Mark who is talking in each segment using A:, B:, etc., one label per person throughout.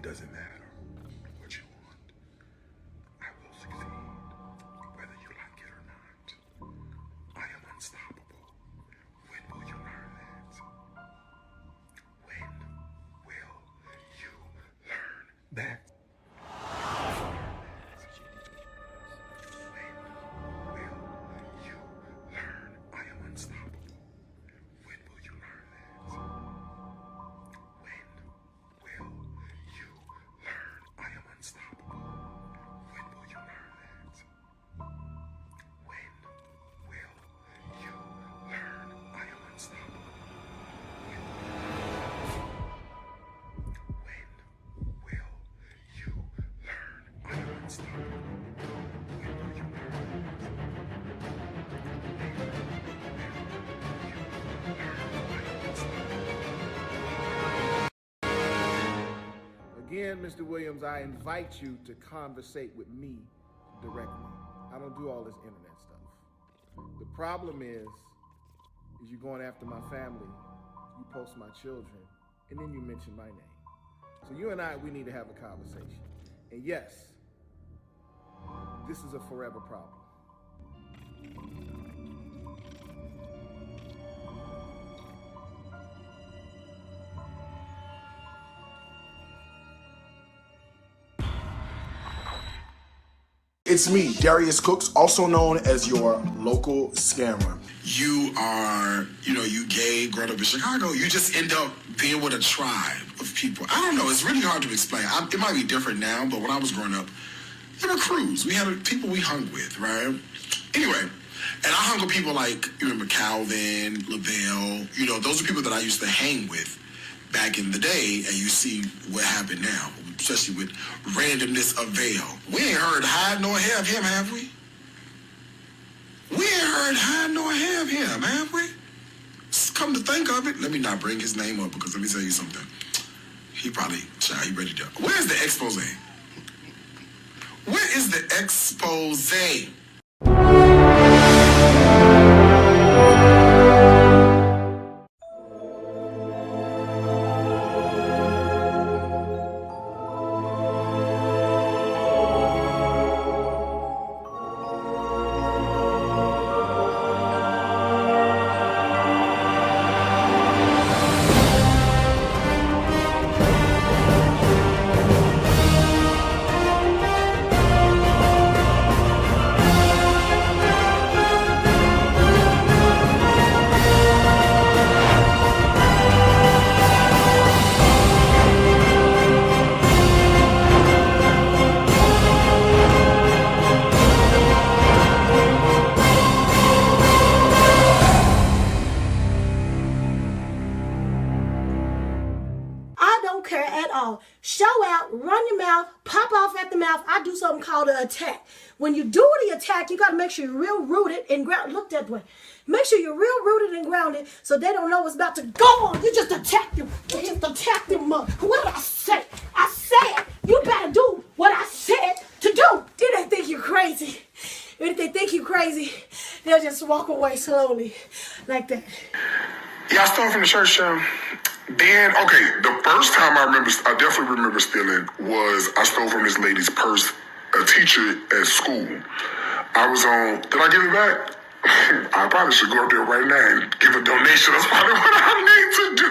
A: doesn't matter what you want. I will succeed, whether you like it or not. I am unstoppable. When will you learn that? When will you learn that?
B: Again, Mr. Williams, I invite you to conversate with me directly. I don't do all this internet stuff. The problem is you're going after my family, you post my children, and then you mention my name. So you and I, we need to have a conversation. And yes, this is a forever problem.
C: It's me, Darius Cooks, also known as your local scammer.
A: You are, you gay, growing up in Chicago, you just end up being with a tribe of people. I don't know, it's really hard to explain. It might be different now, but when I was growing up, there were crews. We had people we hung with, right? Anyway, and I hung with people like, you remember Calvin, Lavelle, those are people that I used to hang with back in the day, and you see what happened now, especially with randomness of Vail. We ain't heard hide nor have him, have we? We ain't heard hide nor have him, have we? Come to think of it, let me not bring his name up, because let me tell you something. He probably, he ready to. Where's the expose? Where is the expose?
D: Show out, run your mouth, pop off at the mouth. I do something called an attack. When you do the attack, you got to make sure you're real rooted and grounded. Look that way. Make sure you're real rooted and grounded so they don't know what's about to go on. You just attack them. You just attack them. What did I say? I said you better do what I said to do. Did they think you're crazy? If they think you're crazy, they'll just walk away slowly like that.
A: Yeah, I stole from the church. Then, okay, the first time I definitely remember stealing was I stole from this lady's purse, a teacher at school. I was on, did I give it back? I probably should go up there right now and give a donation. That's probably what I need to do.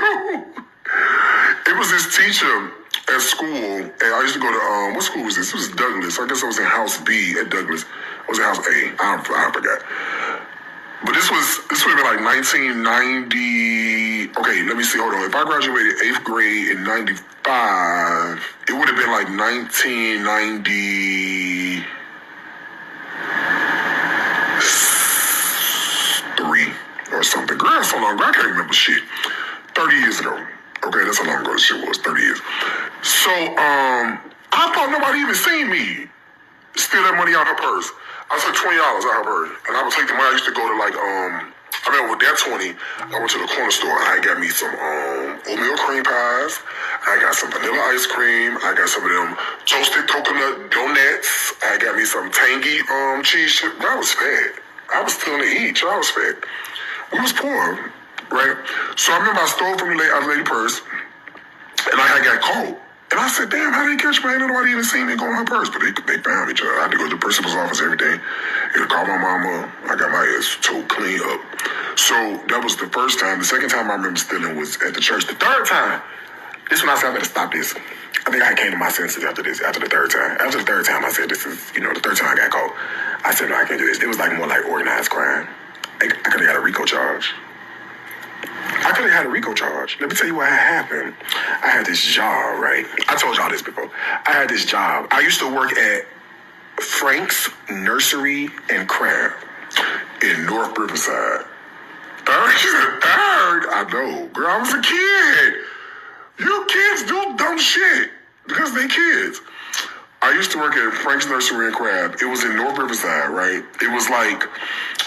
A: It was this teacher at school, and I used to go to, what school was this? It was Douglas. I guess I was in House B at Douglas. I was in House A. I forgot. But this would have been like 1990. Okay, let me see. Hold on. If I graduated 8th grade in 95, it would have been like 1993 or something. Girl, that's so long ago. I can't remember shit. 30 years ago. Okay, that's how long ago this shit was. 30 years. So, I thought nobody even seen me steal that money out of her purse. I took $20 out of her purse, and I would take the money. I used to go to like, I remember with that 20, I went to the corner store. I got me some oatmeal cream pies. I got some vanilla ice cream. I got some of them toasted coconut donuts. I got me some tangy cheese chip. I was fed. I was stealing to eat. I was fed. We was poor, right? So I remember I stole from the lady purse, and I had got caught.
E: And I said, damn, how they catch me? Ain't nobody even seen me go in her purse. But they found me. I had to go to the principal's office every day. And call my mama. I got my ass towed clean up. So that was the first time. The second time I remember stealing was at the church. The third time, this one I said, I better stop this. I think I came to my senses after this, after the third time. After the third time, I said, this is, the third time I got caught. I said, no, I can't do this. It was more like organized crime. I could have got a RICO charge. Let me tell you what had happened. I had this job, right? I told y'all this before. I had this job. I used to work at Frank's Nursery and Craft in North Riverside. Third? I know. Girl, I was a kid. You kids do dumb shit because they kids. I used to work at Frank's Nursery and Crab. It was in North Riverside, right? It was like,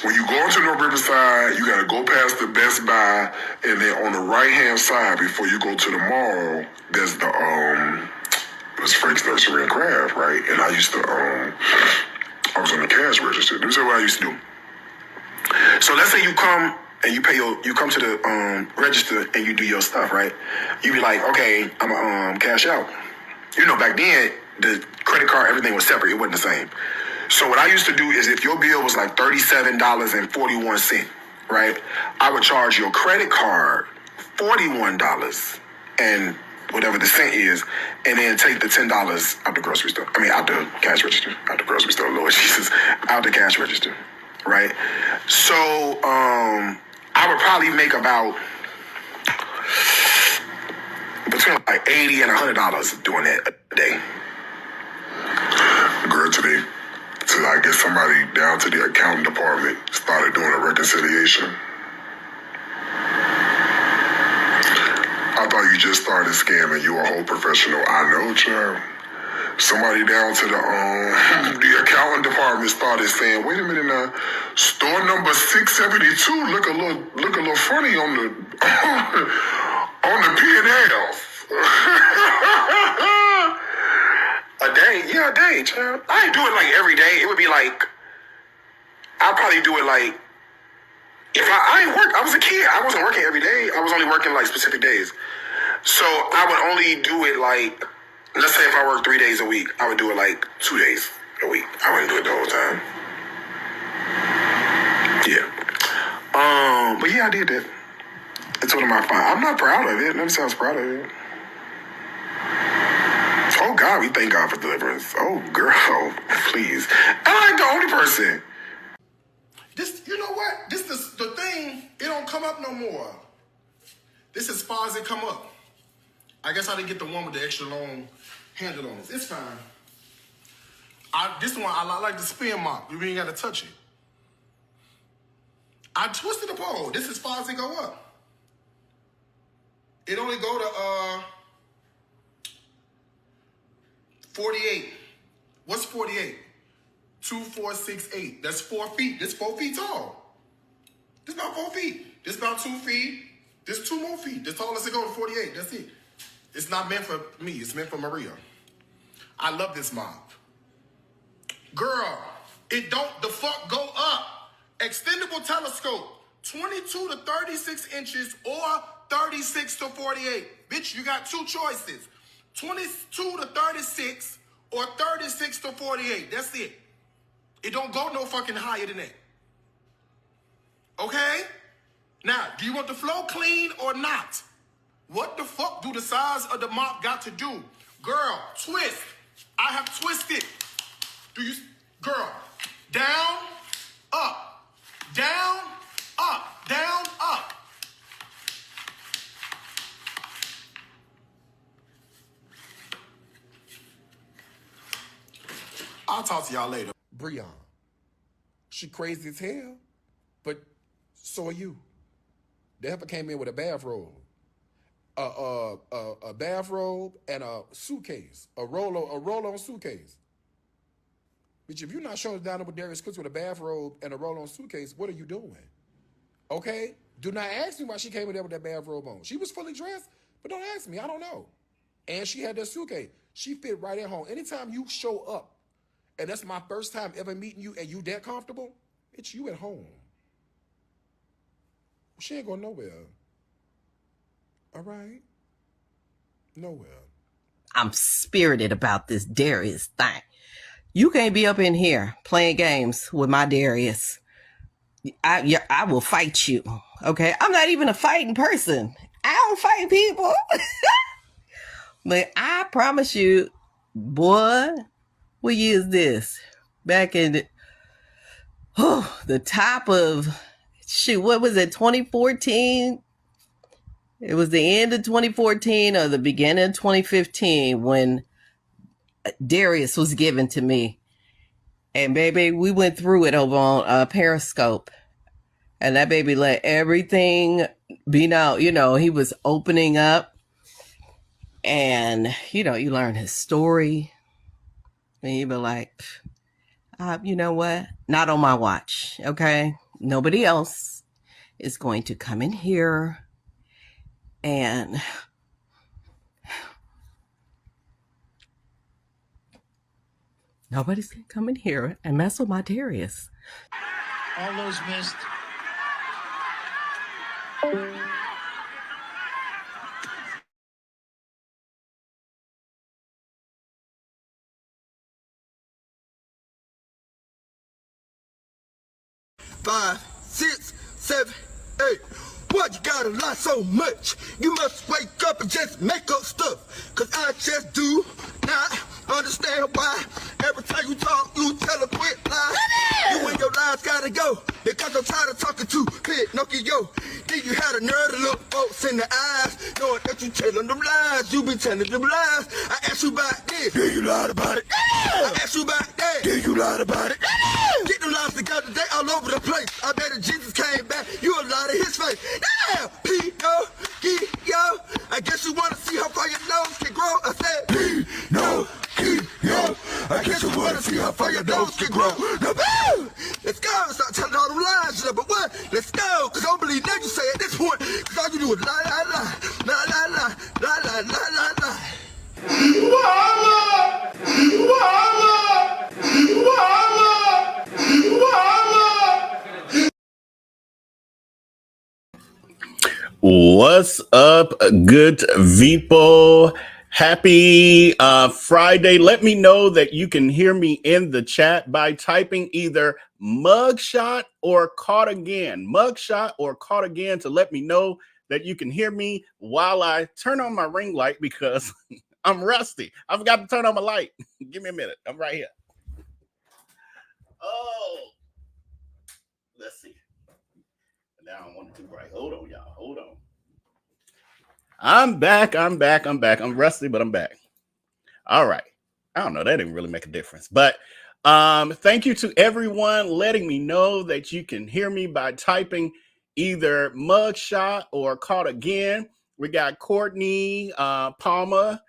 E: when you go into North Riverside, you gotta go past the Best Buy, and then on the right-hand side, before you go to the mall, there's the, it was Frank's Nursery and Crab, right? And I used to, I was on the cash register. This is what I used to do. So let's say you come and you come to the register and you do your stuff, right? You be like, okay, I'm gonna cash out. Back then, the credit card, everything was separate. It wasn't the same. So what I used to do is if your bill was like $37.41, right? I would charge your credit card $41 and whatever the cent is, and then take the $10 out the grocery store. Out the cash register. Out the grocery store, Lord Jesus. Out the cash register, right? So I would probably make about between like $80 and $100 doing that a day. Girl, today, till I get somebody down to the accounting department, started doing a reconciliation. I thought you just started scamming. You a whole professional. I know, child. Somebody down to the accounting department started saying, "Wait a minute now, store number 672 look a little funny on the on the P&L." A day, child. I didn't do it like every day. It would be like, I'd probably do it like, if I ain't work, I was a kid. I wasn't working every day. I was only working like specific days. So I would only do it like, let's say if I work 3 days a week, I would do it like 2 days a week. I wouldn't do it the whole time. Yeah. But yeah, I did that. It's one of my fun. I'm not proud of it. Never say I was proud of it. Oh God, we thank God for deliverance. Oh girl, please. I ain't the only person.
C: This, you know what? This is the thing. It don't come up no more. This is as far as it come up. I guess I didn't get the one with the extra long handle on it. It's fine. This one, I like the spin mop. You ain't got to touch it. I twisted the pole. This is as far as it go up. It only go to 48. What's 48? 2, 4, 6, 8. That's 4 feet. This 4 feet tall. This about 4 feet. This about 2 feet. This 2 more feet. This tall as it go to 48. That's it. It's not meant for me. It's meant for Maria. I love this mop. Girl, it don't the fuck go up. Extendable telescope. 22 to 36 inches or 36 to 48. Bitch, you got 2 choices. 22 to 36 or 36 to 48. That's it. It don't go no fucking higher than that. Okay? Now, do you want the floor clean or not? What the fuck do the size of the mop got to do? Girl, twist. I have twisted. Girl, down, up, down, up, down, up. I'll talk to y'all later. Breon. She crazy as hell, but so are you. The heifer came in with a bathrobe. A bathrobe and a suitcase. A roll-on suitcase. Bitch, if you're not showing down with Darius Cooks with a bathrobe and a roll-on suitcase, what are you doing? Okay? Do not ask me why she came in there with that bathrobe on. She was fully dressed, but don't ask me. I don't know. And she had that suitcase. She fit right at home. Anytime you show up, and that's my first time ever meeting you, and you that comfortable, bitch, you at home. She ain't going nowhere. All right? Nowhere.
F: I'm spirited about this Darius thing. You can't be up in here playing games with my Darius. I will fight you. Okay, I'm not even a fighting person. I don't fight people. But I promise you, boy, what year is this? Back in the top of, shoot, what was it, 2014? It was the end of 2014 or the beginning of 2015 when Darius was given to me. And baby, we went through it over on Periscope. And that baby let everything be known. You know, he was opening up. And, you know, you learn his story. And you be like, you know what? Not on my watch, okay? Nobody else is going to come in here and nobody's going to come in here and mess with my Darius.
G: All those missed.
H: Five, 6, 7, 8. Why you gotta lie so much? You must wake up and just make up stuff. Cause I just do not understand why every time you talk, you tell a quick lie. You and your lies gotta go. Because I'm tired of talking to Pinocchio. Then you had a nerve to look folks in the eyes, knowing that you telling them lies. You been telling them lies. I asked you about this. Then you lied about it. I asked you about that. Then you lied about it. Get them lies together, they all over the place. I bet if Jesus came back, you a lie to his face. Damn, Pinocchio. I guess you wanna see how far your nose can grow. I said, Pinocchio. I guess you wanna see how far your nose can grow. Now, boo! Let's go. Stop telling all them lies, but what? Let's go. Cause I don't believe nothing you say at this point. Cause all you do is lie, lie, lie. Lie, lie, lie. Lie, lie, lie, lie, lie. Mama! Mama! Mama! Mama!
I: What's up, good people? Happy Friday. Let me know that you can hear me in the chat by typing either mugshot or caught again. Mugshot or caught again to let me know that you can hear me while I turn on my ring light because I'm rusty. I forgot to turn on my light. Give me a minute. I'm right here. Oh, let's see. Now I don't want it too bright. Hold on, y'all. Hold on. I'm back. I'm rusty, but I'm back. All right. I don't know. That didn't really make a difference. But thank you to everyone letting me know that you can hear me by typing either mugshot or caught again. We got Courtney, Palmer.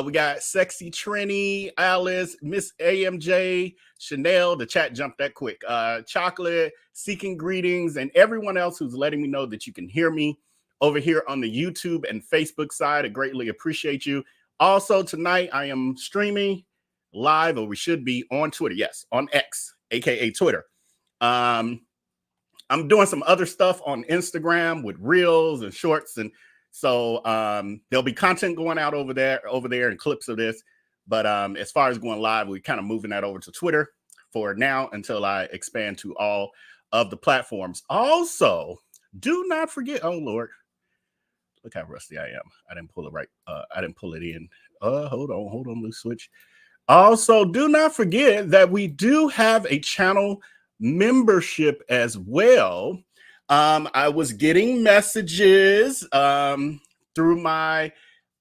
I: We got Sexy Trini, Alice, Miss AMJ, Chanel. The chat jumped that quick. Chocolate, Seeking Greetings, and everyone else who's letting me know that you can hear me over here on the YouTube and Facebook side. I greatly appreciate you. Also, tonight I am streaming live, or we should be on Twitter. Yes, on X, aka Twitter. I'm doing some other stuff on Instagram with reels and shorts, and so there'll be content going out over there, and clips of this. But as far as going live, we're kind of moving that over to Twitter for now until I expand to all of the platforms. Also, do not forget. Oh Lord. Look how rusty I am. I didn't pull it right. I didn't pull it in. Hold on. Let's switch. Also, do not forget that we do have a channel membership as well. I was getting messages through my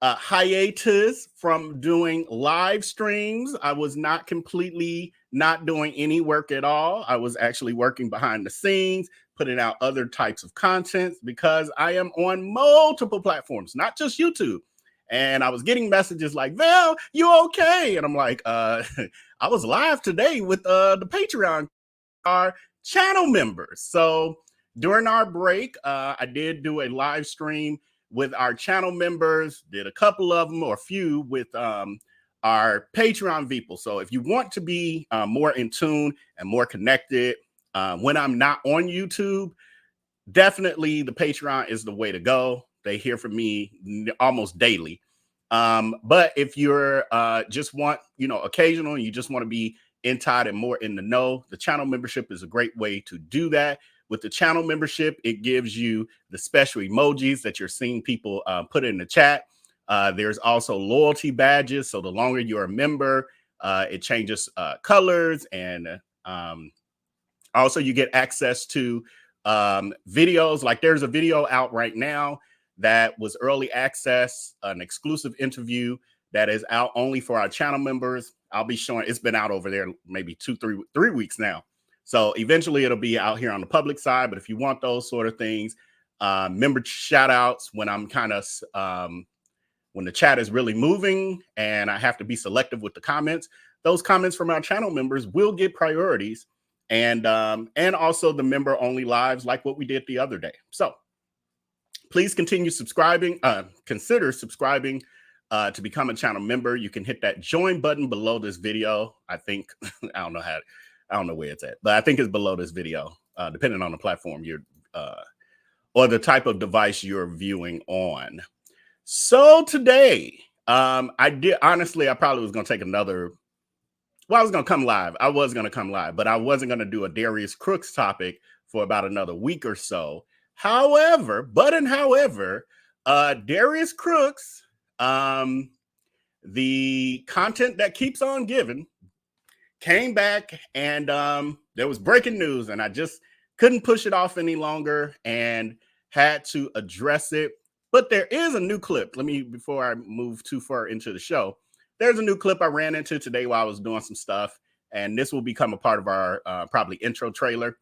I: hiatus from doing live streams. I was not completely not doing any work at all. I was actually working behind the scenes, putting out other types of content because I am on multiple platforms, not just YouTube. And I was getting messages like, Val, you okay? And I'm like, I was live today with the Patreon, our channel members. So during our break, I did do a live stream with our channel members, did a couple of them or a few with our Patreon people. So if you want to be more in tune and more connected when I'm not on YouTube, definitely the Patreon is the way to go. They hear from me almost daily. But if you're just want, occasional, and you just want to be in tied and more in the know, the channel membership is a great way to do that. With the channel membership, it gives you the special emojis that you're seeing people put in the chat. There's also loyalty badges. So the longer you're a member, it changes colors. And also you get access to videos. Like there's a video out right now that was early access, an exclusive interview that is out only for our channel members. I'll be showing, it's been out over there maybe 3 weeks now. So eventually it'll be out here on the public side. But if you want those sort of things, member shout outs when I'm kind of, when the chat is really moving and I have to be selective with the comments, those comments from our channel members will get priorities. And also the member only lives like what we did the other day. So please continue subscribing, consider subscribing to become a channel member. You can hit that join button below this video. I think, I don't know where it's at, but I think it's below this video, depending on the platform you're, or the type of device you're viewing on. So today, I probably was going to take another, well, I was going to come live. I was going to come live, but I wasn't going to do a Darius Cooks topic for about another week or so. However, Darius Cooks, the content that keeps on giving, came back and there was breaking news and I just couldn't push it off any longer and had to address it. But there is a new clip. Before I move too far into the show, there's a new clip I ran into today while I was doing some stuff. And this will become a part of our probably intro trailer.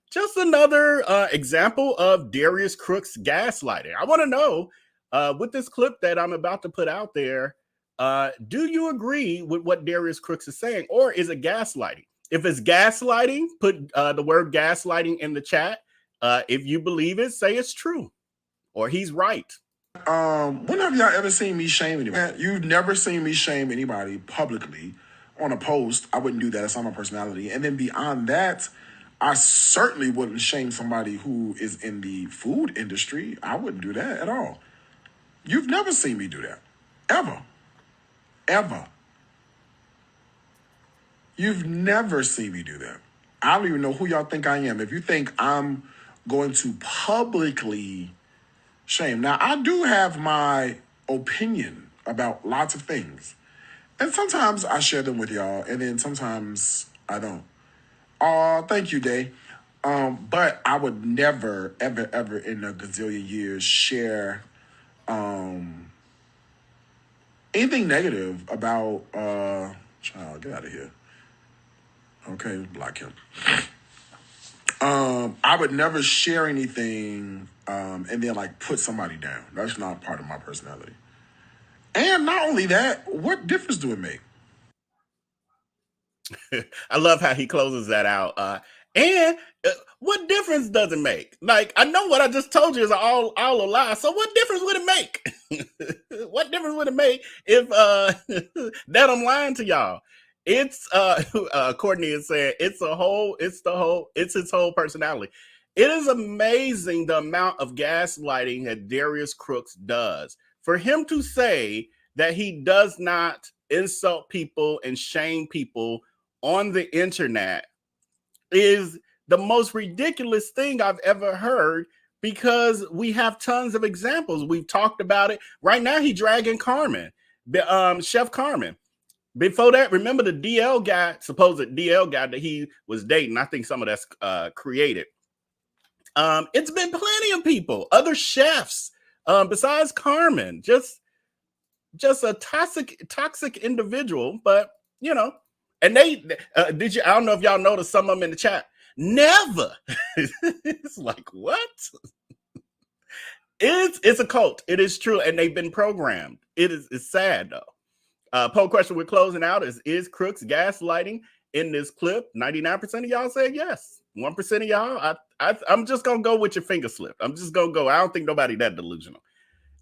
I: Just another example of Darius Cooks gaslighting. I want to know with this clip that I'm about to put out there, do you agree with what Darius Cooks is saying, or is it gaslighting? If it's gaslighting, put the word gaslighting in the chat. If you believe it, say it's true or he's right.
A: When have y'all ever seen me shame anybody? You've never seen me shame anybody publicly on a post. I wouldn't do that. It's not my personality. And then beyond that, I certainly wouldn't shame somebody who is in the food industry. I wouldn't do that at all. You've never seen me do that. Ever. Ever. You've never seen me do that. I don't even know who y'all think I am. If you think I'm going to publicly shame. Now, I do have my opinion about lots of things. And sometimes I share them with y'all, and then sometimes I don't. Thank you, Day. But I would never, ever, ever in a gazillion years share anything negative about child, get out of here. Okay, block him. I would never share anything and then like put somebody down. That's not part of my personality. And not only that, what difference do it make?
I: I love how he closes that out. And what difference does it make? Like, I know what I just told you is all a lie. So what difference would it make? What difference would it make if that I'm lying to y'all? It's Courtney is saying it's his whole personality. It is amazing the amount of gaslighting that Darius Cooks does. For him to say that he does not insult people and shame people on the internet is the most ridiculous thing I've ever heard, because we have tons of examples. We've talked about it. Right now, he's dragging Carmen, Chef Carmen. Before that, remember the DL guy, supposed DL guy that he was dating. I think some of that's created. It's been plenty of people, other chefs, besides Carmen, just a toxic individual. But, you know, and they, I don't know if y'all noticed some of them in the chat. Never. It's like, what? It's a cult. It is true. And they've been programmed. It's sad though. Poll question we're closing out is Cooks gaslighting in this clip? 99% of y'all said yes. 1% of y'all, I'm just going to go with your finger slip. I'm just going to go. I don't think nobody that delusional.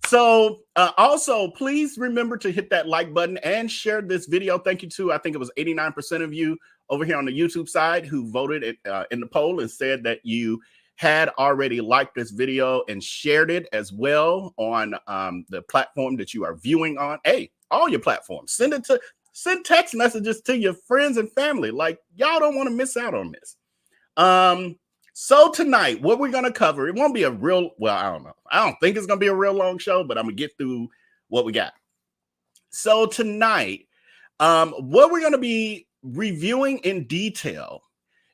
I: So also, please remember to hit that like button and share this video. Thank you to, I think it was 89% of you over here on the YouTube side who voted in the poll and said that you had already liked this video and shared it as well on the platform that you are viewing on. Hey, all your platforms. Send text messages to your friends and family. Like, y'all don't want to miss out on this. So tonight, what we're going to cover, it won't be a real, well, I don't know. I don't think it's going to be a real long show, but I'm going to get through what we got. So tonight, what we're going to be reviewing in detail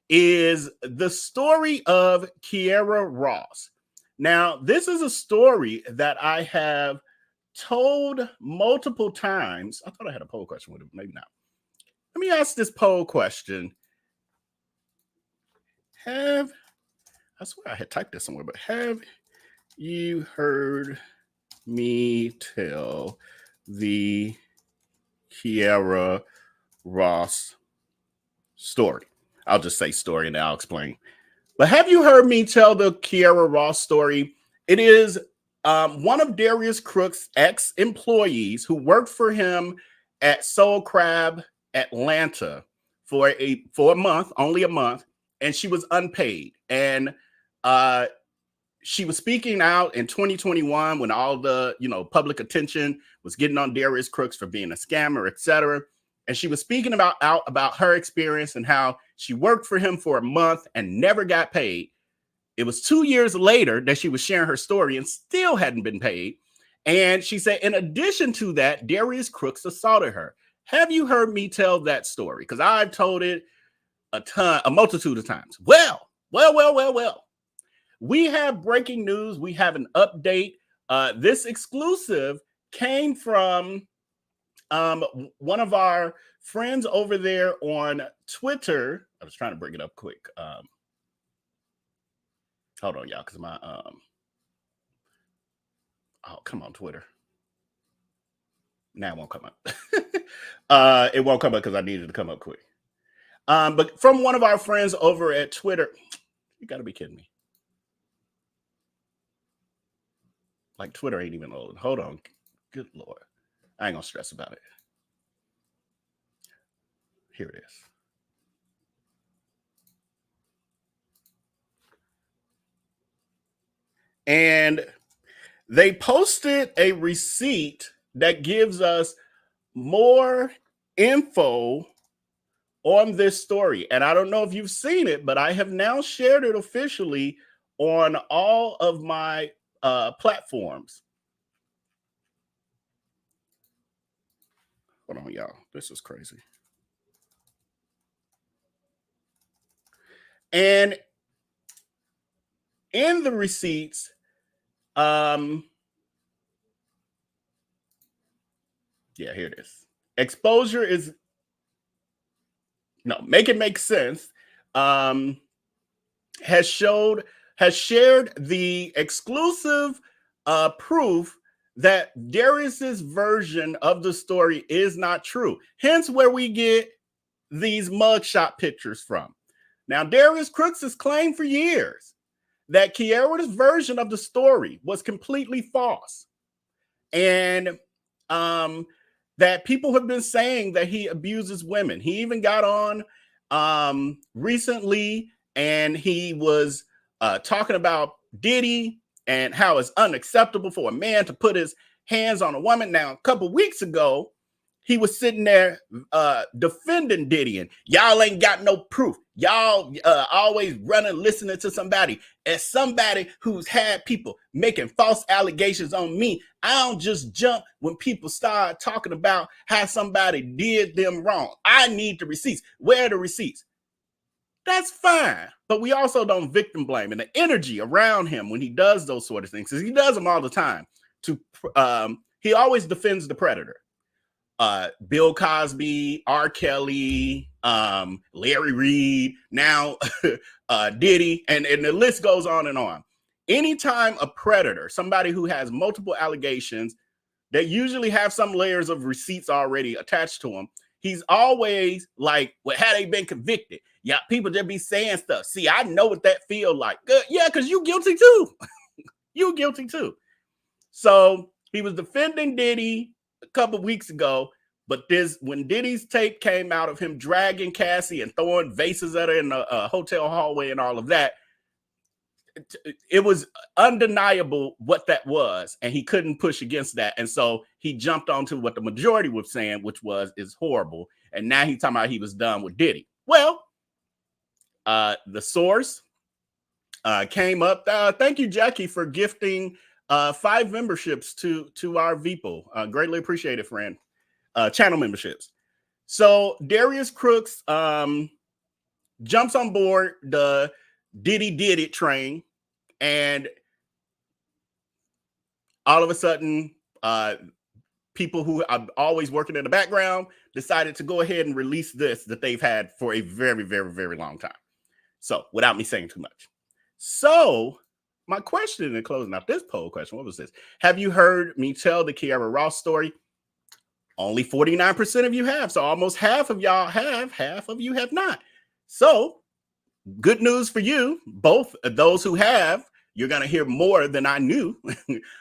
I: is the story of Kiara Ross. Now, this is a story that I have told multiple times. I thought I had a poll question with it, maybe not. Let me ask this poll question. I swear I had typed this somewhere, but have you heard me tell the Kiara Ross story? I'll just say story and I'll explain. But have you heard me tell the Kiara Ross story? It is one of Darius Cooks' ex-employees who worked for him at Soul Crab Atlanta for a month, only a month, and she was unpaid. And she was speaking out in 2021 when all the public attention was getting on Darius Cooks for being a scammer, etc. And she was speaking out about her experience and how she worked for him for a month and never got paid. It was 2 years later that she was sharing her story and still hadn't been paid. And she said, in addition to that, Darius Cooks assaulted her. Have you heard me tell that story? Because I've told it a multitude of times. Well. We have breaking news. We have an update. This exclusive came from one of our friends over there on Twitter. I was trying to bring it up quick. Hold on, y'all, because my oh, come on, Twitter. Now it won't come up. It won't come up because I needed to come up quick. But from one of our friends over at Twitter, you got to be kidding me. Like, Twitter ain't even loading. Hold on. Good Lord. I ain't gonna stress about it. Here it is. And they posted a receipt that gives us more info on this story. And I don't know if you've seen it, but I have now shared it officially on all of my platforms. Hold on, y'all. This is crazy. And in the receipts, yeah, here it is. Exposure is make it make sense. Has shared the exclusive proof that Darius's version of the story is not true. Hence where we get these mugshot pictures from. Now, Darius Cooks has claimed for years that Kiara's version of the story was completely false. And that people have been saying that he abuses women. He even got on recently and he was talking about Diddy and how it's unacceptable for a man to put his hands on a woman. Now, a couple of weeks ago, he was sitting there defending Diddy, and y'all ain't got no proof. Y'all always running, listening to somebody. As somebody who's had people making false allegations on me, I don't just jump when people start talking about how somebody did them wrong. I need the receipts. Where are the receipts? That's fine. But we also don't victim blame. And the energy around him when he does those sort of things, because he does them all the time, he always defends the predator. Bill Cosby, R. Kelly, Larry Reid, now Diddy, and the list goes on and on. Anytime a predator, somebody who has multiple allegations that usually have some layers of receipts already attached to them, he's always like, well, had they been convicted? Yeah, people just be saying stuff. See, I know what that feel like. Yeah, because you guilty too. You guilty too. So he was defending Diddy a couple of weeks ago, but when Diddy's tape came out of him dragging Cassie and throwing vases at her in the hotel hallway and all of that, it was undeniable what that was, and he couldn't push against that. And so he jumped onto what the majority was saying, which was is horrible. And now he's talking about he was done with Diddy. Well, the source came up. Thank you, Jackie, for gifting 5 memberships to our Veeple. Greatly appreciate it, friend. Channel memberships. So Darius Cooks jumps on board the Diddy did it train, and all of a sudden, people who are always working in the background decided to go ahead and release this that they've had for a very, very, very long time. So without me saying too much. So my question in closing out this poll question, what was this? Have you heard me tell the Kiara Ross story? Only 49% of you have. So almost half of y'all have, half of you have not. So good news for you, both those who have, you're going to hear more than I knew.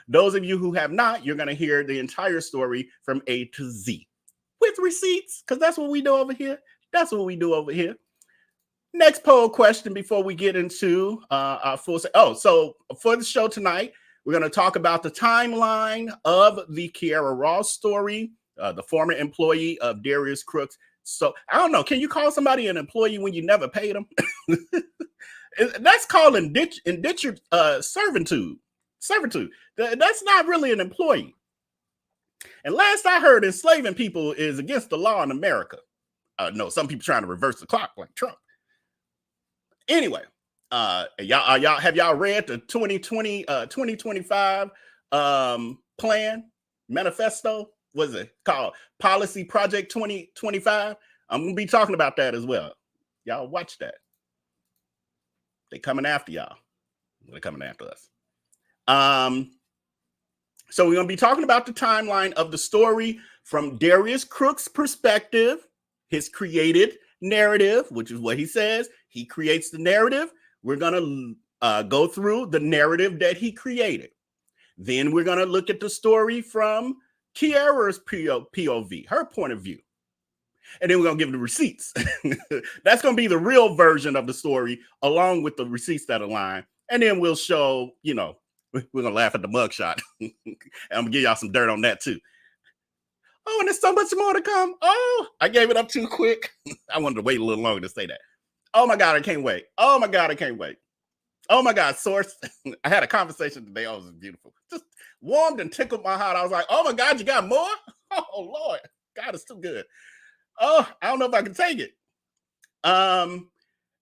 I: Those of you who have not, you're going to hear the entire story from A to Z with receipts, because that's what we do over here. That's what we do over here. Next poll question before we get into our full set. Oh, so for the show tonight, we're going to talk about the timeline of the Kiara Ross story, the former employee of Darius Cooks. So I don't know. Can you call somebody an employee when you never paid them? That's called indentured servitude. That's not really an employee. And last I heard, enslaving people is against the law in America. No, some people trying to reverse the clock like Trump. Anyway, y'all have y'all read the 2025 plan manifesto? What's it called? Policy Project 2025. I'm gonna be talking about that as well. Y'all watch that. They coming after y'all. They're coming after us. So we're gonna be talking about the timeline of the story from Darius Cooks' perspective, his created narrative, which is what he says. He creates the narrative. We're gonna go through the narrative that he created. Then we're gonna look at the story from Kiara's POV, her point of view. And then we're going to give the receipts. That's going to be the real version of the story, along with the receipts that align. And then we'll show, we're going to laugh at the mugshot. And I'm going to give y'all some dirt on that too. Oh, and there's so much more to come. Oh, I gave it up too quick. I wanted to wait a little longer to say that. Oh my God, I can't wait. Oh my God, I can't wait. Oh my God, source. I had a conversation today. Oh, it was beautiful. Just warmed and tickled my heart. I was like, oh my God, you got more? Oh Lord, God is too good. Oh, I don't know if I can take it.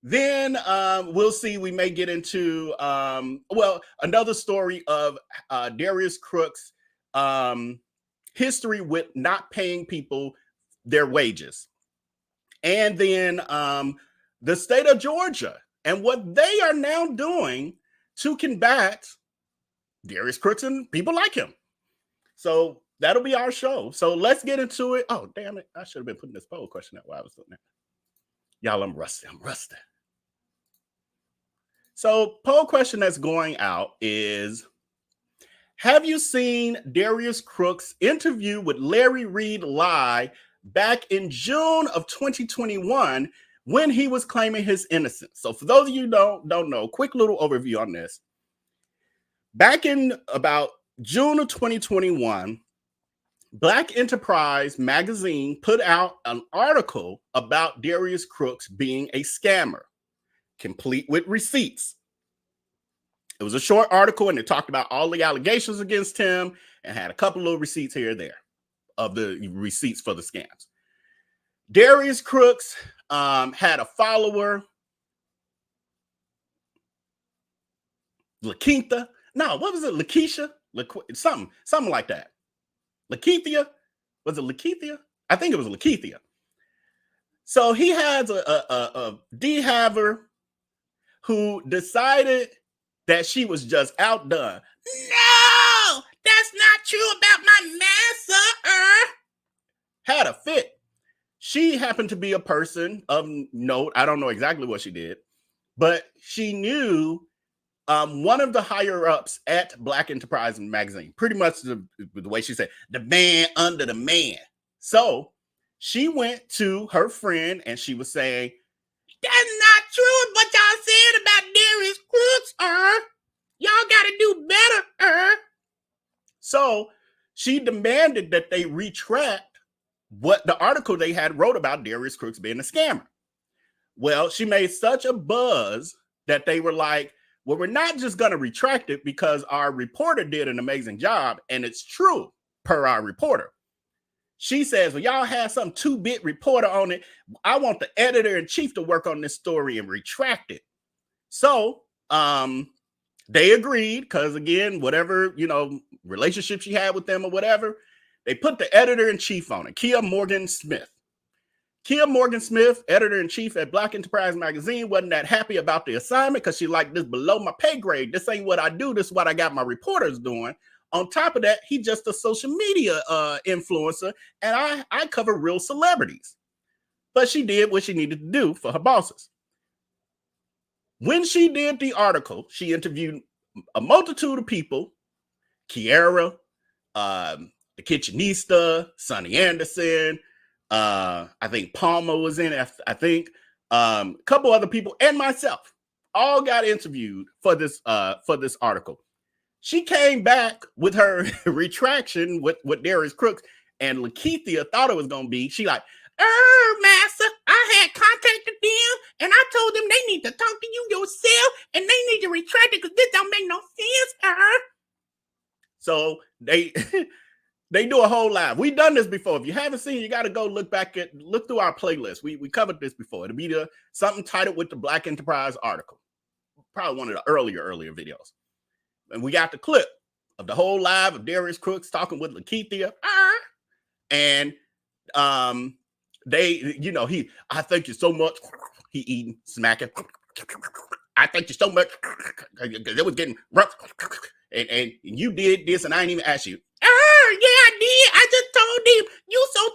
I: Then we'll see. We may get into another story of Darius Cooks' history with not paying people their wages, and then the state of Georgia and what they are now doing to combat Darius Cooks and people like him. So that'll be our show. So let's get into it. Oh, damn it. I should have been putting this poll question out while I was doing that. Y'all, I'm rusty. So poll question that's going out is, have you seen Darius Cooks' interview with Larry Reid live back in June of 2021 when he was claiming his innocence? So for those of you who don't know, quick little overview on this. Back in about June of 2021, Black Enterprise magazine put out an article about Darius Cooks being a scammer, complete with receipts. It was a short article, and it talked about all the allegations against him and had a couple of receipts here and there of the receipts for the scams. Darius Cooks had a follower, Lakeitha. No, what was it? Lakeisha? Something like that. Lakeithia? Was it Lakeithia? I think it was Lakeithia. So he has a D-haver who decided that she was just outdone. No, that's not true about my master. Had a fit. She happened to be a person of note. I don't know exactly what she did, but she knew one of the higher ups at Black Enterprise magazine, pretty much the way she said, the man under the man. So she went to her friend and she was saying, that's not true what y'all said about Darius Cooks. So she demanded that they retract what the article they had wrote about Darius Cooks being a scammer. Well, she made such a buzz that they were like, well, we're not just going to retract it because our reporter did an amazing job, and it's true per our reporter. She says, well, y'all have some 2-bit reporter on it. I want the editor-in-chief to work on this story and retract it. So they agreed because, again, whatever, relationship she had with them or whatever, they put the editor-in-chief on it, Kiara Morgan Smith. Kiara Morgan Smith, editor-in-chief at Black Enterprise Magazine, wasn't that happy about the assignment because she like, this below my pay grade. This ain't what I do. This is what I got my reporters doing. On top of that, he just a social media influencer, and I cover real celebrities. But she did what she needed to do for her bosses. When she did the article, she interviewed a multitude of people, Kiara, the Kitchenista, Sonny Anderson, I think Palmer was in it, I think, a couple other people, and myself, all got interviewed for this article. She came back with her retraction with Darius Cooks, and Lakeithia thought it was going to be, she like, master, I had contacted them, and I told them they need to talk to you yourself, and they need to retract it because this don't make no sense, So they do a whole live. We've done this before. If you haven't seen, you got to go look through our playlist. We covered this before. It'll be something titled with the Black Enterprise article. Probably one of the earlier videos. And we got the clip of the whole live of Darius Cooks talking with Lakeithia. And I thank you so much. He eating, smacking. I thank you so much. It was getting rough. And you did this, and I didn't even ask you. Yeah, I did. I just told them you so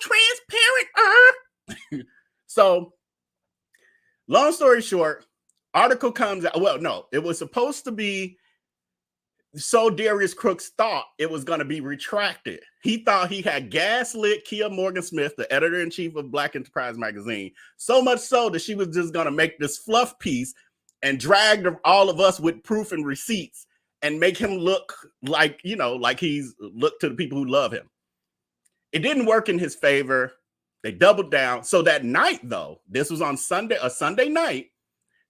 I: transparent. So, long story short, article comes out. Well, no, it was supposed to be. So Darius Cooks thought it was going to be retracted. He thought he had gaslit Kiara Morgan Smith, the editor-in-chief of Black Enterprise Magazine, so much so that she was just going to make this fluff piece and drag all of us with proof and receipts and make him look like, like he's looked to the people who love him. It didn't work in his favor. They doubled down. So that night, though, this was on a Sunday night,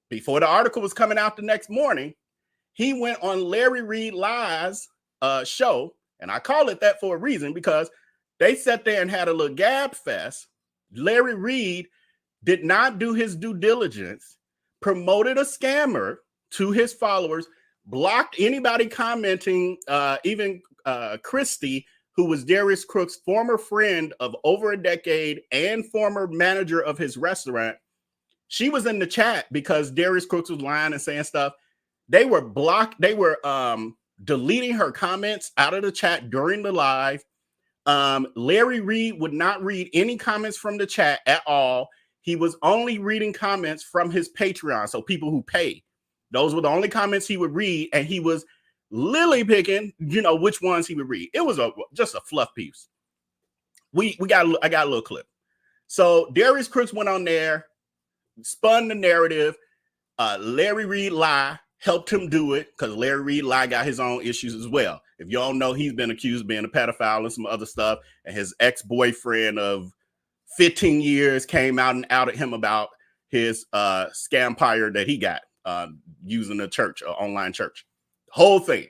I: before the article was coming out the next morning, he went on Larry Reid Live's show, and I call it that for a reason, because they sat there and had a little gab fest. Larry Reid did not do his due diligence, promoted a scammer to his followers, blocked anybody commenting, even Christy, who was Darius Cooks' former friend of over a decade and former manager of his restaurant. She was in the chat because Darius Cooks was lying and saying stuff. They were blocked. They were deleting her comments out of the chat during the live. Larry Reid would not read any comments from the chat at all. He was only reading comments from his Patreon, so people who pay. Those were the only comments he would read, and he was lily picking, which ones he would read. It was just a fluff piece. I got a little clip. So Darius Cooks went on there, spun the narrative. Larry Reid lie helped him do it because Larry Reid lie got his own issues as well. If you don't know, he's been accused of being a pedophile and some other stuff, and his ex-boyfriend of 15 years came out and outed him about his scampire that he got using a church, an online church. Whole thing.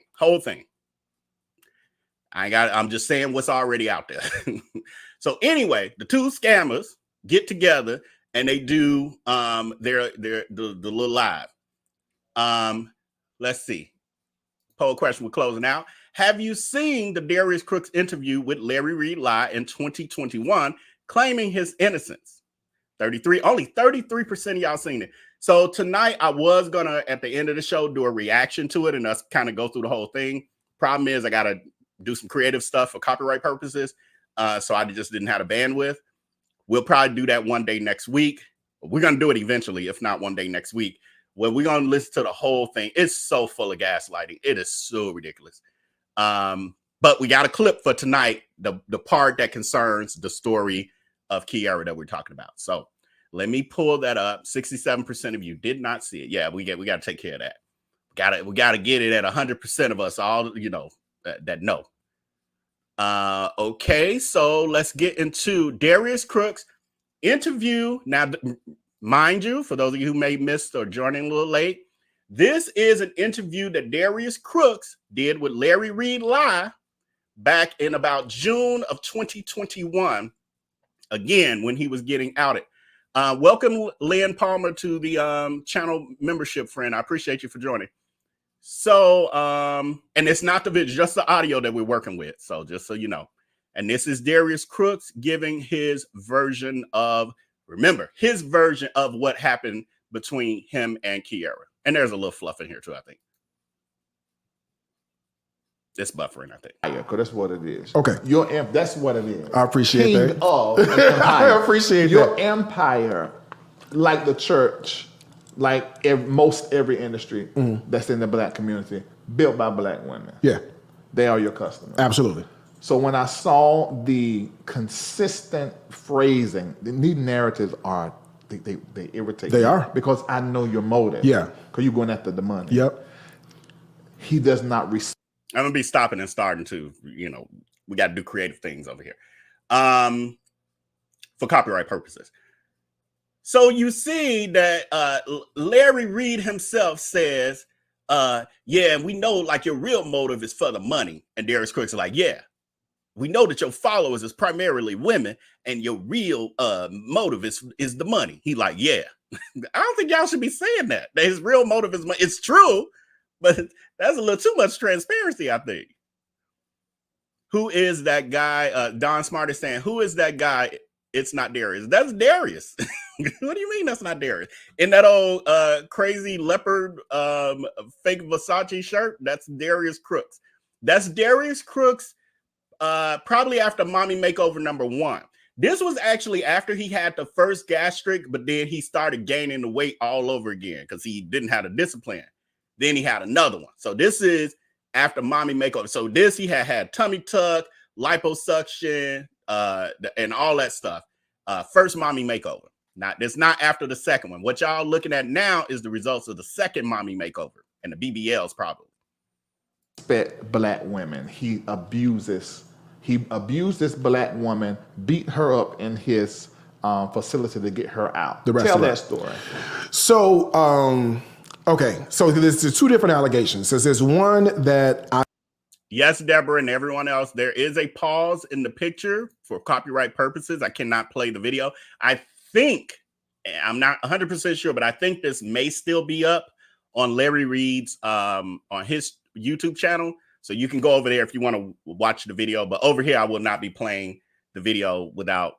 I: I'm just saying what's already out there. So anyway, the two scammers get together and they do the little live. Let's see. Poll question, we're closing out. Have you seen the Darius Cooks interview with Larry Reid Live in 2021 claiming his innocence? Only 33% of y'all seen it. So tonight I was gonna, at the end of the show, do a reaction to it and us kind of go through the whole thing. Problem is I gotta do some creative stuff for copyright purposes. So I just didn't have a bandwidth. We'll probably do that one day next week. We're gonna do it eventually, if not one day next week. Where we're gonna listen to the whole thing. It's so full of gaslighting. It is so ridiculous. But we got a clip for tonight, the part that concerns the story of Kiara that we're talking about. So let me pull that up. 67% of you did not see it. Yeah, we got to take care of that. We got to get it at 100% of us all, that know. Okay, so let's get into Darius Cooks interview. Now, mind you, for those of you who may miss or joining a little late, this is an interview that Darius Cooks did with Larry Reid live back in about June of 2021. Again, when he was getting outed. Welcome, Lynn Palmer, to the channel membership, friend. I appreciate you for joining. So, and it's not the video, just the audio that we're working with. So just so you know. And this is Darius Cooks giving his version of, remember, his version of what happened between him and Kiara. And there's a little fluff in here too, I think. It's buffering, I think.
J: Yeah, because that's what it is.
K: Okay.
J: That's what it is.
K: I appreciate
J: King
K: that.
J: Of an empire.
K: I appreciate
J: your
K: that.
J: empire, like the church, like most every industry that's in the black community, built by black women.
K: Yeah.
J: They are your customers.
K: Absolutely.
J: So when I saw the consistent phrasing, these narratives are, they irritate me.
K: They are.
J: Because I know your motive.
K: Yeah.
J: Because you're going after the money.
K: Yep.
J: He does not respect.
I: I'm gonna be stopping and starting to, you know, we got to do creative things over here, for copyright purposes. So you see that Larry Reid himself says, yeah, we know like your real motive is for the money. And Darius Cooks is like, yeah, we know that your followers is primarily women and your real motive is the money. He like, yeah, I don't think y'all should be saying that his real motive is money. It's true, but that's a little too much transparency, I think. Who is that guy? Don Smart is saying, who is that guy? It's not Darius. That's Darius. What do you mean that's not Darius? In that old crazy leopard fake Versace shirt, that's Darius Cooks. That's Darius Cooks probably after Mommy Makeover #1. This was actually after he had the first gastric, but then he started gaining the weight all over again because he didn't have the discipline. Then he had another one. So this is after Mommy Makeover. So this, he had tummy tuck, liposuction, and all that stuff. First Mommy Makeover. It's not after the second one. What y'all looking at now is the results of the second Mommy Makeover and the BBLs probably.
J: Respect black women. He abuses black woman, beat her up in his facility to get her out. Tell that story.
K: So, okay, so there's two different allegations. So there's one that
I: Yes, Deborah and everyone else, there is a pause in the picture for copyright purposes. I cannot play the video. I think, I'm not 100% sure, but I think this may still be up on Larry Reid's, on his YouTube channel. So you can go over there if you want to watch the video. But over here, I will not be playing the video without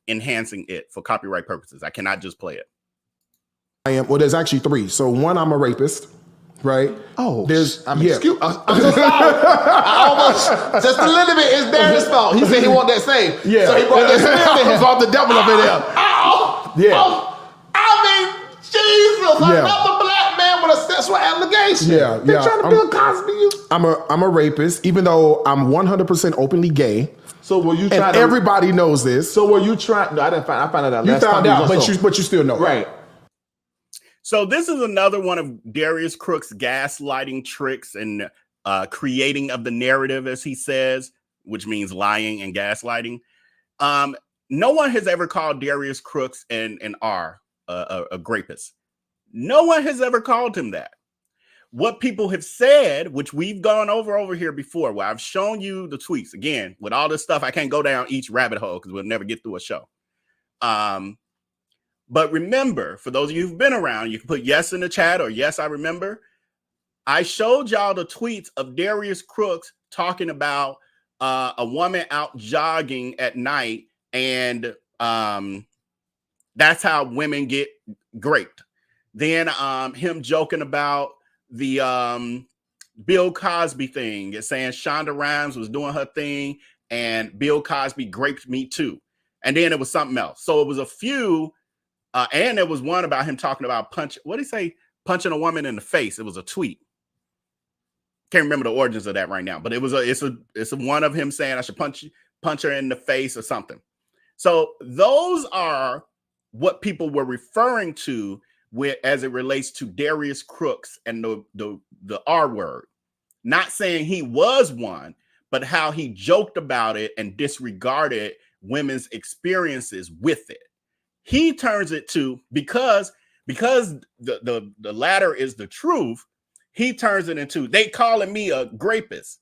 I: enhancing it for copyright purposes. I cannot just play it.
K: Well, there's actually three. So one, I'm a rapist, right?
J: Oh,
K: there's
J: I'm so sorry. I almost just a little bit. It's Darius' fault. He said he want that save.
K: Yeah.
J: So he brought that spirit in.
K: Brought the devil up in there. Yeah.
J: I mean, Jesus,
K: Yeah.
J: another black man with a sexual allegation.
K: Yeah,
J: They're trying to Bill Cosby you.
K: I'm a rapist, even though I'm 100% openly gay.
J: So were you trying
K: and
J: to?
K: everybody knows this.
J: So were you trying? No, I didn't find. I found out.
K: You
J: last
K: found
J: time
K: out, but you still know,
J: right?
I: So this is another one of Darius Cooks' gaslighting tricks and creating of the narrative, as he says, which means lying and gaslighting. No one has ever called Darius Cooks a rapist. No one has ever called him that. What people have said, which we've gone over here before, where I've shown you the tweets. Again, with all this stuff, I can't go down each rabbit hole because we'll never get through a show. But remember, for those of you who've been around, you can put yes in the chat or yes, I remember. I showed y'all the tweets of Darius Cooks talking about a woman out jogging at night, and that's how women get raped. Then him joking about the Bill Cosby thing and saying Shonda Rhimes was doing her thing and Bill Cosby raped me too. And then it was something else. So it was a few. And there was one about him talking about what did he say? Punching a woman in the face. It was a tweet. Can't remember the origins of that right now, but it's a one of him saying I should punch her in the face or something. So those are what people were referring to as it relates to Darius Cooks and the R word. Not saying he was one, but how he joked about it and disregarded women's experiences with it. He turns it to, because the latter is the truth, he turns it into, they calling me a grapist.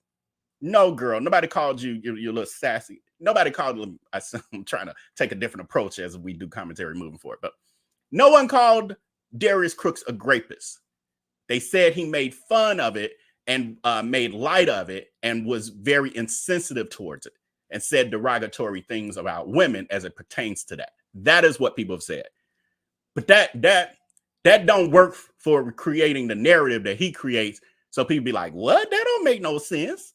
I: No, girl, nobody called you, you're a little sassy. Nobody called him. I'm trying to take a different approach as we do commentary moving forward, but no one called Darius Cooks a grapist. They said he made fun of it and made light of it and was very insensitive towards it and said derogatory things about women as it pertains to that. That is what people have said. But that don't work for creating the narrative that he creates. So people be like, what? That don't make no sense.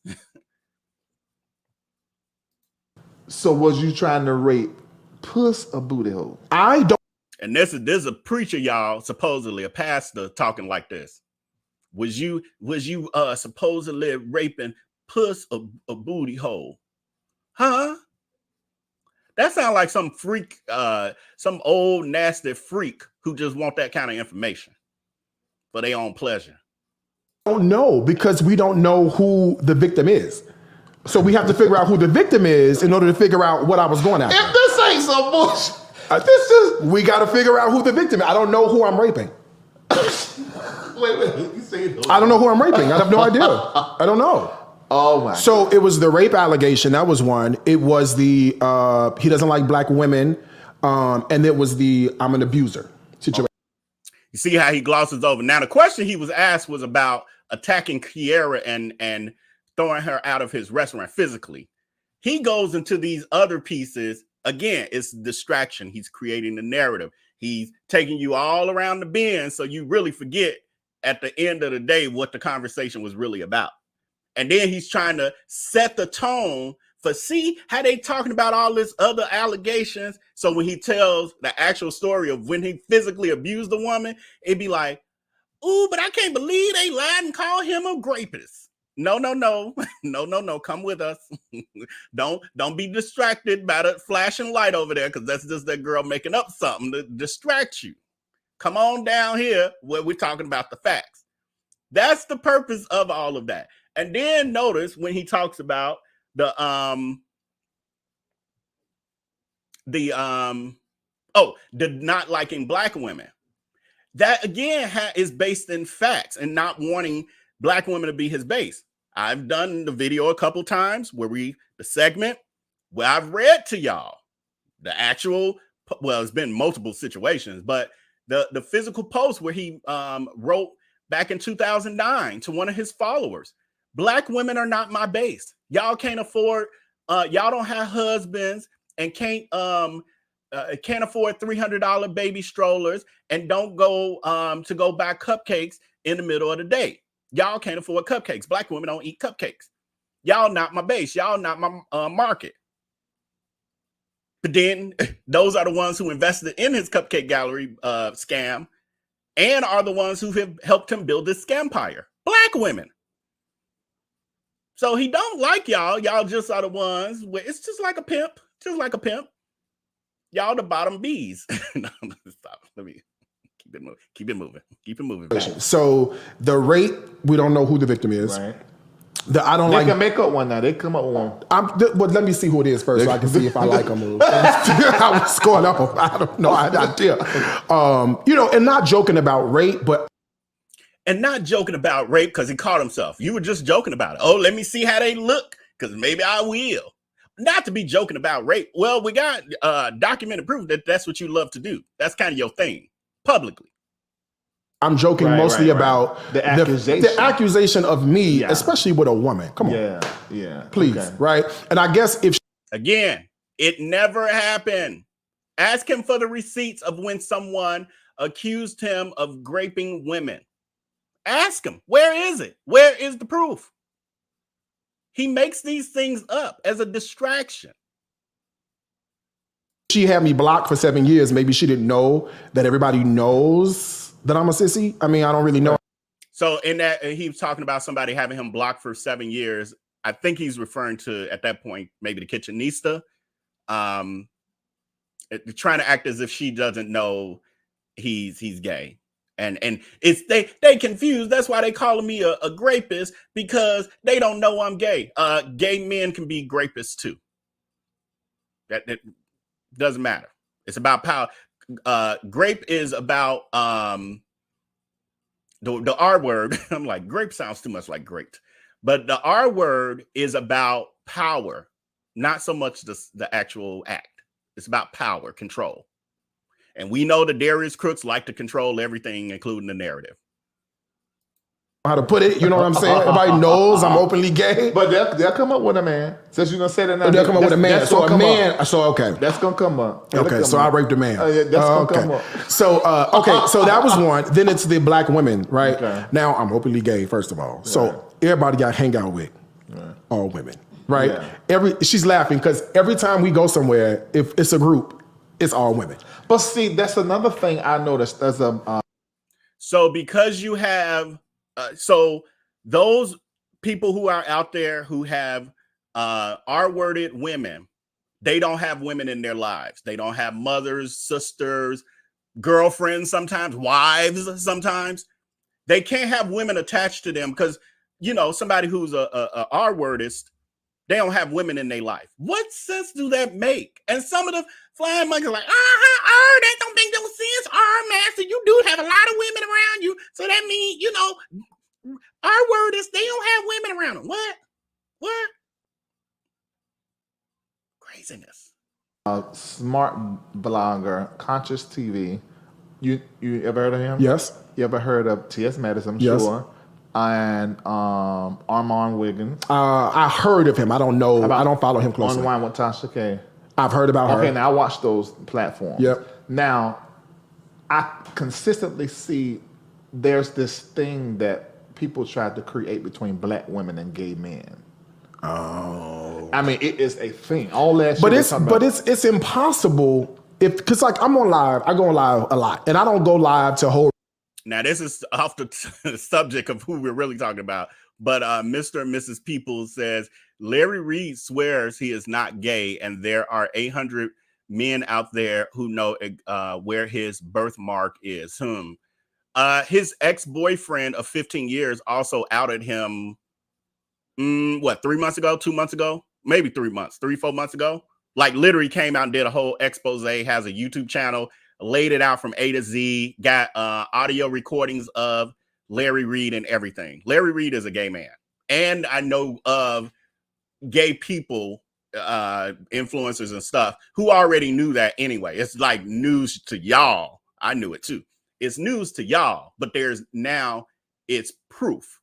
J: So was you trying to rape puss or booty hole?
K: I don't.
I: And this is a preacher, y'all, supposedly a pastor talking like this. Was you supposedly raping puss or a booty hole? Huh? That sounds like some freak, some old nasty freak who just want that kind of information for their own pleasure.
K: I don't know, because we don't know who the victim is. So we have to figure out who the victim is in order to figure out what I was going after.
J: If this ain't some bullshit,
K: we got to figure out who the victim is. I don't know who I'm raping.
J: wait, you say
K: I don't know who I'm raping. I have no idea. I don't know.
J: Oh my.
K: So it was the rape allegation. That was one. It was the he doesn't like black women, and it was the I'm an abuser situation.
I: You see how he glosses over. Now the question he was asked was about attacking Kiara and throwing her out of his restaurant physically. He goes into these other pieces. Again, it's distraction. He's creating the narrative. He's taking you all around the bend so you really forget at the end of the day what the conversation was really about. And then he's trying to set the tone for, see how they talking about all this other allegations. So when he tells the actual story of when he physically abused the woman, it'd be like, ooh, but I can't believe they lied and called him a rapist. No. Come with us. Don't be distracted by the flashing light over there, because that's just that girl making up something to distract you. Come on down here where we're talking about the facts. That's the purpose of all of that. And then notice when he talks about the not liking black women. That again is based in facts and not wanting black women to be his base. I've done the video a couple times where the segment where I've read to y'all the actual, well, it's been multiple situations, but the physical post where he wrote back in 2009 to one of his followers, black women are not my base. Y'all can't afford, y'all don't have husbands and can't afford $300 baby strollers and don't go to go buy cupcakes in the middle of the day. Y'all can't afford cupcakes. Black women don't eat cupcakes. Y'all not my base. Y'all not my market. But then those are the ones who invested in his cupcake gallery scam and are the ones who have helped him build this scampire. Black women. So he don't like y'all. Y'all just are the ones where it's just like a pimp. Just like a pimp. Y'all the bottom bees. No, stop. Let me keep it moving.
K: So the rape, we don't know who the victim is. Right. They
J: can make up one now. They come up with one.
K: But let me see who it is first, so I can see if I like them. What's going on? I don't know. I idea. And not joking about rape, but.
I: And not joking about rape because he caught himself. You were just joking about it. Oh, let me see how they look, because maybe I will. Not to be joking about rape. Well, we got documented proof that that's what you love to do. That's kind of your thing, publicly.
K: I'm joking mostly about
J: the accusation.
K: The accusation of me, especially with a woman. Come on.
J: Yeah.
K: Please, right? And I guess
I: Again, it never happened. Ask him for the receipts of when someone accused him of raping women. Ask him. Where is it? Where is the proof? He makes these things up as a distraction.
K: She had me blocked for 7 years. Maybe she didn't know that everybody knows that I'm a sissy. I mean, I don't really know.
I: So in that, he was talking about somebody having him blocked for 7 years. I think he's referring to, at that point, maybe the kitchenista, trying to act as if she doesn't know he's gay. And it's they confused. That's why they calling me a grapist, because they don't know I'm gay. Gay men can be grapists too. That doesn't matter. It's about power. Grape is about the R word. I'm like, grape sounds too much like great, but the R word is about power, not so much the actual act. It's about power, control. And we know the Darius Cooks like to control everything, including the narrative.
K: How to put it, you know what I'm saying? Everybody knows I'm openly gay.
J: But they'll come up with a man. Since you're gonna say that now,
K: they'll come up with a man. So a man. So okay.
J: That's gonna come up.
K: Okay, so I raped a man.
J: Yeah, that's gonna come up.
K: So okay, so that was one. Then it's the black women, right? Okay. Now I'm openly gay, first of all. So everybody I hang out with, all women, right? Yeah. She's laughing because every time we go somewhere, if it's a group, it's all women.
J: But see, that's another thing I noticed. There's
I: so because you have so those people who are out there who have R-worded women, they don't have women in their lives. They don't have mothers, sisters, girlfriends, sometimes wives. Sometimes they can't have women attached to them because, you know, somebody who's a R-wordist, they don't have women in their life. What sense do that make? And some of the flying monkeys are like, that don't make no sense. Master, you do have a lot of women around you. So that means, you know, R-wordists, they don't have women around them. What? Craziness.
J: Smart blogger, Conscious TV. You ever heard of him?
K: Yes.
J: You ever heard of T.S. Madison? I'm sure. And Armand Wiggins.
K: I heard of him. I don't know. I don't follow him closely.
J: Unwind with Tasha K.
K: I've heard about her.
J: Okay, now I watch those platforms.
K: Yep.
J: Now, I consistently see there's this thing that people try to create between black women and gay men.
K: Oh.
J: I mean, it is a thing. All that
K: shit. But it's impossible because like I'm on live. I go on live a lot, and I don't go live to hold.
I: Now, this is off the subject of who we're really talking about, but Mr. and Mrs. Peoples says, Larry Reid swears he is not gay, and there are 800 men out there who know where his birthmark is. His ex-boyfriend of 15 years also outed him, 3 months ago, 2 months ago? Maybe 3 months, 4 months ago? Like literally came out and did a whole expose, has a YouTube channel, laid it out from A to Z, got audio recordings of Larry Reid and everything. Larry Reid is a gay man. And I know of gay people, influencers and stuff, who already knew that anyway. It's like news to y'all. I knew it too. It's news to y'all, but it's proof.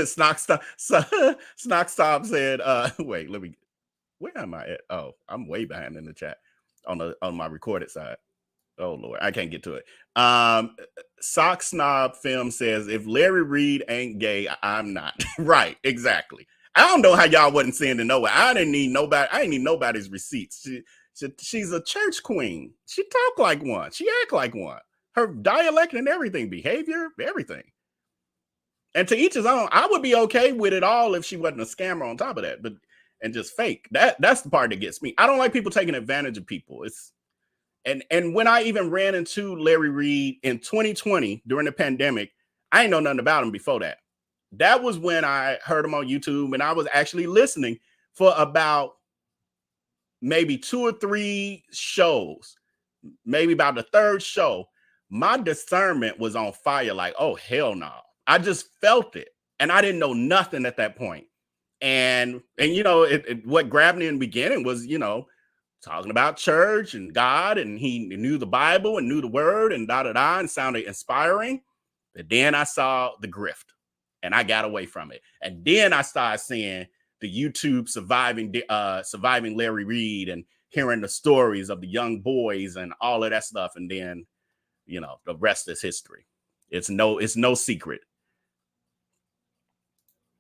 I: Snockstop said, where am I at? Oh, I'm way behind in the chat. On my recorded side. Oh Lord, I can't get to it. Sock Snob Film says, if Larry Reid ain't gay, I'm not. Right, exactly. I don't know how y'all wasn't seeing to nowhere. I didn't need nobody's receipts. She's a church queen. She talk like one. She act like one. Her dialect and everything, behavior, everything. And to each his own. I would be okay with it all if she wasn't a scammer on top of that, and just fake. That's the part that gets me. I don't like people taking advantage of people. And when I even ran into Larry Reid in 2020 during the pandemic, I ain't know nothing about him before that. That was when I heard him on YouTube, and I was actually listening for about maybe 2 or 3 shows, maybe about the third show. My discernment was on fire, like, oh, hell no. I just felt it. And I didn't know nothing at that point. And you know, what grabbed me in the beginning was, you know, talking about church and God, and he knew the Bible and knew the word and and sounded inspiring. But then I saw the grift and I got away from it. And then I started seeing the YouTube surviving Larry Reid and hearing the stories of the young boys and all of that stuff. And then, you know, the rest is history. It's no secret.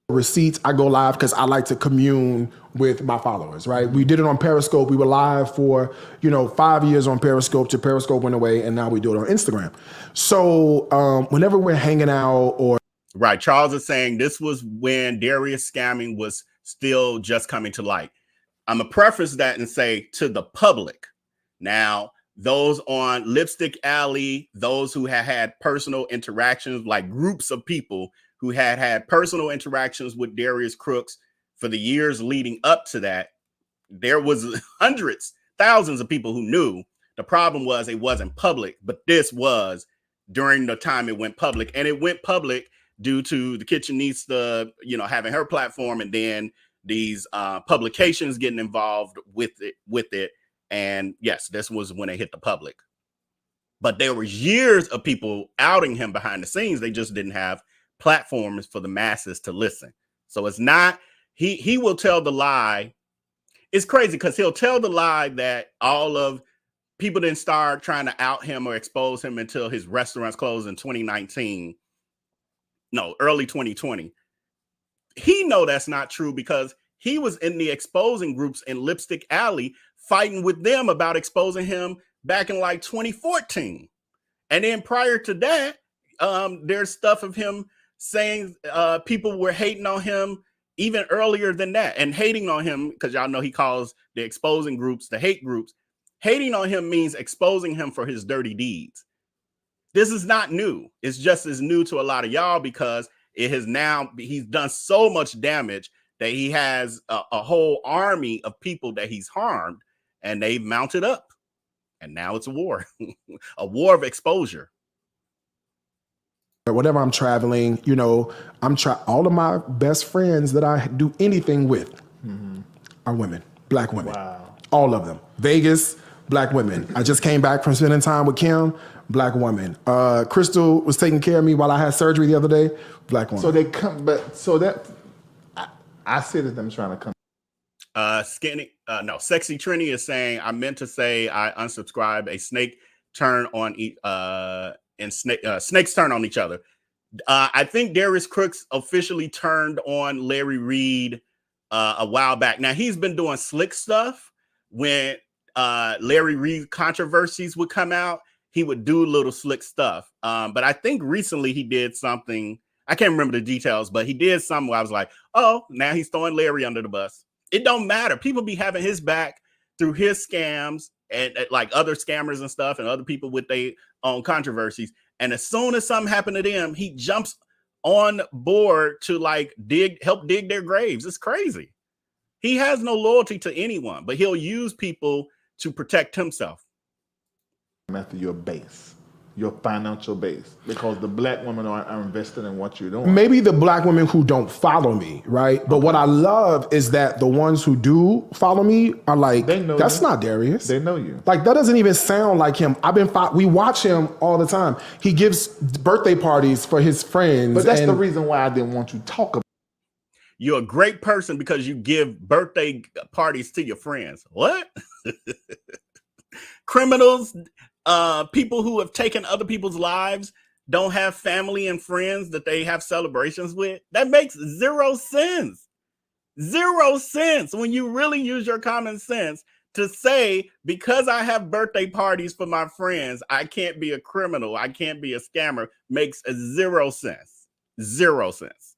K: Receipts, I go live because I like to commune with my followers, right? We did it on Periscope. We were live for 5 years on Periscope till Periscope went away, and now we do it on Instagram. So whenever we're hanging out or
I: right, Charles is saying this was when Darius scamming was still just coming to light. I'm gonna preface that and say to the public. Now, those on Lipstick Alley, those who had personal interactions, like groups of people who had personal interactions with Darius Cooks for the years leading up to that. There was hundreds, thousands of people who knew. The problem was it wasn't public, but this was during the time it went public. And it went public due to the Kitchenista, having her platform, and then these publications getting involved with it. And yes, this was when it hit the public. But there was years of people outing him behind the scenes. They just didn't have platforms for the masses to listen. So it's not, he will tell the lie. It's crazy because he'll tell the lie that all of people didn't start trying to out him or expose him until his restaurants closed in 2019. No, early 2020. He know that's not true because he was in the exposing groups in Lipstick Alley fighting with them about exposing him back in like 2014. And then prior to that, there's stuff of him saying people were hating on him even earlier than that, and hating on him, because y'all know he calls the exposing groups the hate groups. Hating on him means exposing him for his dirty deeds. This is not new. It's just as new to a lot of y'all because he's done so much damage that he has a whole army of people that he's harmed, and they've mounted up. And now it's a war, a war of exposure.
K: Whenever I'm traveling, all of my best friends that I do anything with are women, black women. Wow. All of them. Vegas, black women. I just came back from spending time with Kim, black woman. Crystal was taking care of me while I had surgery the other day, black woman.
J: So they come, I see that them trying to come.
I: Sexy Trini is saying, I meant to say I unsubscribed. A snake turn on snakes turn on each other. I think Darius Cooks officially turned on Larry Reid a while back. Now he's been doing slick stuff. When Larry Reid controversies would come out, he would do little slick stuff. But I think recently he did something. I can't remember the details, but he did something where I was like, oh, now he's throwing Larry under the bus. It don't matter. People be having his back through his scams and like other scammers and stuff and other people with their own controversies. And as soon as something happened to them, he jumps on board to help dig their graves. It's crazy. He has no loyalty to anyone, but he'll use people to protect himself.
J: After your base, your financial base, because the black women are invested in what you're doing.
K: Maybe the black women who don't follow me, right? But what I love is that the ones who do follow me are like, that's not Darius.
J: They know you.
K: Like, that doesn't even sound like him. We watch him all the time. He gives birthday parties for his friends.
J: But that's the reason why I didn't want you to talk about.
I: You're a great person because you give birthday parties to your friends. What? Criminals, people who have taken other people's lives don't have family and friends that they have celebrations with. That makes zero sense. 0 cents when you really use your common sense to say, because I have birthday parties for my friends, I can't be a criminal, I can't be a scammer, makes 0 sense. 0 cents.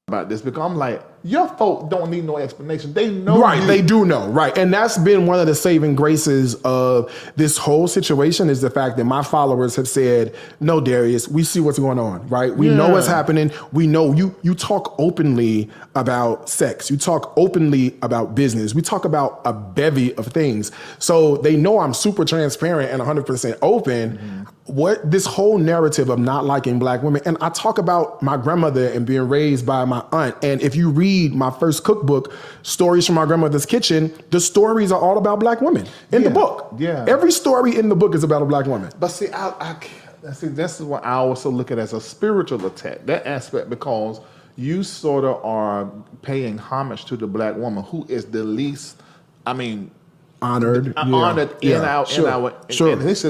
J: About this, because I'm like, your folk don't need no explanation. They know.
K: Right,
J: you.
K: They do know. Right. And that's been one of the saving graces of this whole situation, is the fact that my followers have said, no, Darius, we see what's going on, right? We know what's happening. We know you talk openly about sex. You talk openly about business. We talk about a bevy of things. So they know I'm super transparent and 100% open. Mm-hmm. What this whole narrative of not liking black women, and I talk about my grandmother and being raised by my aunt. And if you read my first cookbook, Stories from My Grandmother's Kitchen, the stories are all about black women in the book. Yeah. Every story in the book is about a black woman.
J: But see, this is what I also look at as a spiritual attack, that aspect, because you sort of are paying homage to the black woman who is the least,
K: honored
J: in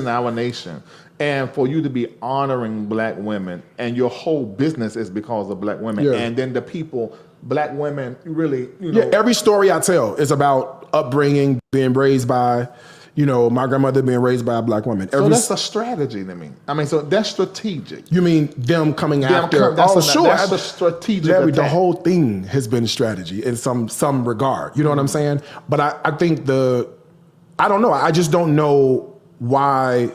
J: our nation. And for you to be honoring black women, and your whole business is because of black women, and then the people, black women, really,
K: every story I tell is about upbringing, being raised by, my grandmother being raised by a black woman.
J: So that's a strategy to me. So that's strategic.
K: You mean them coming after?
J: That's a strategic
K: Larry,
J: attack.
K: the whole thing has been strategy in some regard. You know what I'm saying? But I think I don't know. I just don't know why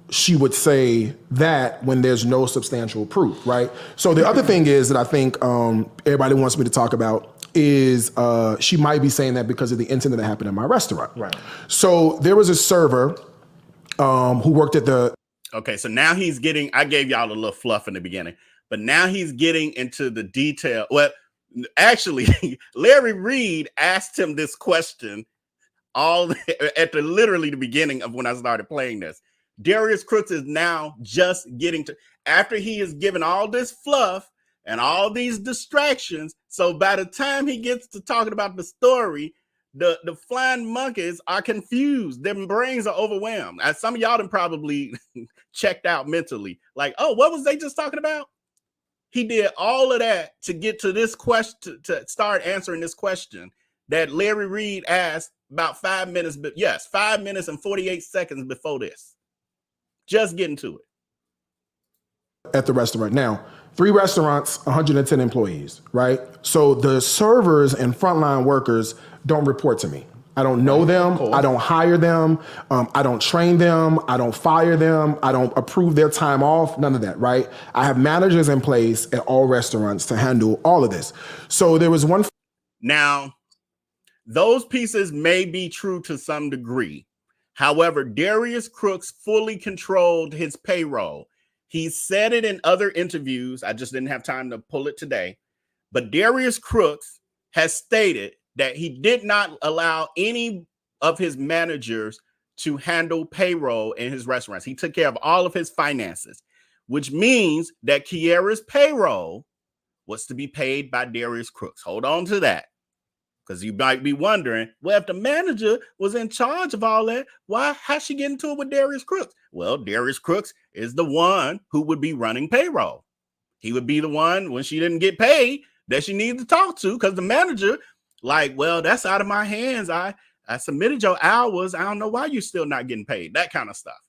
K: she would say that when there's no substantial proof, right? So the other thing is that I think everybody wants me to talk about is she might be saying that because of the incident that happened in my restaurant.
J: Right.
K: So there was a server who worked at the...
I: Okay, so now he's getting, I gave y'all a little fluff in the beginning, but now he's getting into the detail. Well, actually, Larry Reid asked him this question at literally the beginning of when I started playing this. Darius Cooks is now just getting to, after he has given all this fluff and all these distractions. So by the time he gets to talking about the story, the flying monkeys are confused. Their brains are overwhelmed. As some of y'all done probably checked out mentally. Like, oh, what was they just talking about? He did all of that to get to this question, to start answering this question that Larry Reid asked about 5 minutes, but yes, 5 minutes and 48 seconds before this. Just getting to it.
K: At the restaurant. Now, 3 restaurants, 110 employees, right? So the servers and frontline workers don't report to me. I don't know them. I don't hire them. I don't train them. I don't fire them. I don't approve their time off. None of that, right? I have managers in place at all restaurants to handle all of this. So there was one.
I: Now, those pieces may be true to some degree. However, Darius Cooks fully controlled his payroll. He said it in other interviews. I just didn't have time to pull it today. But Darius Cooks has stated that he did not allow any of his managers to handle payroll in his restaurants. He took care of all of his finances, which means that Kiara's payroll was to be paid by Darius Cooks. Hold on to that, because you might be wondering, well, if the manager was in charge of all that, how's she getting into it with Darius Cooks? Well, Darius Cooks is the one who would be running payroll. He would be the one, when she didn't get paid, that she needed to talk to, because the manager, like, well, that's out of my hands. I submitted your hours. I don't know why you're still not getting paid. That kind of stuff.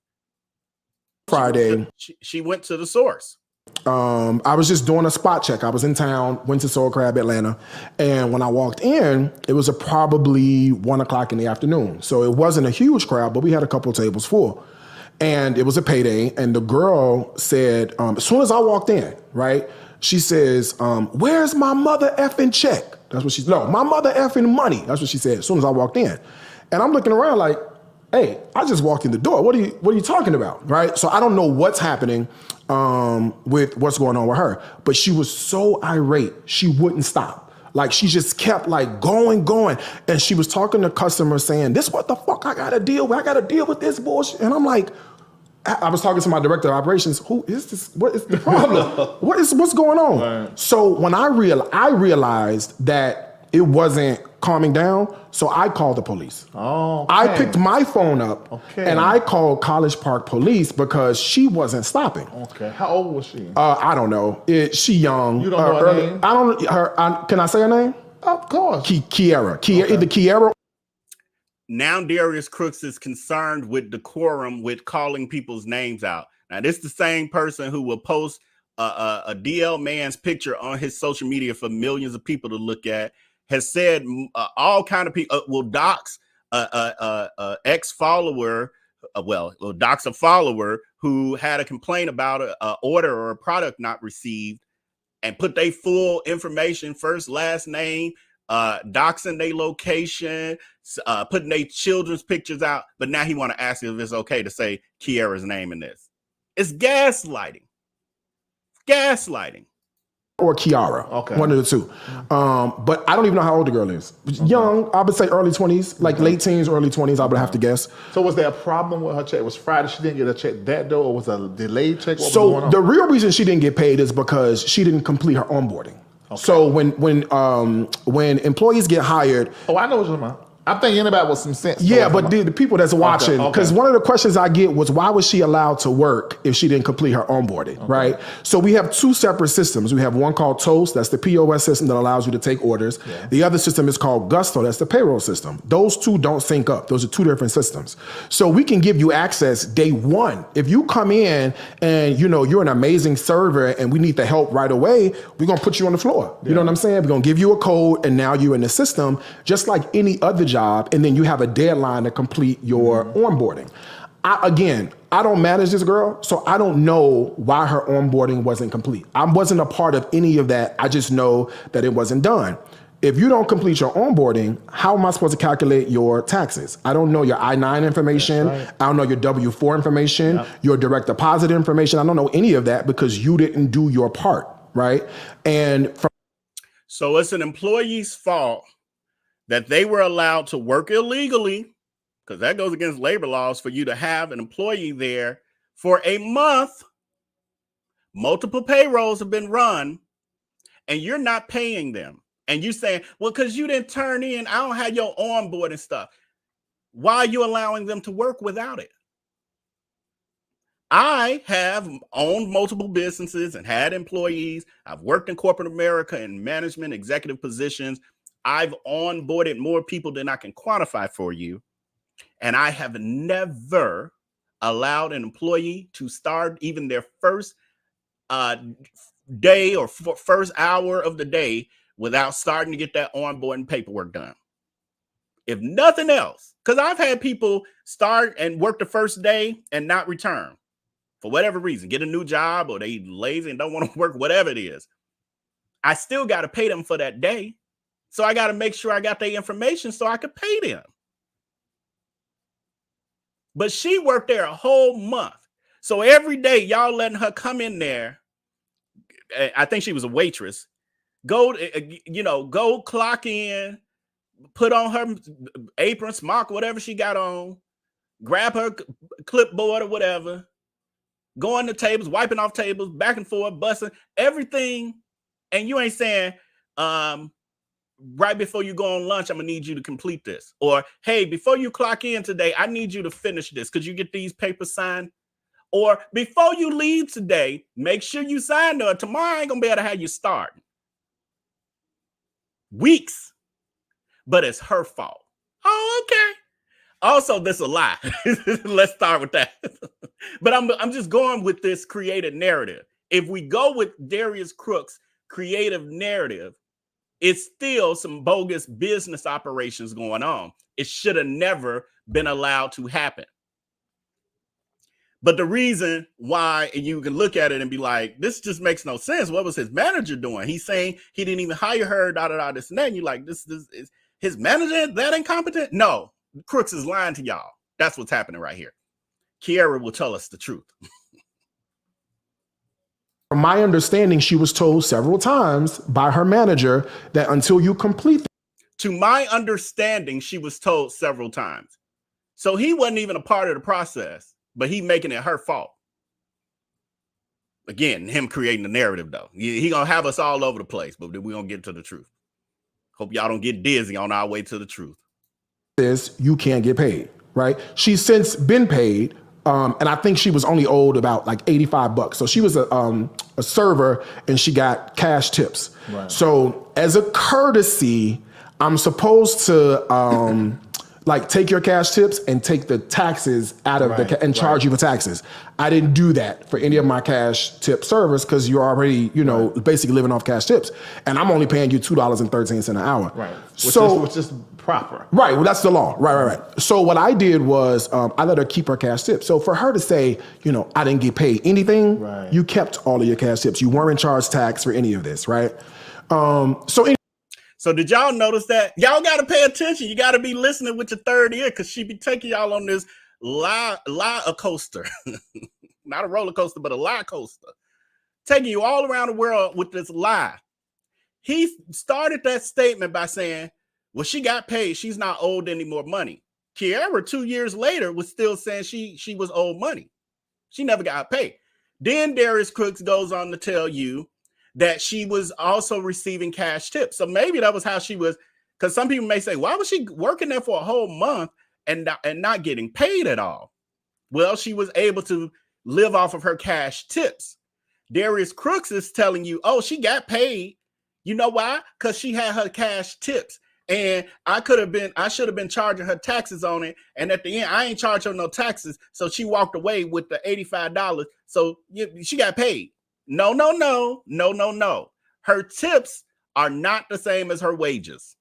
K: Friday.
I: She went to the source.
K: I was just doing a spot check. I was in town, went to Soul Crab, Atlanta. And when I walked in, it was probably 1 o'clock in the afternoon. So it wasn't a huge crowd, but we had a couple of tables full. And it was a payday. And the girl said, as soon as I walked in, right, she says, where's my mother effing check? That's what she's, no, my mother effing money. That's what she said as soon as I walked in. And I'm looking around like, hey, I just walked in the door. What are you talking about, right? So I don't know what's happening with what's going on with her. But she was so irate, she wouldn't stop. Like, she just kept like going. And she was talking to customers saying, this what the fuck I gotta deal with? I gotta deal with this bullshit. And I'm like, I was talking to my director of operations. Who is this? What is the problem? What's going on? Right. So when I realized that it wasn't calming down, so I called the police. Oh, okay. I picked my phone up and I called College Park Police because she wasn't stopping. Okay. How old was she? I don't know. She young. You don't know her name? I don't. Can I say her name? Of course. Kiara. Either Kiara.
I: Now Darius Cooks is concerned with decorum, with calling people's names out. Now, this is the same person who will post a DL man's picture on his social media for millions of people to look at, has said all kind of people will dox ex-follower, will dox a follower who had a complaint about an order or a product not received and put their full information, first, last name, doxing their location, putting their children's pictures out. But now he want to ask if it's okay to say Kiara's name in this. It's gaslighting. Gaslighting.
K: Or Kiara, one of the two. But I don't even know how old the girl is. Young, I would say early 20s, like late teens, early 20s, I would have to guess.
J: So was there a problem with her check? It was Friday, she didn't get a check that day, or was a delayed check?
K: So the real reason she didn't get paid is because she didn't complete her onboarding. Okay. So when employees get hired,
J: I know what you're talking about. I'm thinking about with some sense.
K: Yeah, but the people that's watching, because one of the questions I get was, why was she allowed to work if she didn't complete her onboarding, right? So we have 2 separate systems. We have one called Toast, that's the POS system that allows you to take orders. Yeah. The other system is called Gusto, that's the payroll system. Those 2 don't sync up. Those are 2 different systems. So we can give you access day one. If you come in and you're an amazing server and we need the help right away, we're gonna put you on the floor. Yeah. You know what I'm saying? We're gonna give you a code and now you're in the system, just like any other job, and then you have a deadline to complete your onboarding. I don't manage this girl, so I don't know why her onboarding wasn't complete. I wasn't a part of any of that. I just know that it wasn't done. If you don't complete your onboarding, how am I supposed to calculate your taxes? I don't know your I-9 information. Right. I don't know your W-4 information, your direct deposit information. I don't know any of that because you didn't do your part, right?
I: So it's an employee's fault that they were allowed to work illegally, because that goes against labor laws, for you to have an employee there for a month. Multiple payrolls have been run, and you're not paying them. And you saying, well, because you didn't turn in, I don't have your onboard and stuff. Why are you allowing them to work without it? I have owned multiple businesses and had employees. I've worked in corporate America in management, executive positions. I've onboarded more people than I can quantify for you. And I have never allowed an employee to start even their first day or first hour of the day without starting to get that onboarding paperwork done. If nothing else, because I've had people start and work the first day and not return for whatever reason, get a new job or they lazy and don't want to work, whatever it is. I still got to pay them for that day. So I got to make sure I got their information so I could pay them. But she worked there a whole month. So every day y'all letting her come in there. I think she was a waitress. Go clock in, put on her apron, smock, whatever she got on, grab her clipboard or whatever, go on the tables, wiping off tables, back and forth, busting everything. And you ain't saying, right before you go on lunch, I'm gonna need you to complete this. Or, hey, before you clock in today, I need you to finish this. Could you get these papers signed? Or before you leave today, make sure you sign it. Tomorrow I ain't gonna be able to have you start. Weeks, but it's her fault. Oh, okay. Also, this is a lie. Let's start with that. But I'm just going with this creative narrative. If we go with Darius Cooks' creative narrative, it's still some bogus business operations going on. It should have never been allowed to happen. But the reason why, and you can look at it and be like, this just makes no sense. What was his manager doing? He's saying he didn't even hire her, this and that. And you're like, this is his manager that incompetent? No, Crooks is lying to y'all. That's what's happening right here. Kiara will tell us the truth.
K: From my understanding, she was told several times by her manager that until you complete.
I: To my understanding, she was told several times. So he wasn't even a part of the process, but he making it her fault. Again, him creating the narrative, though. He gonna have us all over the place, but we're gonna get to the truth. Hope y'all don't get dizzy on our way to the truth.
K: You can't get paid, right? She's since been paid. And I think she was only owed about like $85. So she was a server and she got cash tips. Right. So as a courtesy, I'm supposed to like take your cash tips and take the taxes out of and charge you for taxes. I didn't do that for any of my cash tip servers because you're already, basically living off cash tips. And I'm only paying you $2.13 an hour. Right.
J: Which is proper.
K: Right. Well, that's the law. Right. So what I did was I let her keep her cash tips. So for her to say, I didn't get paid anything, you kept all of your cash tips. You weren't charged tax for any of this, right?
I: So did y'all notice that? Y'all got to pay attention. You got to be listening with your third ear because she be taking y'all on this lie coaster. Not a roller coaster, but a lie coaster. Taking you all around the world with this lie. He started that statement by saying, well, she got paid. She's not owed any more money. Kiara, 2 years later, was still saying she was owed money. She never got paid. Then Darius Cooks goes on to tell you that she was also receiving cash tips. So maybe that was how she was, because some people may say, why was she working there for a whole month and not getting paid at all? Well, she was able to live off of her cash tips. Darius Cooks is telling you, oh, she got paid. You know why? Because she had her cash tips. And I should have been charging her taxes on it. And at the end, I ain't charged her no taxes. So she walked away with the $85. So she got paid. No. Her tips are not the same as her wages.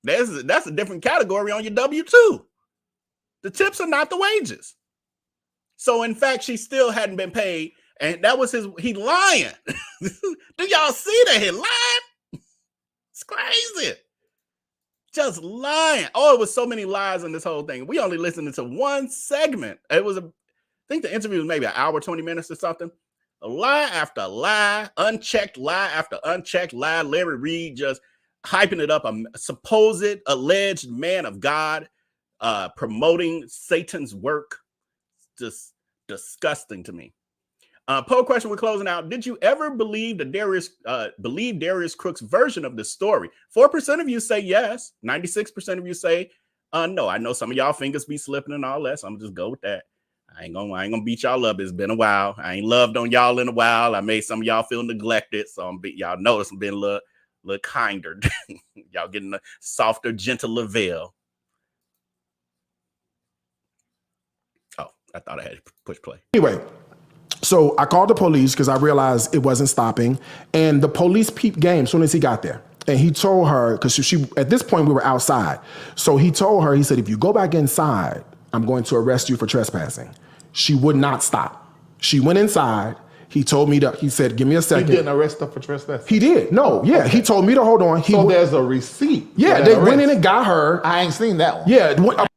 I: That's a different category on your W-2. The tips are not the wages. So in fact, she still hadn't been paid. And that was he lying. Do y'all see that he lied? It's crazy. Just lying. Oh, it was so many lies in this whole thing. We only listened to one segment. It was I think the interview was maybe an hour, 20 minutes or something. A lie after lie, unchecked lie after unchecked lie. Larry Reid just hyping it up. A supposed alleged man of God promoting Satan's work. Just disgusting to me. Poll question, we're closing out. Did you ever believe Darius Cooks' version of the story? 4% of you say yes. 96% of you say no. I know some of y'all fingers be slipping and all that, so I'm just go with that. I ain't gonna beat y'all up. It's been a while. I ain't loved on y'all in a while. I made some of y'all feel neglected, so y'all notice I'm being a little kinder. Y'all getting a softer, gentler veil. Oh, I thought I had to push play.
K: Anyway, so I called the police because I realized it wasn't stopping, and the police peeped game as soon as he got there. And he told her, because she at this point we were outside, so he told her, he said, if you go back inside, I'm going to arrest you for trespassing. She would not stop. She went inside. He told me he said, give me a second.
J: He didn't arrest her for trespassing?
K: He did. No, yeah. Okay. He told me to hold on.
J: So there's a receipt.
K: Yeah, they went in and got her.
J: I ain't seen that one.
K: Yeah.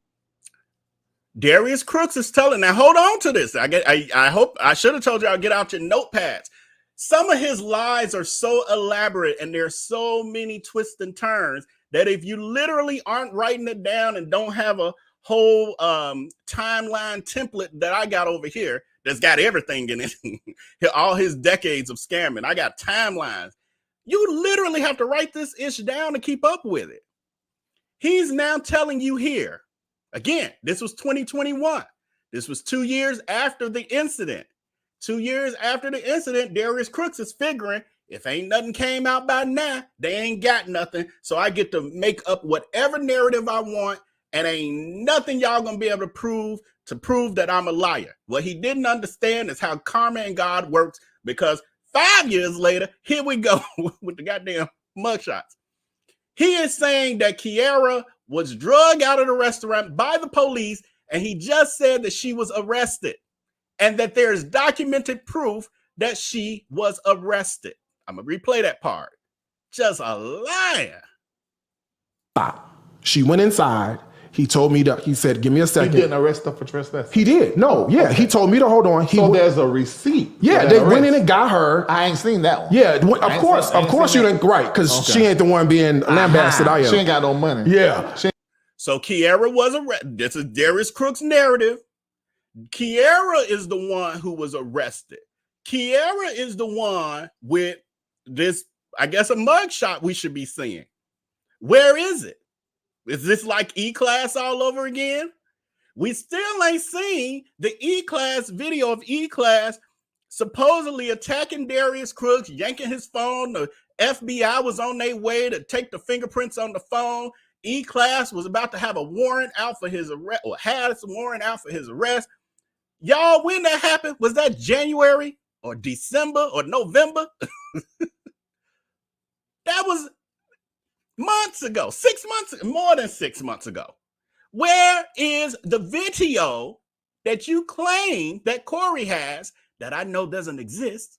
I: Darius Cooks is telling, now hold on to this. I hope, I should have told y'all, get out your notepads. Some of his lies are so elaborate and there's so many twists and turns that if you literally aren't writing it down and don't have a whole timeline template that I got over here that's got everything in it, all his decades of scamming, I got timelines. You literally have to write this ish down to keep up with it. He's now telling you here, again, this was 2021. This was 2 years after the incident. 2 years after the incident, Darius Cooks is figuring if ain't nothing came out by now, they ain't got nothing. So I get to make up whatever narrative I want, and ain't nothing y'all gonna be able to prove that I'm a liar. What he didn't understand is how karma and God works, because 5 years later, here we go with the goddamn mugshots. He is saying that Kiara was drugged out of the restaurant by the police, and he just said that she was arrested and that there's documented proof that she was arrested. I'm gonna replay that part. Just a liar.
K: She went inside. He told me he said, give me a second.
J: He didn't arrest her for trespassing?
K: He did. No, yeah. Okay. He told me to hold on.
J: So there's a receipt.
K: Yeah, they went in and got her.
J: I ain't seen that one.
K: Yeah, of course you didn't, right, because she ain't the one being lambasted. I am.
J: She ain't got no money.
K: Yeah.
I: So Kiara was arrested. This is Darius Cooks' narrative. Kiara is the one who was arrested. Kiara is the one with this, I guess, a mugshot we should be seeing. Where is it? Is this like E-Class all over again? We still ain't seen the E-Class video of E-Class supposedly attacking Darius Cooks, yanking his phone. The FBI was on their way to take the fingerprints on the phone. E-Class was about to have a warrant out for his arrest, or had some warrant out for his arrest. Y'all, when that happened, was that January or December or November? That was months ago, 6 months, more than 6 months ago. Where is the video that you claim that Corey has that I know doesn't exist?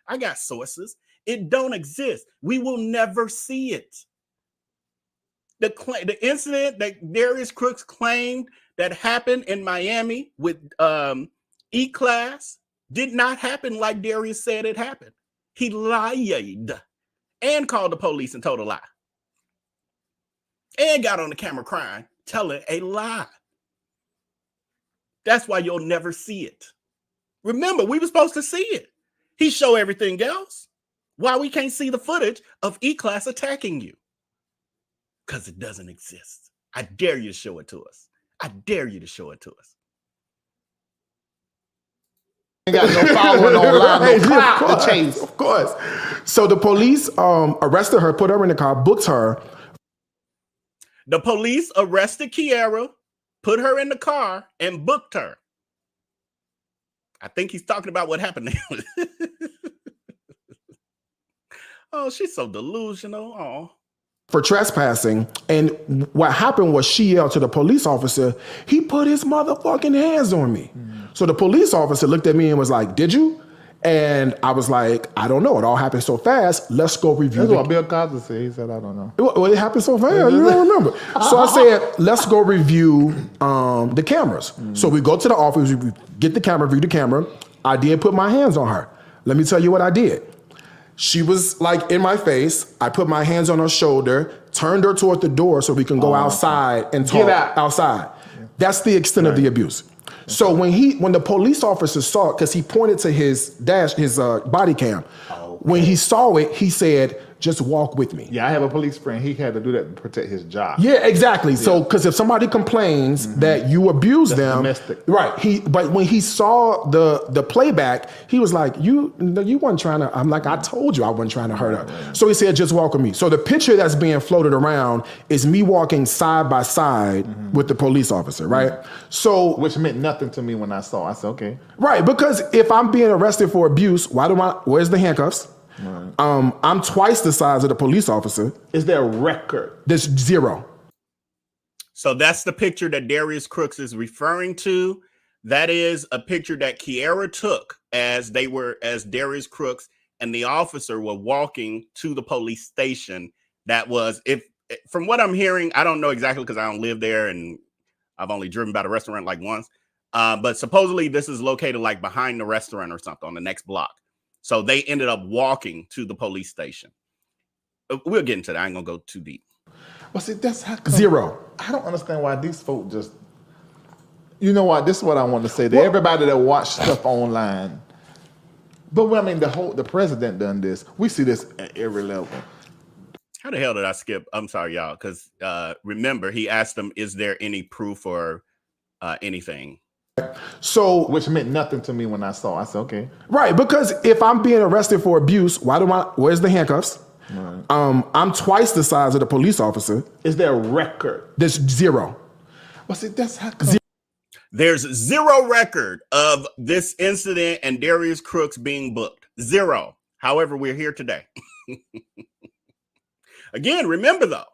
I: I got sources. It don't exist. We will never see it. The incident that Darius Cooks claimed that happened in Miami with E-Class did not happen like Darius said it happened. He lied and called the police and told a lie. And got on the camera crying, telling a lie. That's why you'll never see it. Remember, we were supposed to see it. He showed everything else. Why we can't see the footage of E-Class attacking you? Because it doesn't exist. I dare you to show it to us. I dare you to show it to us.
J: Ain't got no following online, no clout to chase.
K: Of course. So the police arrested her, put her in the car, booked her.
I: The police arrested Kiara, put her in the car, and booked her. I think he's talking about what happened there. Oh, she's so delusional. Oh.
K: For trespassing. And what happened was she yelled to the police officer, he put his motherfucking hands on me. So the police officer looked at me and was like, "Did you?" And I was like, "I don't know. It all happened so fast. Let's go review."
J: That's what Bill Cosby said. He said, "I don't know."
K: Well, it happened so fast. You don't remember. So I said, "Let's go review the cameras." So we go to the office, we get the camera, review the camera. I did put my hands on her. Let me tell you what I did. She was like in my face. I put my hands on her shoulder, turned her toward the door so we can go outside and talk outside. That's the extent of the abuse. So when the police officer saw it, because he pointed to his body cam, when he saw it, he said, "Just walk with me."
J: Yeah, I have a police friend. He had to do that to protect his job.
K: Yeah, exactly. Yeah. So, because if somebody complains that you abuse them,
J: domestic.
K: Right? But when he saw the playback, he was like, "You weren't trying to." I'm like, "I told you I wasn't trying to hurt her." Right. So he said, "Just walk with me." So the picture that's being floated around is me walking side by side with the police officer, right? So,
J: which meant nothing to me when I saw. I said, "Okay."
K: Right, because if I'm being arrested for abuse, where's the handcuffs? Right. I'm twice the size of the police officer.
J: Is there a record?
K: There's 0.
I: So that's the picture that Darius Cooks is referring to. That is a picture that Kiara took as Darius Cooks and the officer were walking to the police station. That was, from what I'm hearing, I don't know exactly because I don't live there and I've only driven by the restaurant like once. But supposedly this is located like behind the restaurant or something on the next block. So they ended up walking to the police station. We'll get into that. I ain't gonna go too deep.
J: Well, see, that's how come
K: 0.
J: I don't understand why these folk just. You know what? This is what I want to say to everybody that watch stuff online. But I mean, the president done this. We see this at every level.
I: How the hell did I skip? I'm sorry, y'all. Because remember, he asked them, "Is there any proof or anything?"
K: So,
J: which meant nothing to me when I saw. I said, "Okay."
K: Right, because if I'm being arrested for abuse, where's the handcuffs? Right. I'm twice the size of the police officer.
J: Is there a record?
K: There's 0.
J: Well, see, that's how come.
I: There's 0 record of this incident and Darius Cooks being booked. 0. However, we're here today. Again, remember though,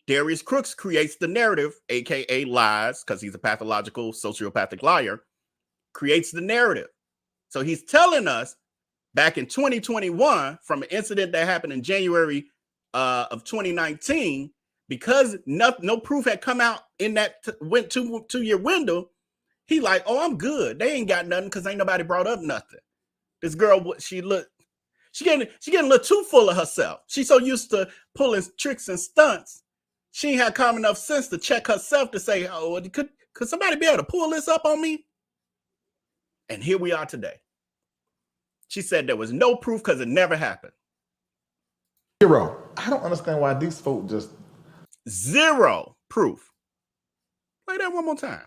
I: Darius Cooks creates the narrative, aka lies, because he's a pathological sociopathic liar, creates the narrative. So he's telling us back in 2021 from an incident that happened in January of 2019, because no proof had come out in that went 2-year window. He like, "Oh, I'm good. They ain't got nothing because ain't nobody brought up nothing." This girl, she getting a little too full of herself. She's so used to pulling tricks and stunts. She ain't had common enough sense to check herself to say, "Oh, could somebody be able to pull this up on me?" And here we are today. She said there was no proof because it never happened.
K: 0.
J: I don't understand why these folk just
I: 0 proof. Play that one more time.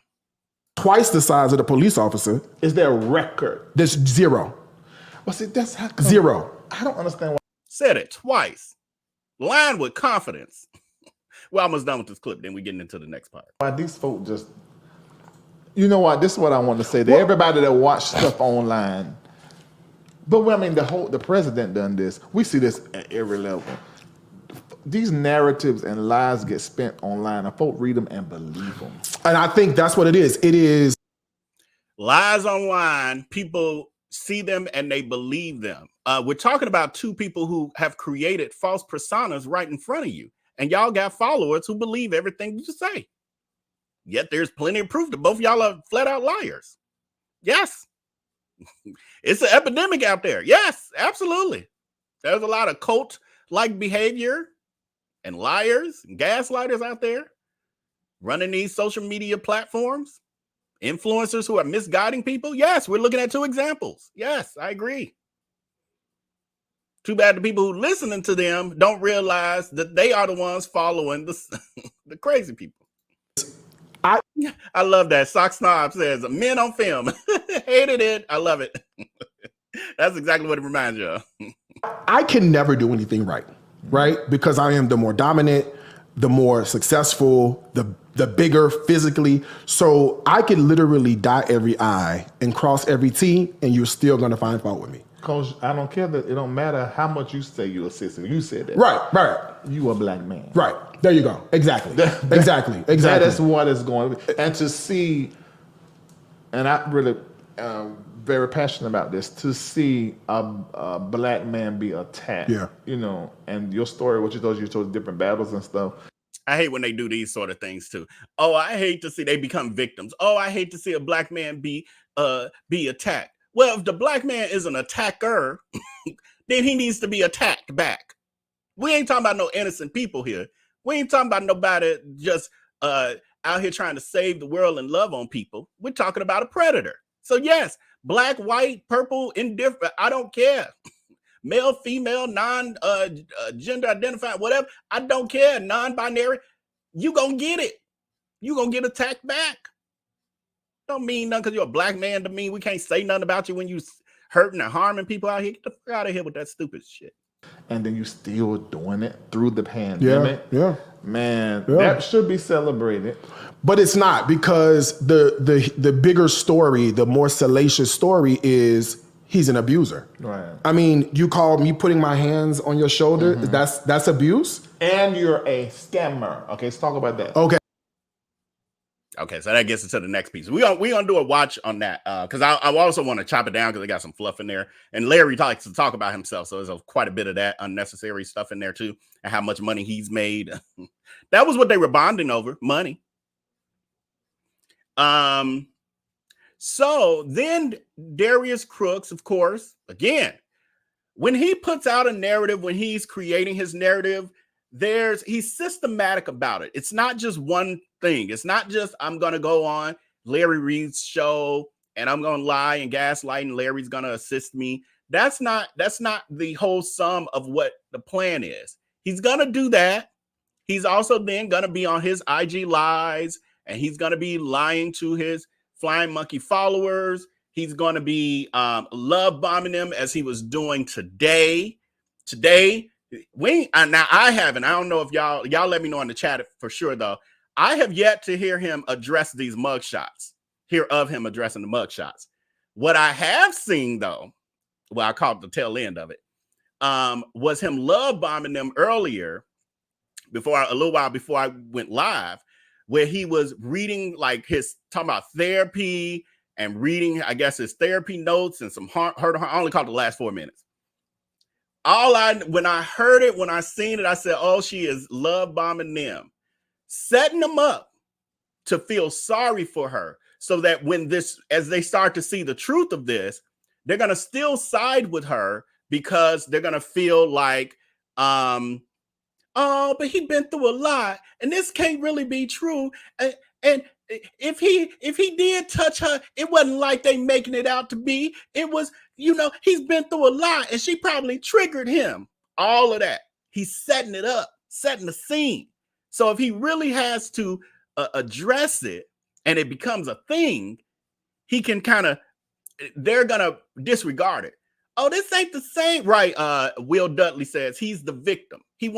K: Twice the size of the police officer.
J: Is there a record?
K: There's 0.
J: Well, see, that's how come.
K: 0.
J: I don't understand why.
I: Said it twice. Lying with confidence. We're almost done with this clip. Then we're getting into the next part.
J: Why these folk just. You know what? This is what I want to say to everybody that watch stuff online. But I mean, the president done this. We see this at every level. These narratives and lies get spent online, and folk read them and believe them.
K: And I think that's what it is. It is
I: lies online. People see them and they believe them. We're talking about 2 people who have created false personas right in front of you, and y'all got followers who believe everything you say. Yet there's plenty of proof that both y'all are flat out liars. Yes. It's an epidemic out there. Yes, absolutely. There's a lot of cult-like behavior and liars and gaslighters out there running these social media platforms, influencers who are misguiding people. Yes, we're looking at 2 examples. Yes, I agree. Too bad the people who listening to them don't realize that they are the ones following the crazy people. I love that. Sock Snob says, "Men on film." Hated it. I love it. That's exactly what it reminds you of.
K: I can never do anything right? Because I am the more dominant, the more successful, the bigger physically. So I can literally dot every I and cross every T, and you're still going to find fault with me.
J: Because I don't care that it don't matter how much you say you're a sister. You said that.
K: Right.
J: You a black man.
K: Right. There you go. Exactly. Exactly.
J: That is what is going on. And to see and I really very passionate about this, to see a black man be attacked.
K: Yeah.
J: You know, and your story, what you told different battles and stuff.
I: I hate when they do these sort of things too. Oh, I hate to see they become victims. Oh, I hate to see a black man be attacked. Well, if the black man is an attacker, then he needs to be attacked back. We ain't talking about no innocent people here. We ain't talking about nobody just out here trying to save the world and love on people. We're talking about a predator. So yes, black, white, purple, indifferent, I don't care. Male, female, gender identified, whatever, I don't care. Non-binary, you gonna get it. You gonna get attacked back. Don't mean nothing because you're a black man to mean we can't say nothing about you when you hurting and harming people out here. Get the fuck out of here with that stupid shit.
J: And then you still doing it through the pandemic.
K: Yeah.
J: Man, that should be celebrated.
K: But it's not, because the bigger story, the more salacious story is he's an abuser.
J: Right.
K: I mean, you call me putting my hands on your shoulder, that's abuse?
J: And you're a scammer. Okay, let's talk about that.
I: Okay, so that gets us to the next piece. We gonna do a watch on that because I also want to chop it down because they got some fluff in there. And Larry likes to talk about himself, so there's quite a bit of that unnecessary stuff in there too, and how much money he's made. That was what they were bonding over, money. So then Darius Cooks, of course, again, when he puts out a narrative, when he's creating his narrative, he's systematic about it. It's not just one thing. It's not just I'm gonna go on Larry Reid's show and I'm gonna lie and gaslight and Larry's gonna assist me. That's not the whole sum of what the plan is. He's gonna do that. He's also then gonna be on his IG lives and he's gonna be lying to his flying monkey followers. He's gonna be love bombing them as he was doing today. Now I haven't. I don't know if y'all let me know in the chat for sure though. I have yet to hear him address these mugshots. Hear of him addressing the mugshots. What I have seen though, well, I caught the tail end of it, was him love bombing them earlier, a little while before I went live, where he was reading like talking about therapy and reading, I guess, his therapy notes and some I only caught the last 4 minutes. When I heard it, when I seen it, I said, oh, she is love bombing them, setting them up to feel sorry for her so that as they start to see the truth of this, they're going to still side with her because they're going to feel like, oh, but he's been through a lot and this can't really be true. And if he did touch her, it wasn't like they making it out to be. It was, he's been through a lot and she probably triggered him. All of that. He's setting it up, setting the scene. So if he really has to address it and it becomes a thing, he can they're going to disregard it. Oh, this ain't the same. Right. Will Dudley says he's the victim. He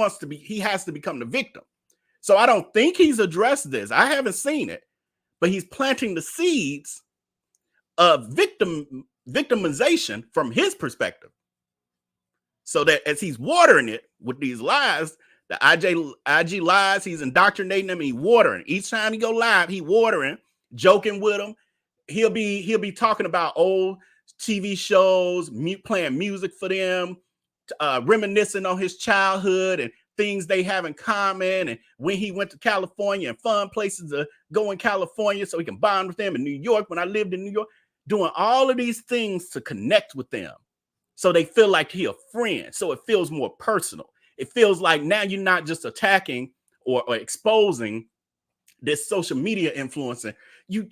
I: has to become the victim. So I don't think he's addressed this. I haven't seen it, but he's planting the seeds of victimization from his perspective. So that as he's watering it with these lies, the IG lies, he's indoctrinating them and he's watering. Each time he go live, he watering, joking with them. He'll be talking about old TV shows, playing music for them, reminiscing on his childhood and things they have in common, and when he went to California and fun places to go in California so he can bond with them in New York when I lived in New York, doing all of these things to connect with them so they feel like he's a friend, so it feels more personal. It feels like now you're not just attacking or exposing this social media influencer. You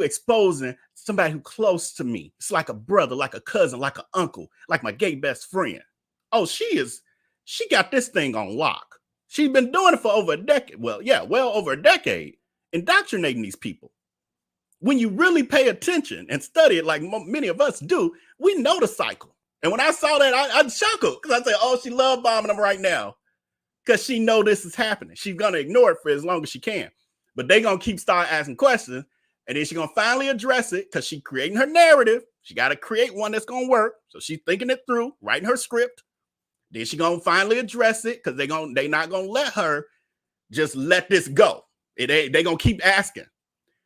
I: exposing somebody who's close to me. It's like a brother, like a cousin, like an uncle, like my gay best friend. Oh, she got this thing on lock. She's been doing it for over a decade. Well over a decade, indoctrinating these people. When you really pay attention and study it like many of us do, we know the cycle. And when I saw that, I chuckled because I said, oh, she love bombing them right now because she know this is happening. She's going to ignore it for as long as she can. But they going to start asking questions, and then she's going to finally address it because she's creating her narrative. She got to create one that's going to work. So she's thinking it through, writing her script. Then she going to finally address it because they not going to let her just let this go. They going to keep asking.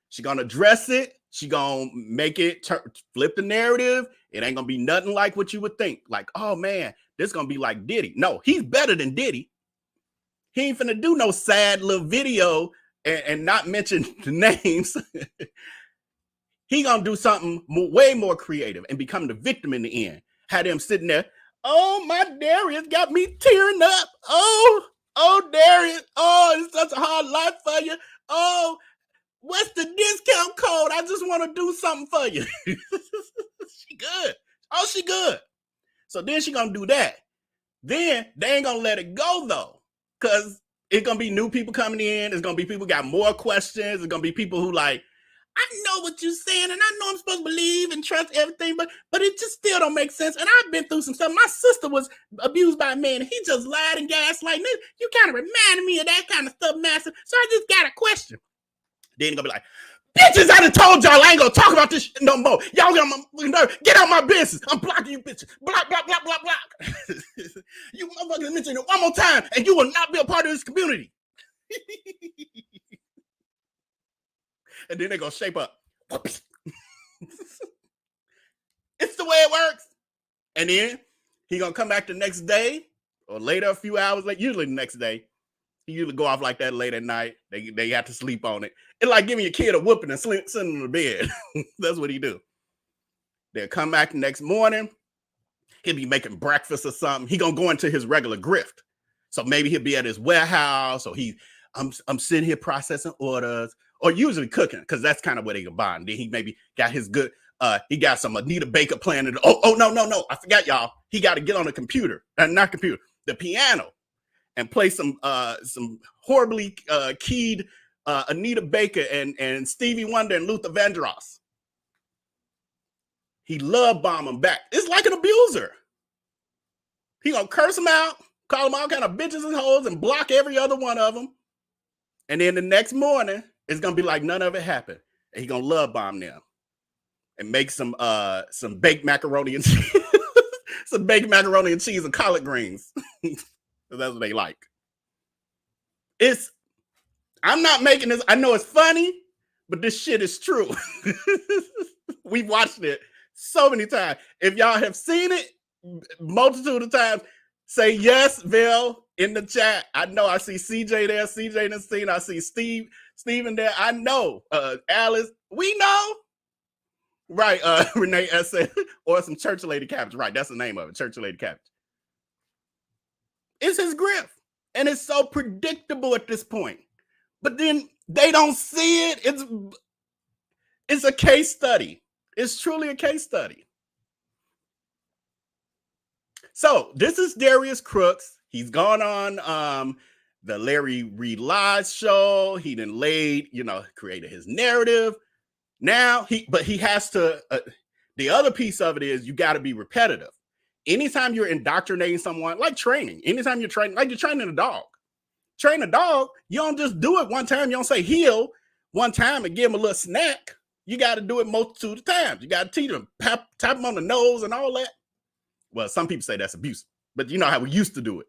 I: She gonna address it. She gonna make it flip the narrative. It ain't gonna be nothing like what you would think. Like, oh man, this gonna be like Diddy. No, he's better than Diddy. He ain't finna do no sad little video and not mention the names. He gonna do something way more creative and become the victim in the end. Had him sitting there, oh, my Darius got me tearing up. Oh, Darius, oh, it's such a hard life for you. Oh, what's the discount code? I just want to do something for you. She good. Oh, she good. So then she gonna do that. Then they ain't gonna let it go though, because it's gonna be new people coming in. It's gonna be people got more questions. It's gonna be people who like, I know what you're saying, and I know I'm supposed to believe and trust everything, but it just still don't make sense. And I've been through some stuff. My sister was abused by a man, and he just lied and gaslighting. You kind of reminded me of that kind of stuff, master. So I just got a question. Then you're gonna be like, bitches, I done told y'all I ain't gonna talk about this shit no more. Y'all get on my nerve. Get out my business. I'm blocking you bitches. Block, block, block, block, block. You motherfuckers mention it one more time, and you will not be a part of this community. And then they're gonna shape up. It's the way it works. And then he gonna come back the next day or later, a few hours later, usually the next day. He usually go off like that late at night. They have to sleep on it. It's like giving your kid a whooping and send him to bed. That's what he do. They'll come back the next morning. He'll be making breakfast or something. He gonna go into his regular grift. So maybe he'll be at his warehouse, or I'm sitting here processing orders, or usually cooking, because that's kind of where they combine. Then he maybe got his good, he got some Anita Baker playing it. Oh, no. I forgot, y'all. He got to get on the computer, the piano, and play some horribly keyed Anita Baker and Stevie Wonder and Luther Vandross. He love bomb him back. It's like an abuser. He gonna curse him out, call him all kind of bitches and hoes, and block every other one of them. And then the next morning, it's gonna be like none of it happened. And he gonna love bomb them and make some baked macaroni and cheese, some baked macaroni and cheese and collard greens. That's what they like. I'm not making this. I know it's funny, but this shit is true. We've watched it so many times. If y'all have seen it multitude of times, say yes, Vel, in the chat. I know I see CJ there. CJ done seen. I see Steven there. I know. Alice, we know. Right, Renee S. said, or some church lady cabbage. Right, that's the name of it, church lady cabbage. It's his grip. And it's so predictable at this point. But then they don't see it. It's a case study. It's truly a case study. So this is Darius Cooks. He's gone on the Larry Reid live show. He then created his narrative. Now he has to. The other piece of it is you got to be repetitive. Anytime you're indoctrinating someone, like training, anytime you're training, like you're training a dog. Train a dog, you don't just do it one time. You don't say heel one time and give him a little snack. You got to do it multitude of times. You got to teach him, tap him on the nose and all that. Well, some people say that's abuse, but you know how we used to do it.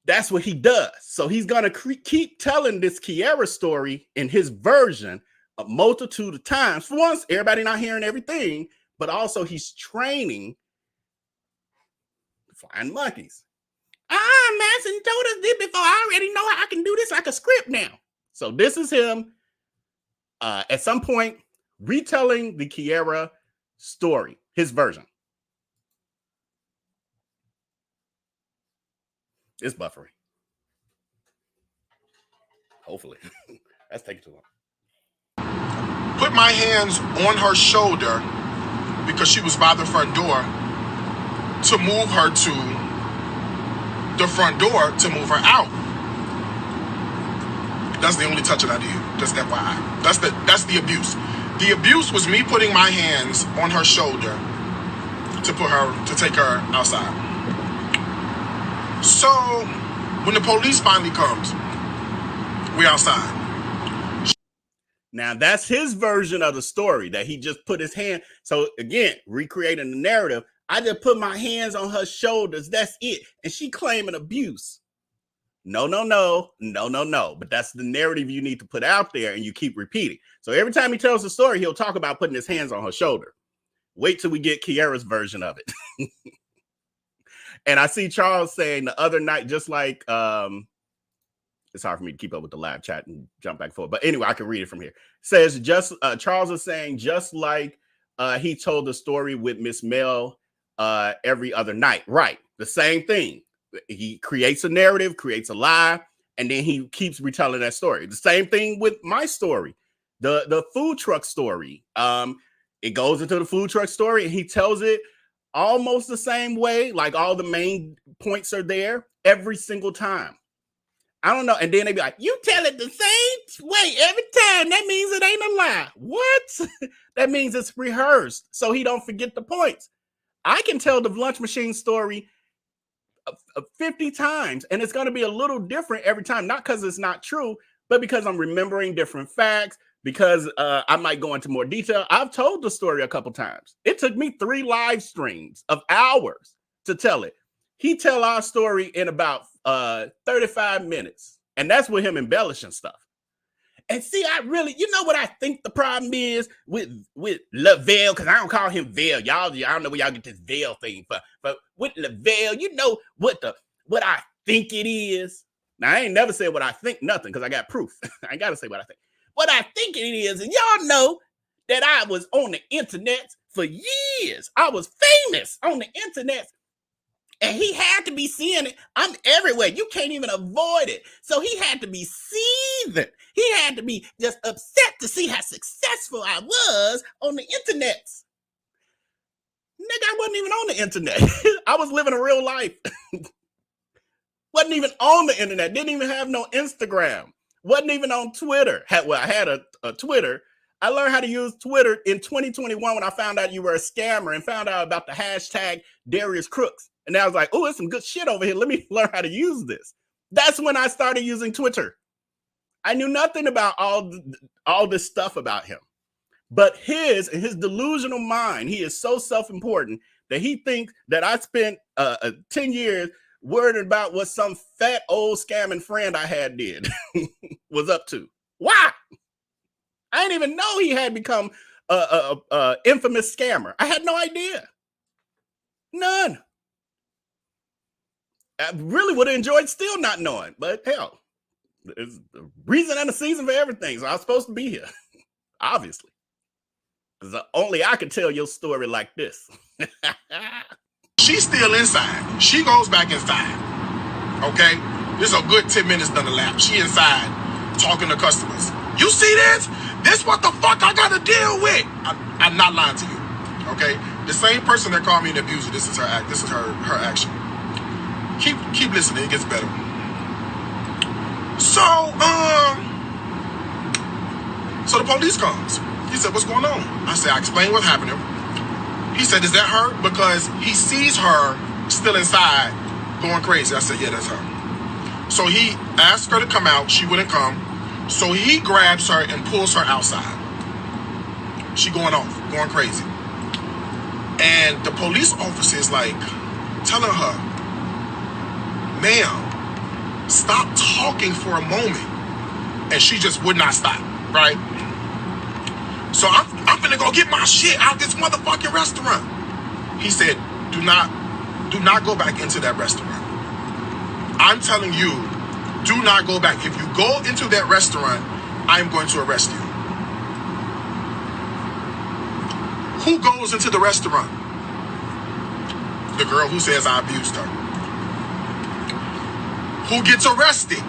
I: That's what he does. So he's going to keep telling this Kiara story in his version a multitude of times. For once, everybody not hearing everything, but also he's training flying monkeys. Madison told us this before. I already know how I can do this like a script now. So this is him at some point retelling the Kiara story, his version. It's buffering. Hopefully. That's taking too long.
C: Put my hands on her shoulder because she was by the front door to move her to the front door to move her out. That's the only touching I did. Just FYI. That's the abuse. The abuse was me putting my hands on her shoulder to take her outside. So when the police finally comes, we outside.
I: Now that's his version of the story that he just put his hand. So again, recreating the narrative. I just put my hands on her shoulders. That's it. And she claiming abuse. No. But that's the narrative you need to put out there, and you keep repeating. So every time he tells the story, he'll talk about putting his hands on her shoulder. Wait till we get Kiara's version of it. And I see Charles saying the other night, just like, it's hard for me to keep up with the live chat and jump back and forth. But anyway, I can read it from here. Says, Charles is saying, just like he told the story with Miss Mel every other night. Right. The same thing. He creates a narrative, creates a lie, and then he keeps retelling that story. The same thing with my story, the food truck story. It goes into the food truck story, and he tells it almost the same way, like all the main points are there every single time. I don't know. And then they be like, you tell it the same way every time. That means it ain't a lie. What? That means it's rehearsed so he don't forget the points. I can tell the lunch machine story 50 times, and it's going to be a little different every time. Not because it's not true, but because I'm remembering different facts, because I might go into more detail. I've told the story a couple times. It took me 3 live streams of hours to tell it. He tell our story in about 35 minutes, and that's with him embellishing stuff. And see, I really, you know what I think the problem is with Lavelle, because I don't call him Vale. Y'all, I don't know where y'all get this Vale thing, but with Lavelle, you know what I think it is. Now, I ain't never said what I think, nothing, because I got proof. I ain't got to say what I think. What I think it is, and y'all know that I was on the internet for years. I was famous on the internet. And he had to be seeing it. I'm everywhere. You can't even avoid it. So he had to be seething. He had to be just upset to see how successful I was on the internet. Nigga, I wasn't even on the internet. I was living a real life. Wasn't even on the internet. Didn't even have no Instagram. Wasn't even on Twitter. I had a Twitter. I learned how to use Twitter in 2021 when I found out you were a scammer and found out about the hashtag Darius Cooks. And I was like, oh, there's some good shit over here. Let me learn how to use this. That's when I started using Twitter. I knew nothing about all this stuff about him. But in his delusional mind, he is so self-important that he thinks that I spent 10 years worried about what some fat old scamming friend I had did was up to. Why? I didn't even know he had become a infamous scammer. I had no idea. None. I really would have enjoyed still not knowing, but hell, there's a reason and a season for everything. So I was supposed to be here, obviously, because only I could tell your story like this.
C: She's still inside. She goes back inside. Okay? This is a good 10 minutes done elapsed. She inside talking to customers. You see this? This what the fuck I gotta deal with. I'm not lying to you. Okay? The same person that called me an abuser, this is her act. This is her action. Keep listening, it gets better. So the police comes. He said, what's going on? I said, I explained what's happening. He said, is that her? Because he sees her still inside going crazy. I said, yeah, that's her. So he asked her to come out. She wouldn't come. So he grabs her and pulls her outside. She going off, going crazy. And the police officer is like telling her, ma'am, stop talking for a moment. And she just would not stop, right? So I'm finna go get my shit out this motherfucking restaurant. He said, do not go back into that restaurant. I'm telling you, do not go back. If you go into that restaurant, I'm going to arrest you. Who goes into the restaurant? The girl who says I abused her. Who gets arrested?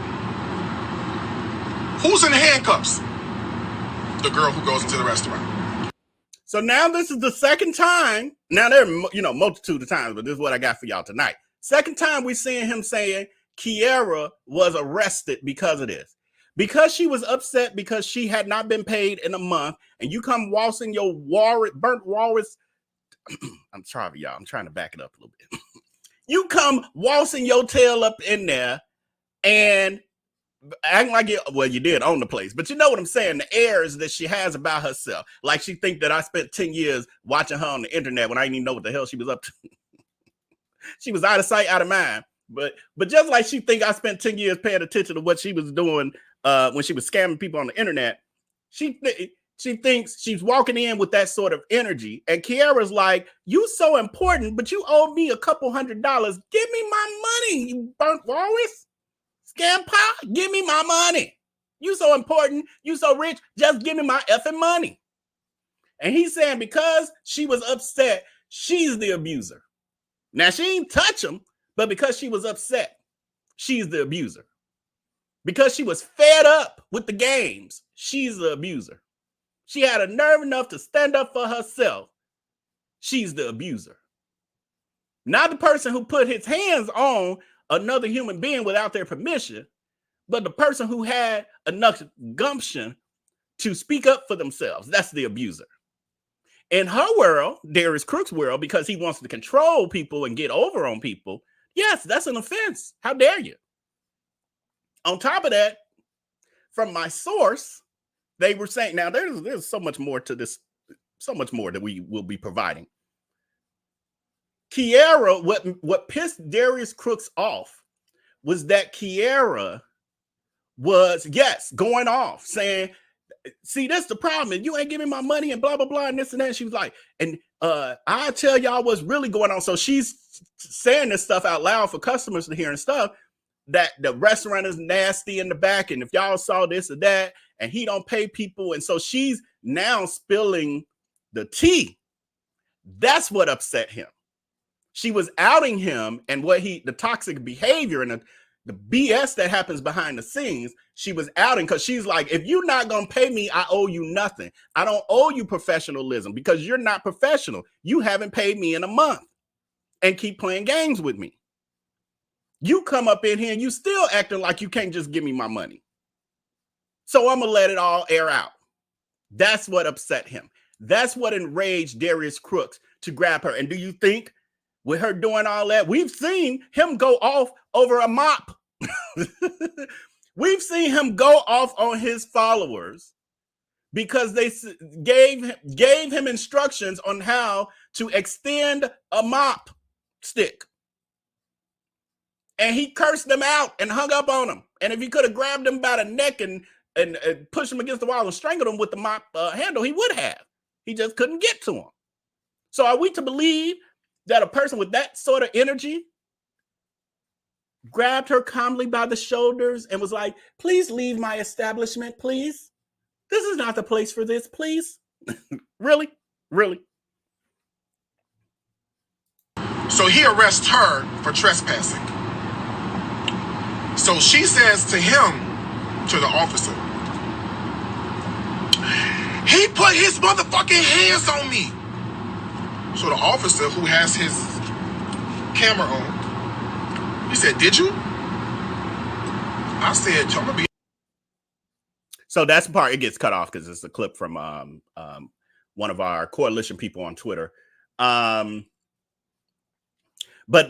C: Who's in handcuffs? The girl who goes into the restaurant.
I: So now this is the second time. Now there are, multitude of times, but this is what I got for y'all tonight. Second time we seeing him saying Kiara was arrested because of this. Because she was upset because she had not been paid in a month, and you come waltzing your burnt walrus. I'm sorry, y'all. I'm trying to back it up a little bit. You come waltzing your tail up in there and acting like you did own the place, but you know what I'm saying? The airs that she has about herself, like she think that I spent 10 years watching her on the internet when I didn't even know what the hell she was up to. She was out of sight, out of mind. But just like she think I spent 10 years paying attention to what she was doing when she was scamming people on the internet, she thinks she's walking in with that sort of energy. And Kiara's like, you so important, but you owe me a couple $100. Give me my money, you burnt walrus. Scam pie, give me my money. You so important, you so rich, just give me my effing money. And he's saying because she was upset, she's the abuser. Now, she ain't touch him, but because she was upset, she's the abuser. Because she was fed up with the games, she's the abuser. She had a nerve enough to stand up for herself. She's the abuser. Not the person who put his hands on another human being without their permission, but the person who had enough gumption to speak up for themselves. That's the abuser. In her world, Darius Cooks' world, because he wants to control people and get over on people, yes, that's an offense. How dare you? On top of that, from my source, they were saying, now there's so much more to this, so much more that we will be providing. Kiara, what pissed Darius Cooks off was that Kiara was, yes, going off saying, see, that's the problem. And you ain't giving my money and blah, blah, blah, and this and that. And she was like, and I'll tell y'all what's really going on. So she's saying this stuff out loud for customers to hear and stuff, that the restaurant is nasty in the back. And if y'all saw this or that, and he don't pay people. And so she's now spilling the tea. That's what upset him. She was outing him and the toxic behavior and the BS that happens behind the scenes. She was outing because she's like, if you're not going to pay me, I owe you nothing. I don't owe you professionalism because you're not professional. You haven't paid me in a month and keep playing games with me. You come up in here and you still acting like you can't just give me my money. So I'm going to let it all air out. That's what upset him. That's what enraged Darius Cooks to grab her. And do you think with her doing all that, we've seen him go off over a mop. We've seen him go off on his followers because they gave him instructions on how to extend a mop stick. And he cursed them out and hung up on them. And if he could have grabbed them by the neck and pushed him against the wall and strangled him with the mop handle, he would have. He just couldn't get to him. So are we to believe that a person with that sort of energy grabbed her calmly by the shoulders and was like, please leave my establishment, please? This is not the place for this, please. Really? Really?
C: So he arrests her for trespassing. So she says to him, to the officer, he put his motherfucking hands on me. So the officer, who has his camera on, he said, did you? I said, I'm gonna be.
I: So that's the part, it gets cut off because it's a clip from one of our coalition people on Twitter. But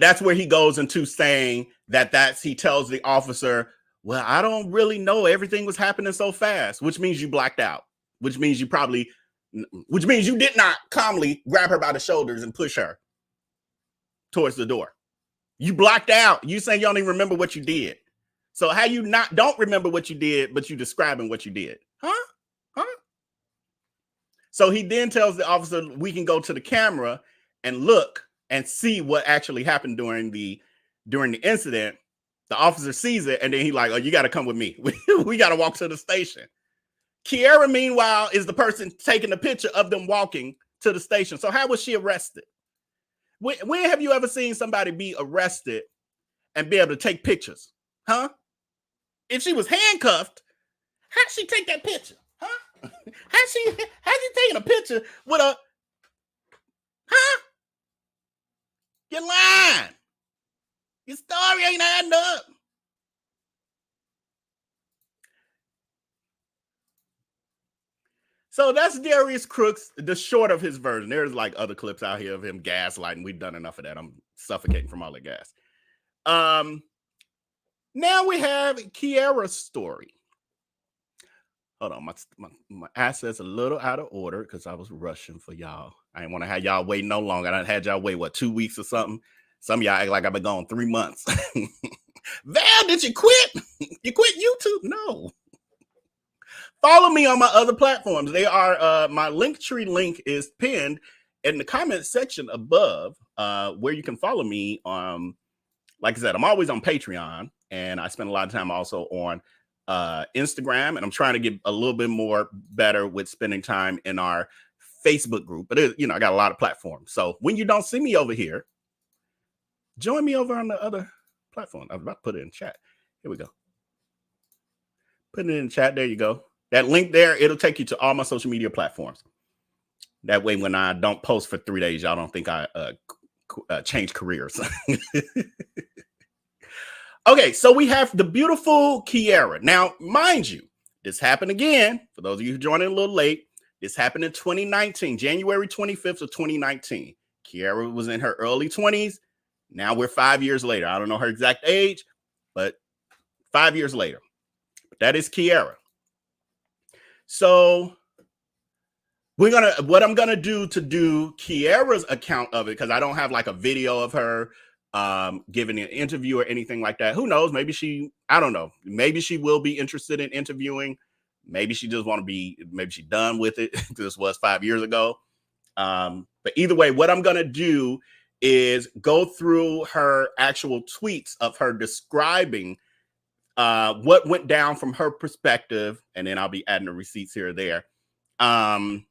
I: that's where he goes into saying he tells the officer, well, I don't really know. Everything was happening so fast, which means you blacked out, which means you did not calmly grab her by the shoulders and push her towards the door. You blacked out. You saying you don't even remember what you did. So how you don't remember what you did, but you describing what you did? Huh? So he then tells the officer, we can go to the camera and look and see what actually happened during the incident. The officer sees it, and then he like, oh, you got to come with me. We got to walk to the station. Kiara, meanwhile, is the person taking the picture of them walking to the station. So how was she arrested? When have you ever seen somebody be arrested and be able to take pictures? Huh? If she was handcuffed, how'd she take that picture? Huh? How's she taking a picture with a, huh? You're lying. Your story ain't adding up. So that's Darius Cooks, the short of his version. There's like other clips out here of him gaslighting. We've done enough of that. I'm suffocating from all the gas. Now we have Kiara's story. Hold on, my assets a little out of order because I was rushing for y'all. I didn't want to have y'all wait no longer. I had y'all wait, 2 weeks or something? Some of y'all act like I've been gone 3 months. Val, did you quit? You quit YouTube? No. Follow me on my other platforms. They are, my Linktree link is pinned in the comment section above, where you can follow me. Like I said, I'm always on Patreon, and I spend a lot of time also on Instagram, and I'm trying to get a little bit more better with spending time in our Facebook group. But I got a lot of platforms. So when you don't see me over here, join me over on the other platform. I was about to put it in chat. Here we go. Put it in chat. There you go. That link there, it'll take you to all my social media platforms. That way, when I don't post for 3 days, y'all don't think I change careers. Okay, so we have the beautiful Kiara. Now, mind you, this happened again. For those of you who joined in a little late, this happened in 2019, January 25th of 2019. Kiara was in her early 20s. Now we're 5 years later. I don't know her exact age, but 5 years later. But that is Kiara. So what I'm gonna do to do Kiara's account of it, because I don't have like a video of her giving an interview or anything like that. Who knows? Maybe I don't know. Maybe she will be interested in interviewing. Maybe she just want to be, maybe she's done with it. This was 5 years ago. But either way, what I'm gonna do is go through her actual tweets of her describing what went down from her perspective, and then I'll be adding the receipts here or there. And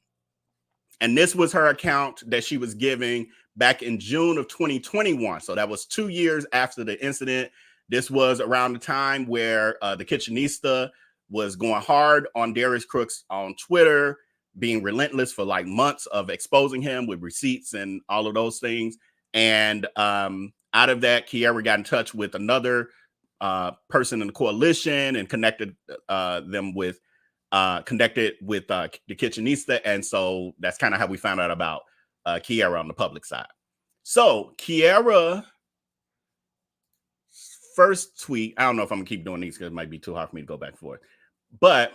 I: this was her account that she was giving back in June of 2021. So that was 2 years after the incident. This was around the time where the Kitchenista was going hard on Darius Cooks on Twitter, being relentless for like months of exposing him with receipts and all of those things. And out of that, Kiara got in touch with another person in the coalition and connected with the Kitchenista. And so that's kind of how we found out about Kiara on the public side. So Kiara first tweet, I don't know if I'm gonna keep doing these because it might be too hard for me to go back and forth, but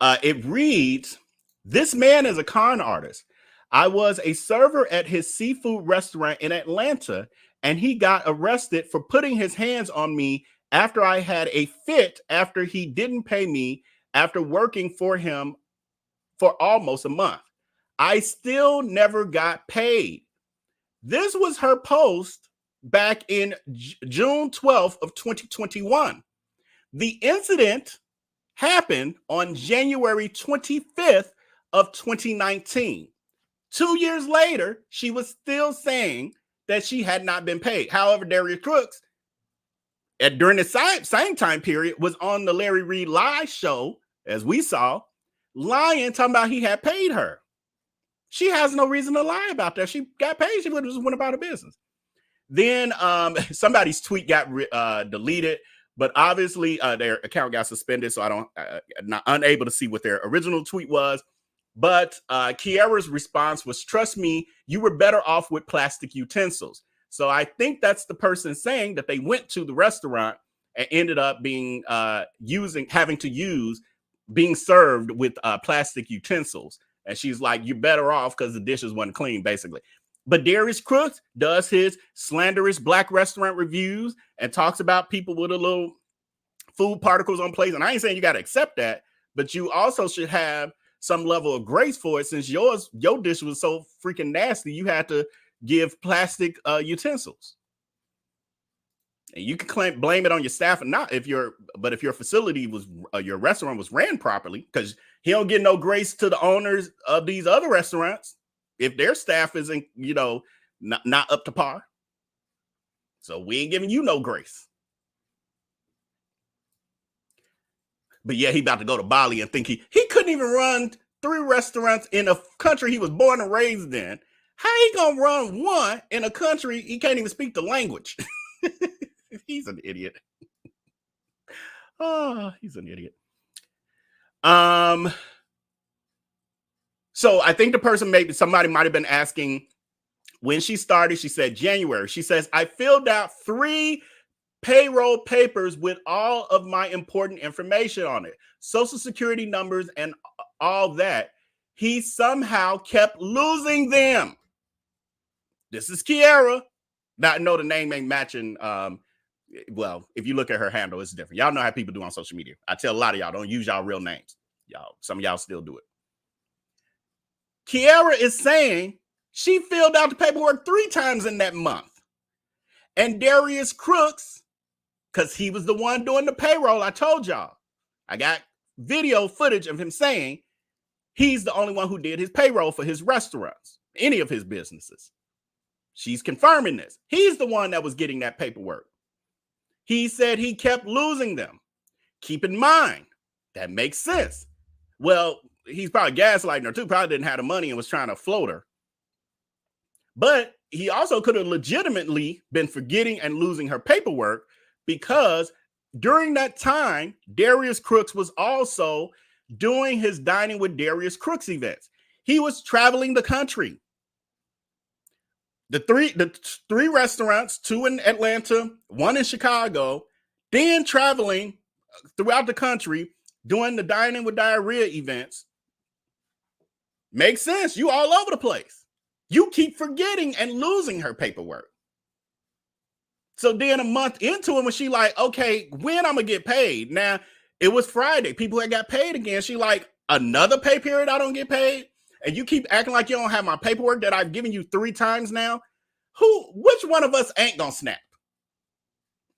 I: it reads, "This man is a con artist. I was a server at his seafood restaurant in Atlanta, and he got arrested for putting his hands on me after I had a fit after he didn't pay me after working for him for almost a month. I still never got paid." This was her post back in June 12th of 2021. The incident happened on January 25th of 2019. 2 years later, she was still saying that she had not been paid. However, Darius Cooks, during the same time period, was on the Larry Reid live show, as we saw, lying, talking about he had paid her. She has no reason to lie about that. She got paid. She would have just went about her business. Then somebody's tweet got deleted, but obviously their account got suspended, so I'm not unable to see what their original tweet was. But Kiara's response was, "Trust me, you were better off with plastic utensils." So I think that's the person saying that they went to the restaurant and ended up being being served with plastic utensils. And she's like, "You're better off because the dishes weren't clean," basically. But Darius Cooks does his slanderous black restaurant reviews and talks about people with a little food particles on plates. And I ain't saying you got to accept that, but you also should have some level of grace for it, since your dish was so freaking nasty, you had to give plastic utensils. And you can blame it on your staff or not if your facility was your restaurant was ran properly, because he don't get no grace to the owners of these other restaurants if their staff isn't, not up to par. So we ain't giving you no grace. But yeah, he about to go to Bali and think he couldn't even run 3 restaurants in a country he was born and raised in. How he gonna run one in a country he can't even speak the language? He's an idiot. Oh, he's an idiot. So I think the person, somebody might have been asking when she started. She said January. She says, "I filled out 3 payroll papers with all of my important information on it, social security numbers and all that. He somehow kept losing them." This is Kiara. Now, no, the name ain't matching. Well, if you look at her handle, it's different. Y'all know how people do on social media. I tell a lot of y'all, don't use y'all real names. Some of y'all still do it. Kiara is saying she filled out the paperwork 3 times in that month. And Darius Cooks, because he was the one doing the payroll, I told y'all. I got video footage of him saying he's the only one who did his payroll for his restaurants, any of his businesses. She's confirming this. He's the one that was getting that paperwork. He said he kept losing them. Keep in mind, that makes sense. Well, he's probably gaslighting her too, probably didn't have the money and was trying to float her. But he also could have legitimately been forgetting and losing her paperwork because during that time, Darius Cooks was also doing his Dining with Darius Cooks events. He was traveling the country. The three restaurants, 2 in Atlanta, 1 in Chicago, then traveling throughout the country doing the Dining with Diarrhea events. Makes sense. You all over the place. You keep forgetting and losing her paperwork. So then a month into it, when she like, okay, when I'm gonna get paid? Now, it was Friday. People had got paid again. She like, another pay period I don't get paid? And you keep acting like you don't have my paperwork that I've given you 3 times now? Which one of us ain't gonna snap?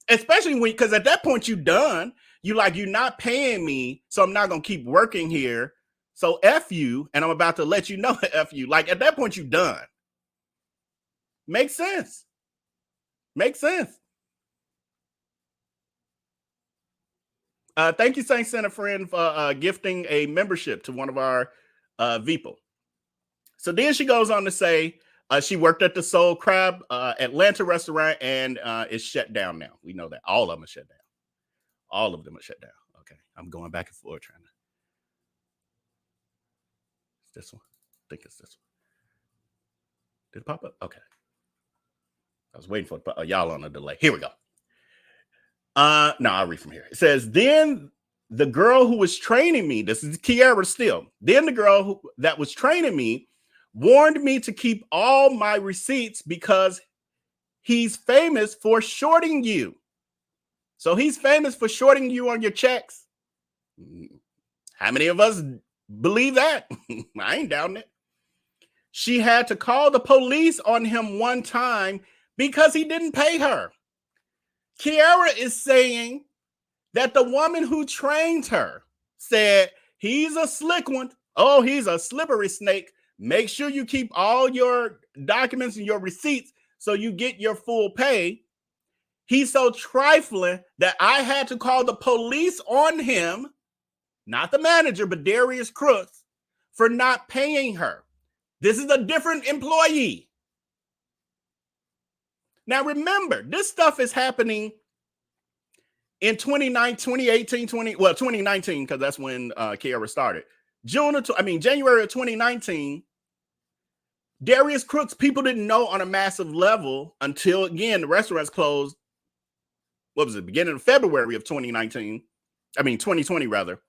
I: Especially when, because at that point you done. You like, you're not paying me, so I'm not gonna keep working here. So F you, and I'm about to let you know F you. Like at that point you done. Makes sense. Makes sense. Thank you, Saint Center friend, for gifting a membership to one of our people. So then she goes on to say she worked at the Soul Crab Atlanta restaurant and is shut down now. We know that. All of them are shut down. All of them are shut down. Okay. I'm going back and forth trying to. It's this one. I think it's this one. Did it pop up? Okay. I was waiting for y'all on a delay. Here we go. No, I'll read from here. It says, then the girl who was training me, this is Kiara still, then the girl that was training me warned me to keep all my receipts because he's famous for shorting you. So he's famous for shorting you on your checks. How many of us believe that? I ain't doubting it. She had to call the police on him one time because he didn't pay her. Kiara is saying that the woman who trained her said, he's a slick one. Oh, he's a slippery snake. Make sure you keep all your documents and your receipts so you get your full pay. He's so trifling that I had to call the police on him, not the manager, but Darius Cooks, for not paying her. This is a different employee. Now, remember, this stuff is happening in 2019, because that's when Kiara started. January of 2019, Darius Cooks, people didn't know on a massive level until, again, the restaurants closed. What was it? Beginning of February of 2020 rather.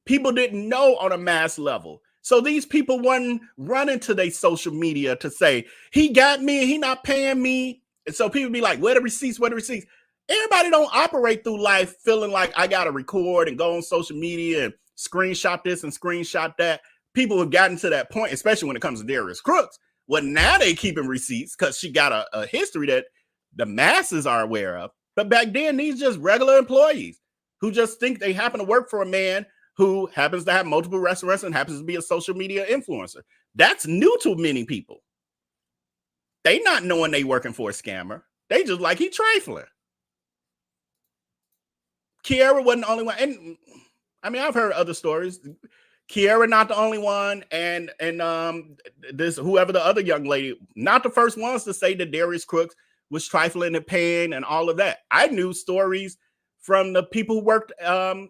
I: People didn't know on a mass level. So these people wouldn't run into their social media to say, he got me and he not paying me. And so people be like, where the receipts, where the receipts? Everybody don't operate through life feeling like I got to record and go on social media and screenshot this and screenshot that. People have gotten to that point, especially when it comes to Darius Cooks. Well, now they keeping receipts because she got a history that the masses are aware of. But back then, these just regular employees who just think they happen to work for a man who happens to have multiple restaurants and happens to be a social media influencer. That's new to many people. They not knowing they working for a scammer. They just like he trifling. Kiara wasn't the only one. And I mean, I've heard other stories. Kiara not the only one. And this, whoever the other young lady, not the first ones to say that Darius Cooks was trifling and paying and all of that. I knew stories from the people who worked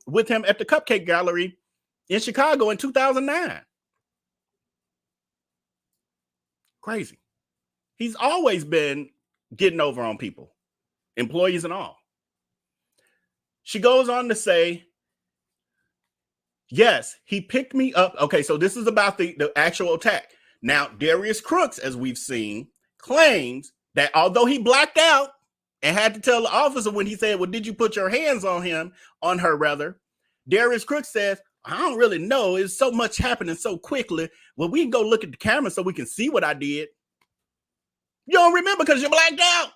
I: with him at the Cupcake Gallery in Chicago in 2009. Crazy. He's always been getting over on people, employees and all. She goes on to say, yes, he picked me up. Okay, so this is about the actual attack. Now, Darius Cooks, as we've seen, claims that although he blacked out and had to tell the officer when he said, well, did you put your hands on her rather? Darius Cooks says, I don't really know. It's so much happening so quickly. Well, we can go look at the camera so we can see what I did. You don't remember because you're blacked out.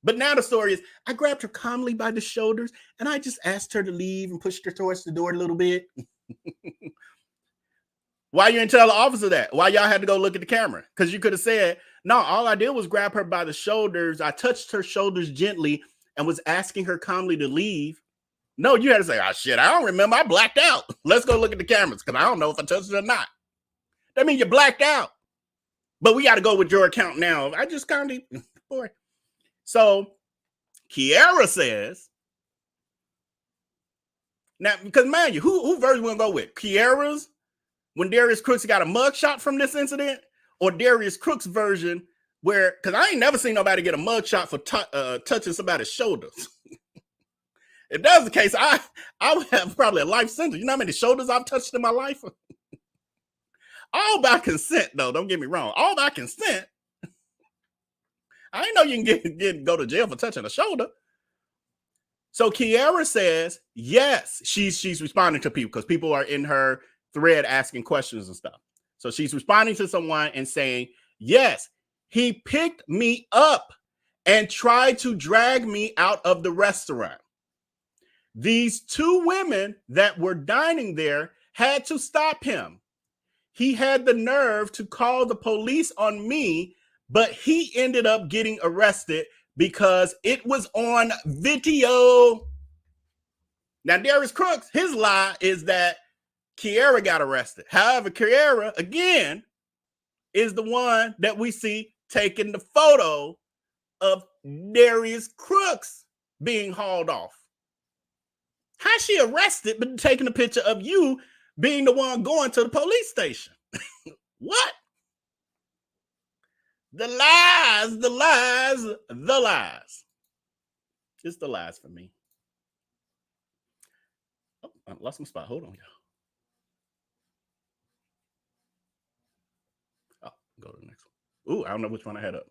I: But now the story is, I grabbed her calmly by the shoulders and I just asked her to leave and pushed her towards the door a little bit. Why you didn't tell the officer that? Why y'all had to go look at the camera? Because you could have said, no, all I did was grab her by the shoulders. I touched her shoulders gently and was asking her calmly to leave. No, you had to say, oh, shit, I don't remember. I blacked out. Let's go look at the cameras because I don't know if I touched it or not. That means you blacked out. But we got to go with your account now. I just kind of, boy. So Kiara says, now, because mind you, who version we're going to go with? Kiara's, when Darius Cooks got a mugshot from this incident, or Darius Cooks' version where, because I ain't never seen nobody get a mugshot for touching somebody's shoulders. If that's the case, I would have probably a life sentence. You know how many shoulders I've touched in my life? All by consent, though. Don't get me wrong. All by consent. I didn't know you can go to jail for touching a shoulder. So Kiara says, yes, she's responding to people because people are in her thread asking questions and stuff. So she's responding to someone and saying, yes, he picked me up and tried to drag me out of the restaurant. These two women that were dining there had to stop him. He had the nerve to call the police on me, but he ended up getting arrested because it was on video. Now, Darius Cooks, his lie is that Kiara got arrested. However, Kiara, again, is the one that we see taking the photo of Darius Cooks being hauled off. How's she arrested but taking a picture of you being the one going to the police station? What? The lies, the lies, the lies. It's the lies for me. Oh, I lost my spot. Hold on, y'all. Oh, go to the next one. Ooh, I don't know which one I had up.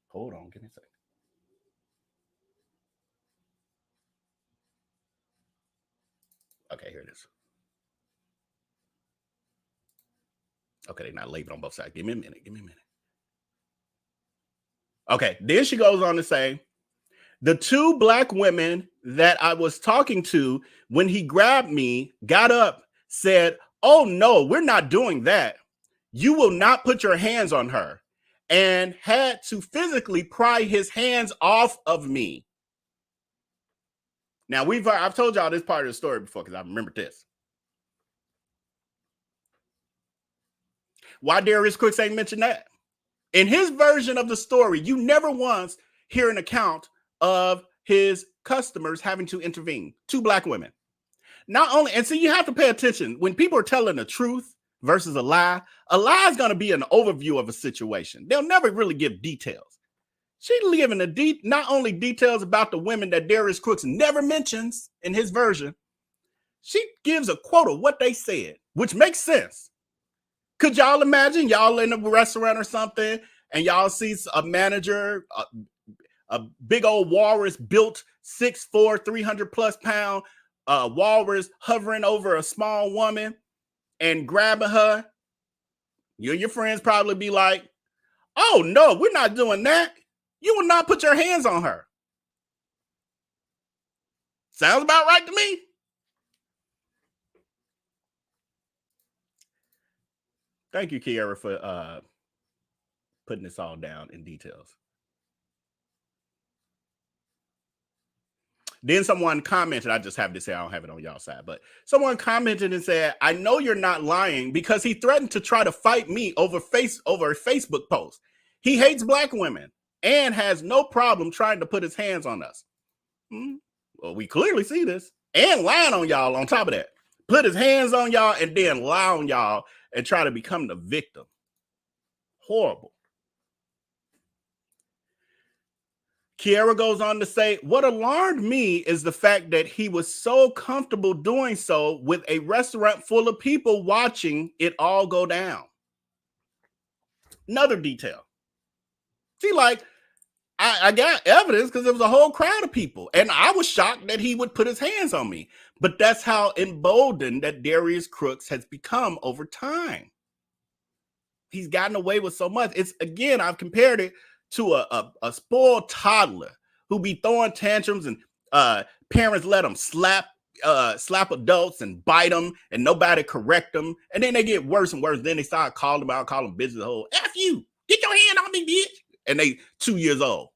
I: Hold on, give me a second. Okay, here it is. Okay, they're not labeled on both sides. Give me a minute. Okay, then she goes on to say, the two black women that I was talking to when he grabbed me got up, said, oh no, we're not doing that. You will not put your hands on her, and had to physically pry his hands off of me. Now, I've told y'all this part of the story before because I remember this. Why Darius Cooks ain't mentioned that? In his version of the story, you never once hear an account of his customers having to intervene. Two black women. Not only, and so you have to pay attention when people are telling the truth versus a lie is going to be an overview of a situation. They'll never really give details. She's giving not only details about the women that Darius Cooks never mentions in his version, she gives a quote of what they said, which makes sense. Could y'all imagine y'all in a restaurant or something and y'all see a manager, a big old walrus built 6'4", 300 plus pound walrus hovering over a small woman and grabbing her? You and your friends probably be like, oh no, we're not doing that. You will not put your hands on her. Sounds about right to me. Thank you, Kiara, for putting this all down in details. Then someone commented, I just have this here, I don't have it on y'all side, but someone commented and said, I know you're not lying because he threatened to try to fight me over a Facebook post. He hates black women and has no problem trying to put his hands on us. Well, we clearly see this. And lying on y'all on top of that. Put his hands on y'all and then lie on y'all and try to become the victim. Horrible. Kiara goes on to say, what alarmed me is the fact that he was so comfortable doing so with a restaurant full of people watching it all go down. Another detail. See, like, I got evidence because there was a whole crowd of people. And I was shocked that he would put his hands on me. But that's how emboldened that Darius Cooks has become over time. He's gotten away with so much. It's, again, I've compared it to a spoiled toddler who be throwing tantrums, and parents let them slap adults and bite them, and nobody correct them. And then they get worse and worse. Then they start calling them out, calling them bitches, the whole F you, get your hand on me, bitch. And they 2 years old.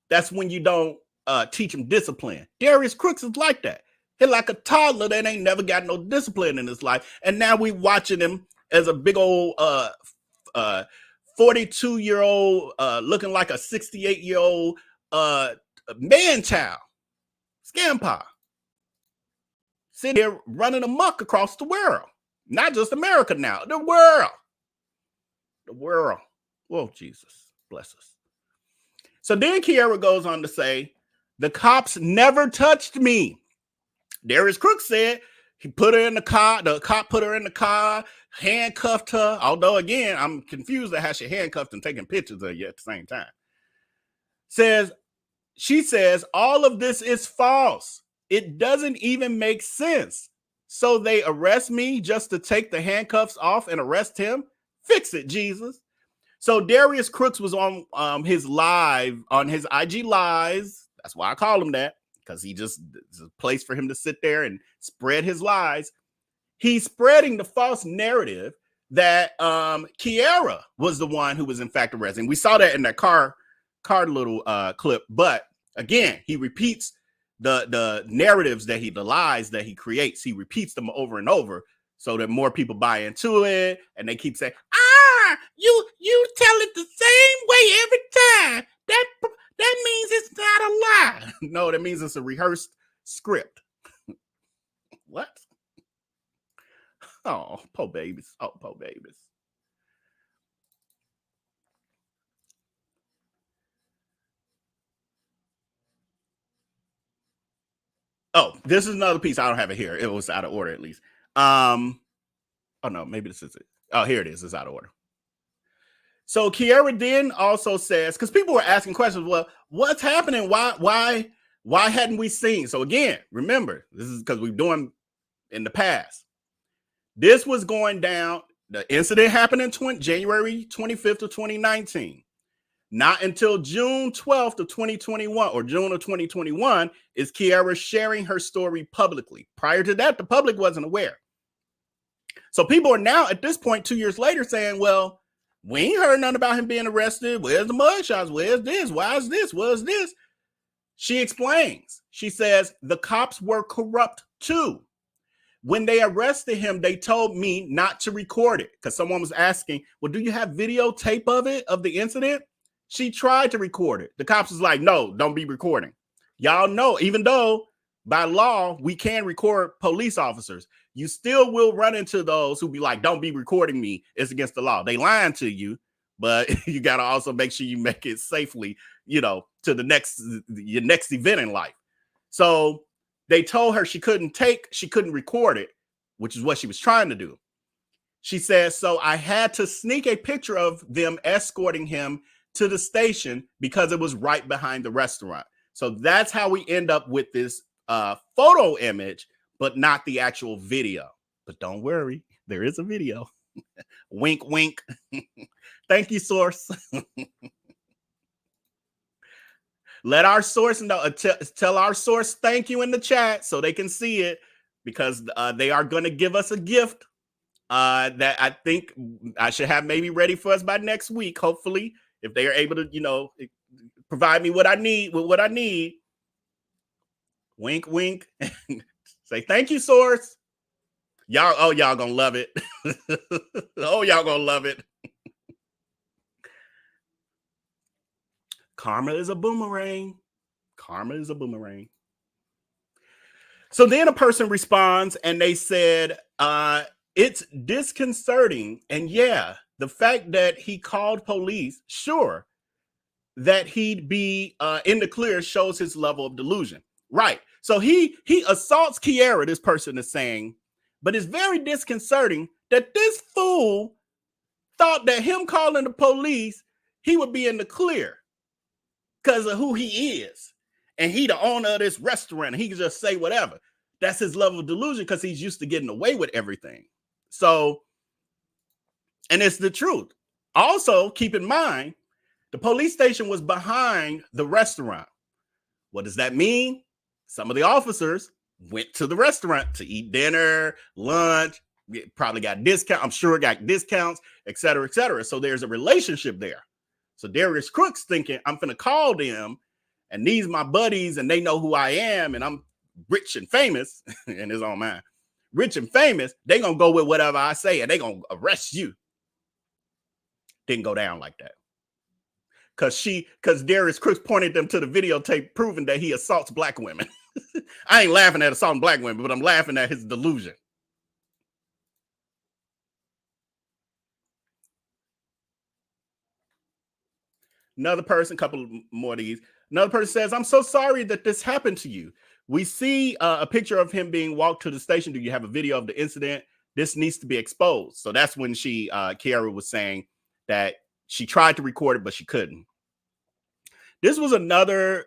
I: That's when you don't teach them discipline. Darius Cooks is like that. He's like a toddler that ain't never got no discipline in his life. And now we watching him as a big old 42-year-old looking like a 68-year-old man-child. Scampa. Sitting here running amok across the world. Not just America now. The world. The world. Oh, Jesus. Bless us. So then Kiara goes on to say, the cops never touched me. Darius Cooks said he put her in the car. The cop put her in the car, handcuffed her. Although, again, I'm confused at how she handcuffed and taking pictures of you at the same time. She says, all of this is false. It doesn't even make sense. So they arrest me just to take the handcuffs off and arrest him? Fix it, Jesus. So Darius Cooks was on his live, on his IG lives. That's why I call him that, because it's a place for him to sit there and spread his lies. He's spreading the false narrative that Kiara was the one who was in fact arrested. We saw that in that car little clip. But again, he repeats the narratives the lies that he creates. He repeats them over and over so that more people buy into it, and they keep saying, you tell it the same way every time. That means it's not a lie. No, that means it's a rehearsed script. What? Oh, poor babies. Oh, poor babies. Oh, this is another piece. I don't have it here. It was out of order, at least. Oh no, maybe this is it. Oh, here it is. It's out of order. So Kiara then also says, because people were asking questions, well, what's happening? Why hadn't we seen? So again, remember, this is because we're doing in the past. This was going down. The incident happened in January 25th of 2019. Not until June 12th of 2021 or June of 2021 is Kiara sharing her story publicly. Prior to that, the public wasn't aware. So people are now at this point, 2 years later, saying, well, we ain't heard nothing about him being arrested. Where's the mugshots? Where's this? Why is this? What's this? She explains. She says, the cops were corrupt too. When they arrested him, they told me not to record it because someone was asking, well, do you have videotape of it, of the incident? She tried to record it. The cops was like, no, don't be recording. Y'all know, even though by law, we can record police officers, you still will run into those who be like, don't be recording me. It's against the law. They lying to you, but you got to also make sure you make it safely, to your next event in life. So they told her she couldn't record it, which is what she was trying to do. She says, so I had to sneak a picture of them escorting him to the station because it was right behind the restaurant. So that's how we end up with this photo image, but not the actual video. But don't worry, there is a video. Wink, wink. Thank you, source. Let our source know. Tell our source thank you in the chat so they can see it, because they are going to give us a gift that I think I should have maybe ready for us by next week, hopefully, if they are able to, provide me what I need with what I need. Wink, wink. Say thank you, source. Y'all gonna love it. Y'all gonna love it. Karma is a boomerang. Karma is a boomerang. So then a person responds and they said, it's disconcerting. And yeah, the fact that he called police, sure, that he'd be in the clear shows his level of delusion. Right. So he assaults Kiara, this person is saying, but it's very disconcerting that this fool thought that him calling the police he would be in the clear because of who he is. And he the owner of this restaurant. And he can just say whatever. That's his level of delusion because he's used to getting away with everything. So, and it's the truth. Also, keep in mind, the police station was behind the restaurant. What does that mean? Some of the officers went to the restaurant to eat dinner, lunch, probably got discount. I'm sure got discounts, et cetera, et cetera. So there's a relationship there. So Darius Cooks thinking, I'm finna call them and these my buddies and they know who I am and I'm rich and famous in his own mind. Rich and famous, they gonna go with whatever I say and they gonna arrest you. Didn't go down like that. Because Darius Cooks pointed them to the videotape proving that he assaults black women. I ain't laughing at assaulting black women, but I'm laughing at his delusion. Another person, couple more of these. Another person says, I'm so sorry that this happened to you. We see a picture of him being walked to the station. Do you have a video of the incident? This needs to be exposed. So that's when Kiara was saying that she tried to record it, but she couldn't. This was another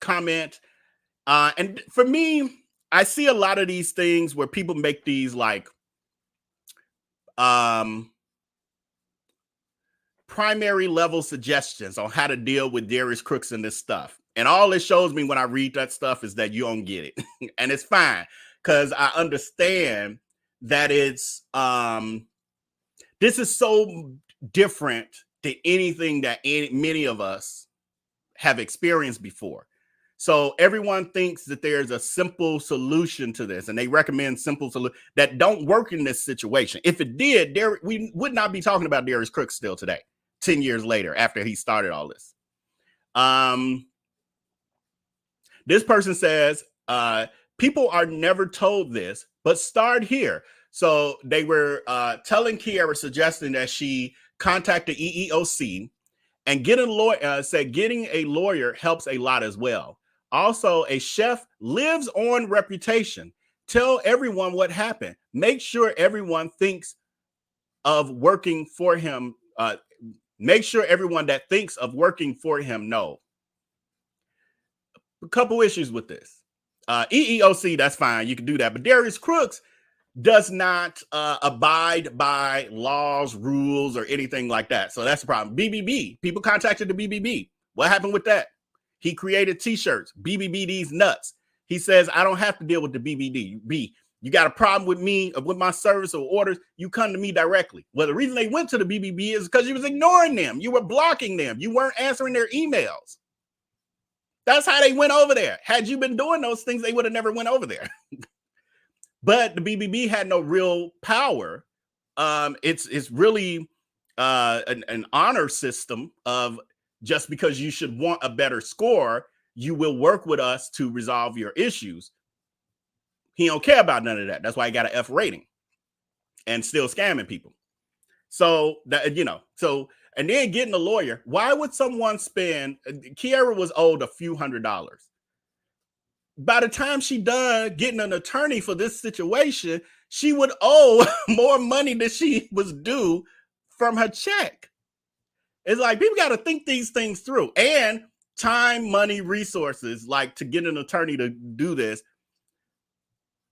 I: comment. And for me, I see a lot of these things where people make these like primary level suggestions on how to deal with Darius Cooks and this stuff. And all it shows me when I read that stuff is that you don't get it. And it's fine because I understand that it's this is so different than anything that many of us have experienced before. So everyone thinks that there's a simple solution to this, and they recommend simple solutions that don't work in this situation. If it did, we would not be talking about Darius Cooks still today, 10 years later, after he started all this. This person says, people are never told this, but start here. So they were telling Kiara, suggesting that she contact the EEOC and get a lawyer, said getting a lawyer helps a lot as well. Also, a chef lives on reputation. Tell everyone what happened. Make sure everyone thinks of working for him. Make sure everyone that thinks of working for him know. A couple issues with this. EEOC, that's fine. You can do that. But Darius Cooks does not abide by laws, rules, or anything like that. So that's the problem. BBB, people contacted the BBB. What happened with that? He created t-shirts, BBB these nuts. He says, I don't have to deal with the BBB. You got a problem with me, with my service or orders, you come to me directly. Well, the reason they went to the BBB is because you was ignoring them. You were blocking them. You weren't answering their emails. That's how they went over there. Had you been doing those things, they would have never went over there. But the BBB had no real power. It's really an honor system of just because you should want a better score, you will work with us to resolve your issues. He don't care about none of that. That's why he got an F rating and still scamming people. So that, and then getting a lawyer. Why would someone spend? Kiara was owed a few $100s. By the time she done getting an attorney for this situation, she would owe more money than she was due from her check. It's like people got to think these things through, and time, money, resources, like to get an attorney to do this,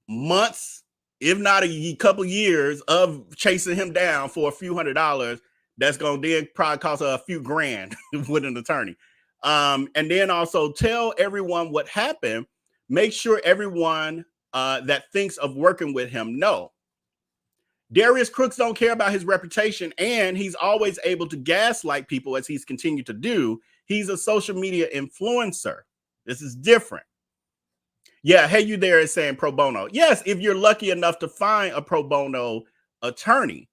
I: months, if not a couple years of chasing him down for a few $100s. That's going to then probably cost her a few grand with an attorney. And then also tell everyone what happened. Make sure everyone that thinks of working with him know. Darius Cooks don't care about his reputation, and he's always able to gaslight people as he's continued to do. He's a social media influencer. This is different. Yeah, hey, you there is saying pro bono. Yes, if you're lucky enough to find a pro bono attorney.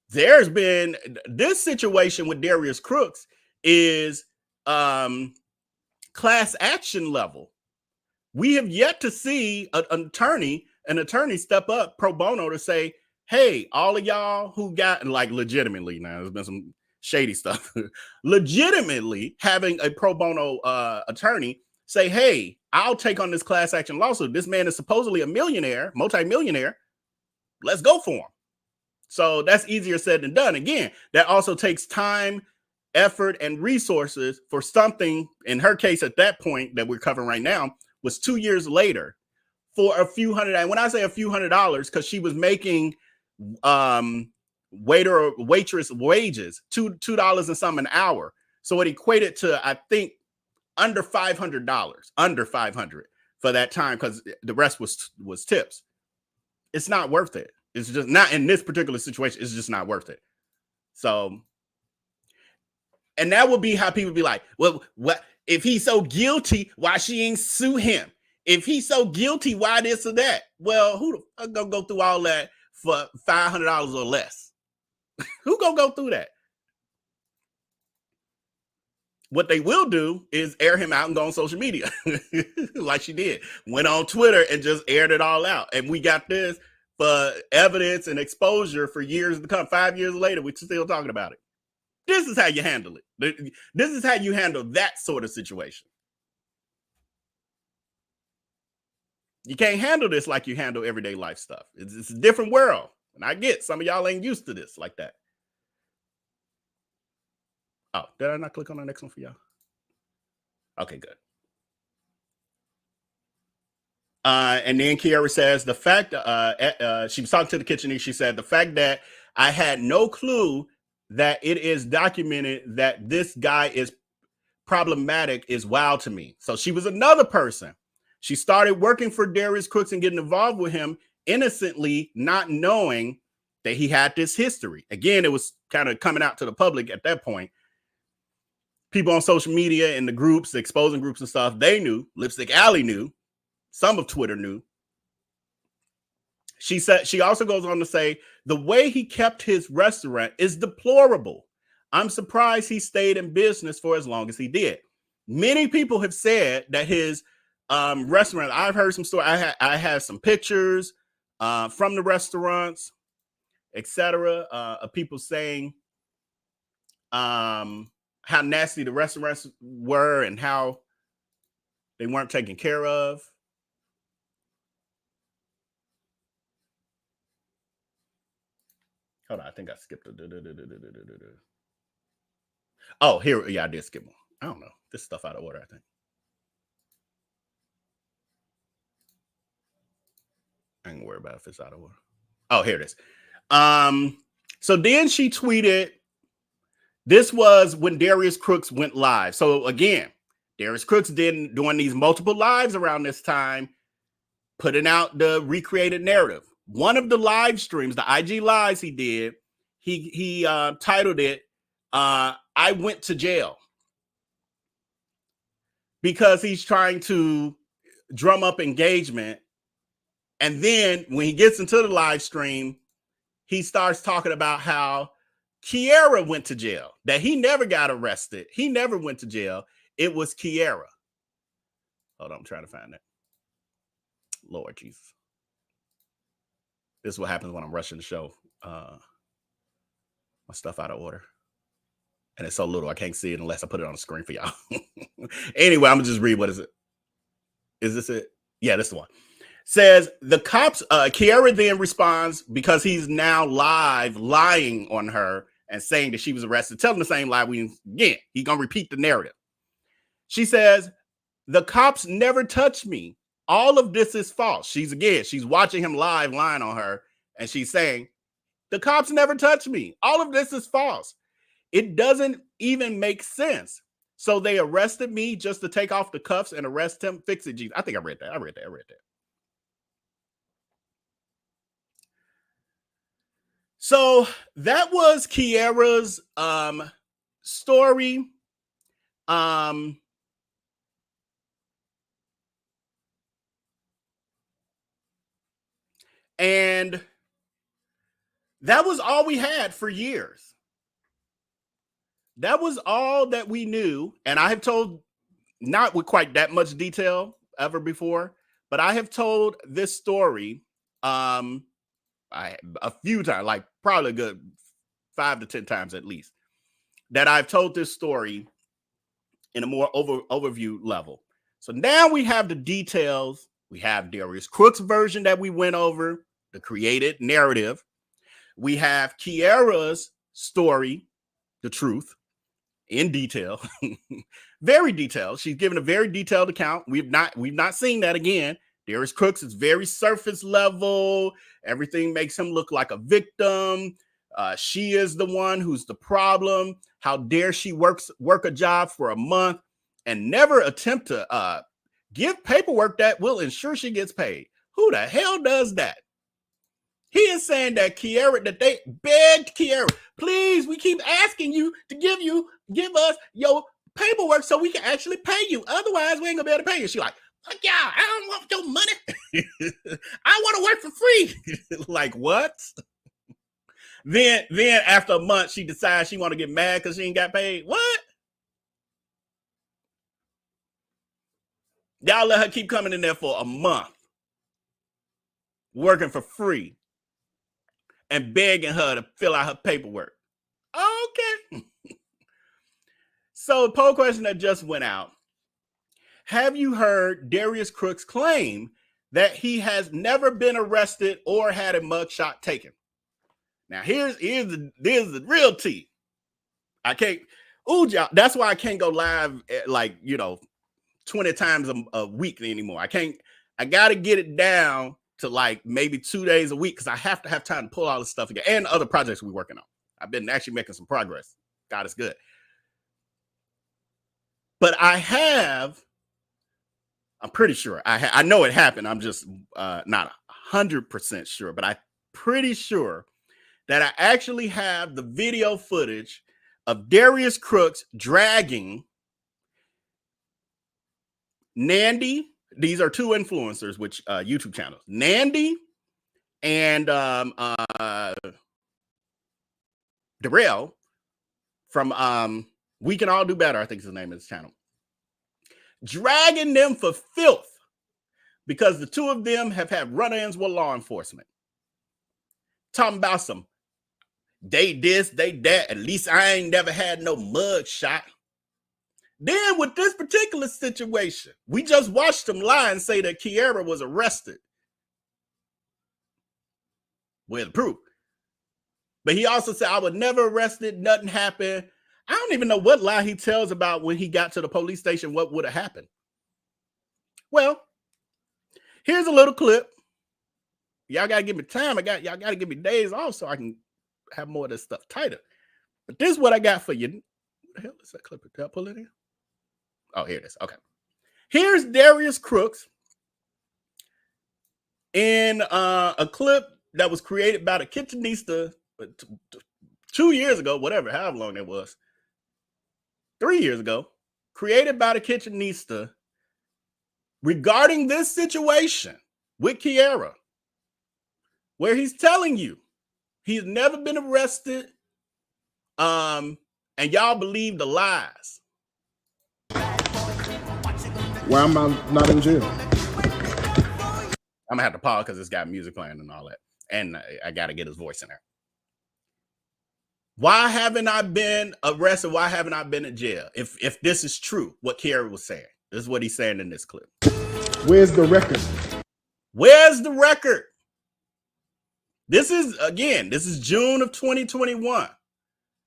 I: There's been this situation with Darius Cooks is class action level. We have yet to see an attorney step up pro bono to say, hey, all of y'all who got, like, legitimately, now there's been some shady stuff, legitimately having a pro bono attorney say, hey, I'll take on this class action lawsuit. This man is supposedly a millionaire, multimillionaire. Let's go for him. So that's easier said than done. Again, that also takes time effort and resources for something, in her case at that point that we're covering right now, was 2 years later for a few hundred. And when I say a few $100s, because she was making waiter or waitress wages, $2 and some an hour. So it equated to, I think, under $500, under 500 for that time, because the rest was tips. It's not worth it. It's just not in this particular situation. It's just not worth it. So, and that would be how people be like, well, what if he's so guilty? Why she ain't sue him? If he's so guilty, why this or that? Well, who the fuck gonna go through all that for $500 or less? Who gonna go through that? What they will do is air him out and go on social media like she did. Went on Twitter and just aired it all out. And we got this for evidence and exposure for years to come. 5 years later, we're still talking about it. This is how you handle it. This is how you handle that sort of situation. You can't handle this like you handle everyday life stuff. It's a different world. And I get some of y'all ain't used to this like that. Oh, did I not click on the next one for y'all? Okay, good. And then Kiara says the fact she was talking to the kitchen. She said the fact that I had no clue that it is documented that this guy is problematic is wild to me. So she was another person. She started working for Darius Cooks and getting involved with him innocently, not knowing that he had this history. Again, it was kind of coming out to the public at that point. People on social media and the groups, the exposing groups and stuff, they knew. Lipstick Alley knew. Some of Twitter knew. She said, she also goes on to say, the way he kept his restaurant is deplorable. I'm surprised he stayed in business for as long as he did. Many people have said that his restaurant, I've heard some stories. I have some pictures from the restaurants, etc. Of people saying how nasty the restaurants were and how they weren't taken care of. Hold on, I think I skipped it. Oh, here, yeah, I did skip one. I don't know. This stuff out of order, I think. I ain't worry about if it's out of order. Oh, here it is. So then she tweeted, this was when Darius Cooks went live. So again, Darius Cooks doing these multiple lives around this time, putting out the recreated narrative. One of the live streams, the IG lives he did, he titled it, I went to jail. Because he's trying to drum up engagement. And then when he gets into the live stream, he starts talking about how Kiara went to jail, that he never got arrested. He never went to jail. It was Kiara. Hold on, I'm trying to find that. Lord Jesus. This is what happens when I'm rushing the show. My stuff out of order. And it's so little, I can't see it unless I put it on the screen for y'all. Anyway, I'm going to just read. What is it? Is this it? Yeah, this is the one. Says the cops, Kiara then responds because he's now live lying on her and saying that she was arrested, telling the same lie. Again, he's going to repeat the narrative. She says, the cops never touched me. All of this is false. She's watching him live lying on her. And she's saying, the cops never touched me. All of this is false. It doesn't even make sense. So they arrested me just to take off the cuffs and arrest him. Fix it, Jesus. I think I read that. I read that. So that was Kiara's story. And that was all we had for years. That was all that we knew. And I have told, not with quite that much detail ever before, but I have told this story a few times, like probably a good 5 to 10 times at least, that I've told this story in a more overview level. So now we have the details. We have Darius Cooks' version that we went over, the created narrative. We have Kiara's story, the truth, in detail, very detailed. She's given a very detailed account. We've not seen that again. Darius Cooks is very surface level. Everything makes him look like a victim. She is the one who's the problem. How dare she work a job for a month and never attempt to give paperwork that will ensure she gets paid. Who the hell does that? He is saying that that they begged Kiara, please, we keep asking you to give us your paperwork so we can actually pay you. Otherwise, we ain't gonna be able to pay you. She like, fuck y'all, I don't want your money. I want to work for free. Like, what? Then after a month, she decides she want to get mad because she ain't got paid. What? Y'all let her keep coming in there for a month, working for free, and begging her to fill out her paperwork. Okay. So the poll question that just went out. Have you heard Darius Cooks claim that he has never been arrested or had a mugshot taken? Now here's the real tea. I can't, y'all, that's why I can't go live at 20 times a week anymore. I gotta get it down to like maybe 2 days a week because I have to have time to pull all this stuff together and other projects we're working on. I've been actually making some progress. God is good. But I'm pretty sure, I know it happened. I'm just not 100% sure, but I'm pretty sure that I actually have the video footage of Darius Cooks dragging Nandy. These are two influencers, which YouTube channels, Nandy and Darrell from We Can All Do Better, I think is the name of this channel, dragging them for filth because the two of them have had run-ins with law enforcement. Talking about some, they this, they that, at least I ain't never had no mug shot. Then with this particular situation, we just watched him lie and say that Kiara was arrested. Where's the proof? But he also said, I was never arrested, nothing happened. I don't even know what lie he tells about when he got to the police station, what would have happened. Well, here's a little clip. Y'all got to give me time. Y'all got to give me days off so I can have more of this stuff tighter. But this is what I got for you. What the hell is that clip? Did I pull it in? Oh, here it is. Okay. Here's Darius Cooks in a clip that was created by the kitchenista 2 years ago, whatever, however long it was. 3 years ago, created by the kitchenista regarding this situation with Kiara, where he's telling you he's never been arrested, and y'all believe the lies.
K: Why am I not in jail?
I: I'm gonna have to pause because it's got music playing and all that, and I gotta get his voice in there. Why haven't I been arrested? Why haven't I been in jail? If this is true, what Kiara was saying, this is what he's saying in this clip.
K: Where's the record?
I: Where's the record? This is June of 2021.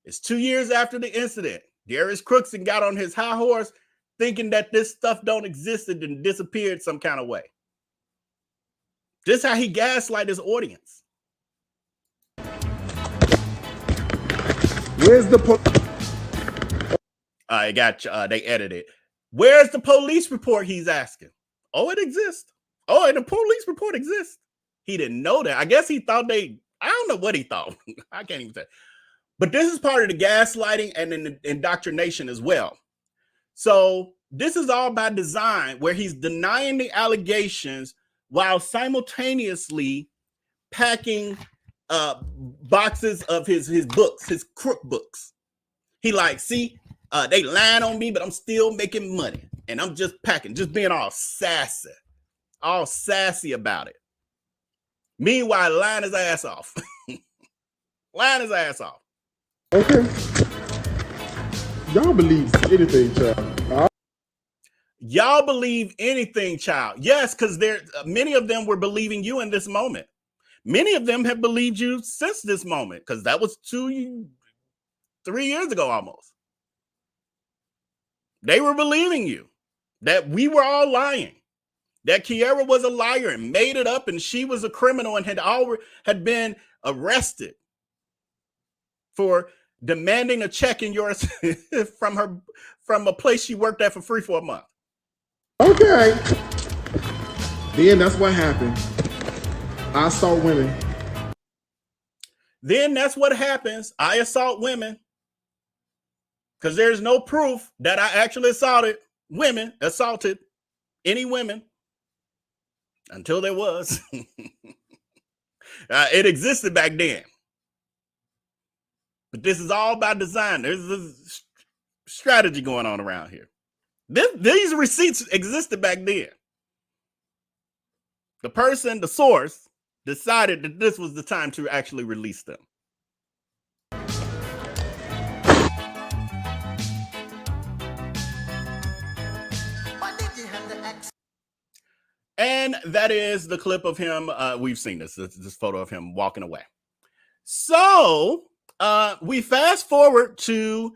I: It's 2 years after the incident. Darius Cooks got on his high horse thinking that this stuff don't exist and disappeared some kind of way. This is how he gaslight his audience.
K: Where's the
I: they edited. Where's the police report? He's asking. Oh, it exists. Oh, and the police report exists. He didn't know that. I guess he thought I don't know what he thought. I can't even say. But this is part of the gaslighting and the indoctrination as well. So this is all by design, where he's denying the allegations while simultaneously packing boxes of his books, his crook books. He like, see, they lying on me, but I'm still making money. And I'm just packing, just being all sassy about it. Meanwhile, lying his ass off. Lying his ass off.
K: Okay. Y'all believe anything, child.
I: Y'all believe anything, child. Yes, because many of them were believing you in this moment. Many of them have believed you since this moment, because that was 3 years ago almost. They were believing you that we were all lying, that Kiara was a liar and made it up, and she was a criminal and had been arrested for demanding a check in yours from a place she worked at for free for a month.
K: Okay. Then that's what happened. I assault women.
I: Then that's what happens. I assault women because there's no proof that I actually assaulted any women until there was. It existed back then. But this is all by design. There's this strategy going on around here. These receipts existed back then. The person, the source, decided that this was the time to actually release them. And that is the clip of him. We've seen this photo of him walking away. So we fast forward to,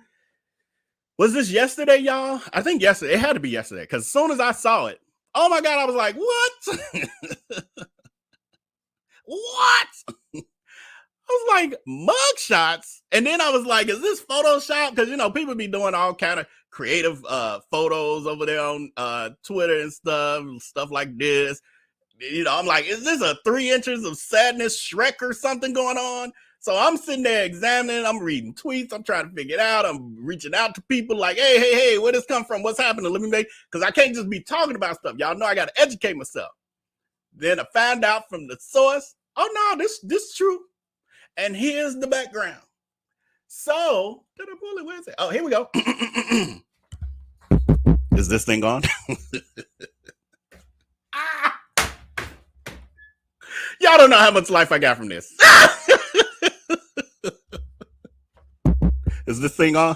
I: was this yesterday, y'all? I think yesterday. It had to be yesterday because as soon as I saw it, oh my God, I was like, what? What? I was like, mugshots? And then I was like, is this Photoshop? Because, people be doing all kind of creative photos over there on Twitter and stuff like this. I'm like, is this a 3 inches of sadness Shrek or something going on? So I'm sitting there examining, I'm reading tweets, I'm trying to figure it out. I'm reaching out to people like, hey, where this come from? What's happening? Let me because I can't just be talking about stuff. Y'all know I got to educate myself. Then I found out from the source, oh no, this is true. And here's the background. So, did I pull it? Where is it? Oh, here we go. Is this thing on? Y'all don't know how much life I got from this. Is this thing on?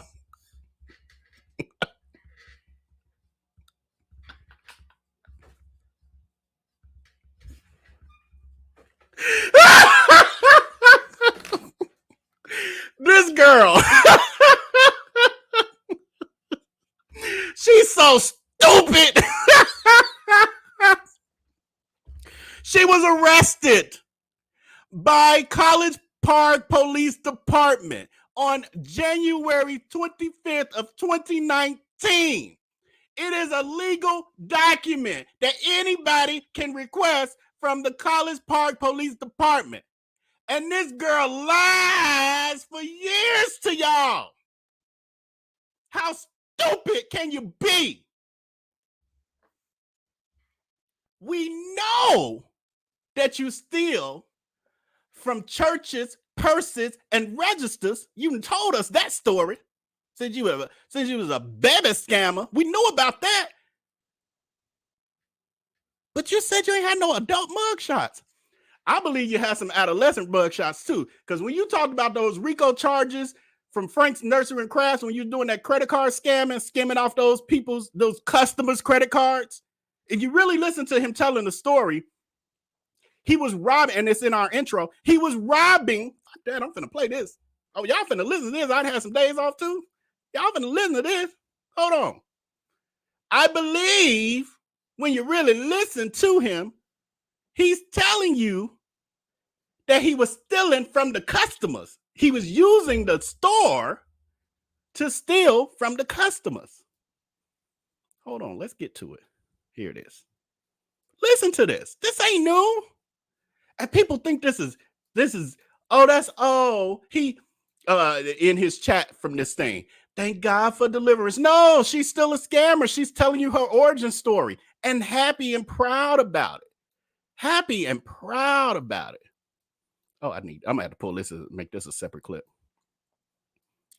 I: This girl. She's so stupid. She was arrested by College Park Police Department on January 25th of 2019. It is a legal document that anybody can request from the College Park Police Department. And this girl lies for years to y'all. How stupid can you be? We know that you steal from churches, purses, and registers. You told us that story since you was a baby scammer. We knew about that. But you said you ain't had no adult mugshots. I believe you had some adolescent mugshots too. Because when you talked about those RICO charges from Frank's Nursery and Crafts, when you're doing that credit card scam and skimming off those customers' credit cards, if you really listen to him telling the story, he was robbing, and it's in our intro, he was robbing. Dad, I'm finna play this. Oh, y'all finna listen to this. I'd have some days off too. Y'all finna listen to this. Hold on. I believe when you really listen to him, he's telling you that he was stealing from the customers. He was using the store to steal from the customers. Hold on, let's get to it. Here it is. Listen to this. This ain't new. And people think this is, he in his chat from this thing. Thank God for deliverance. No, she's still a scammer. She's telling you her origin story and happy and proud about it. Happy and proud about it. Oh, I'm gonna have to pull this and make this a separate clip.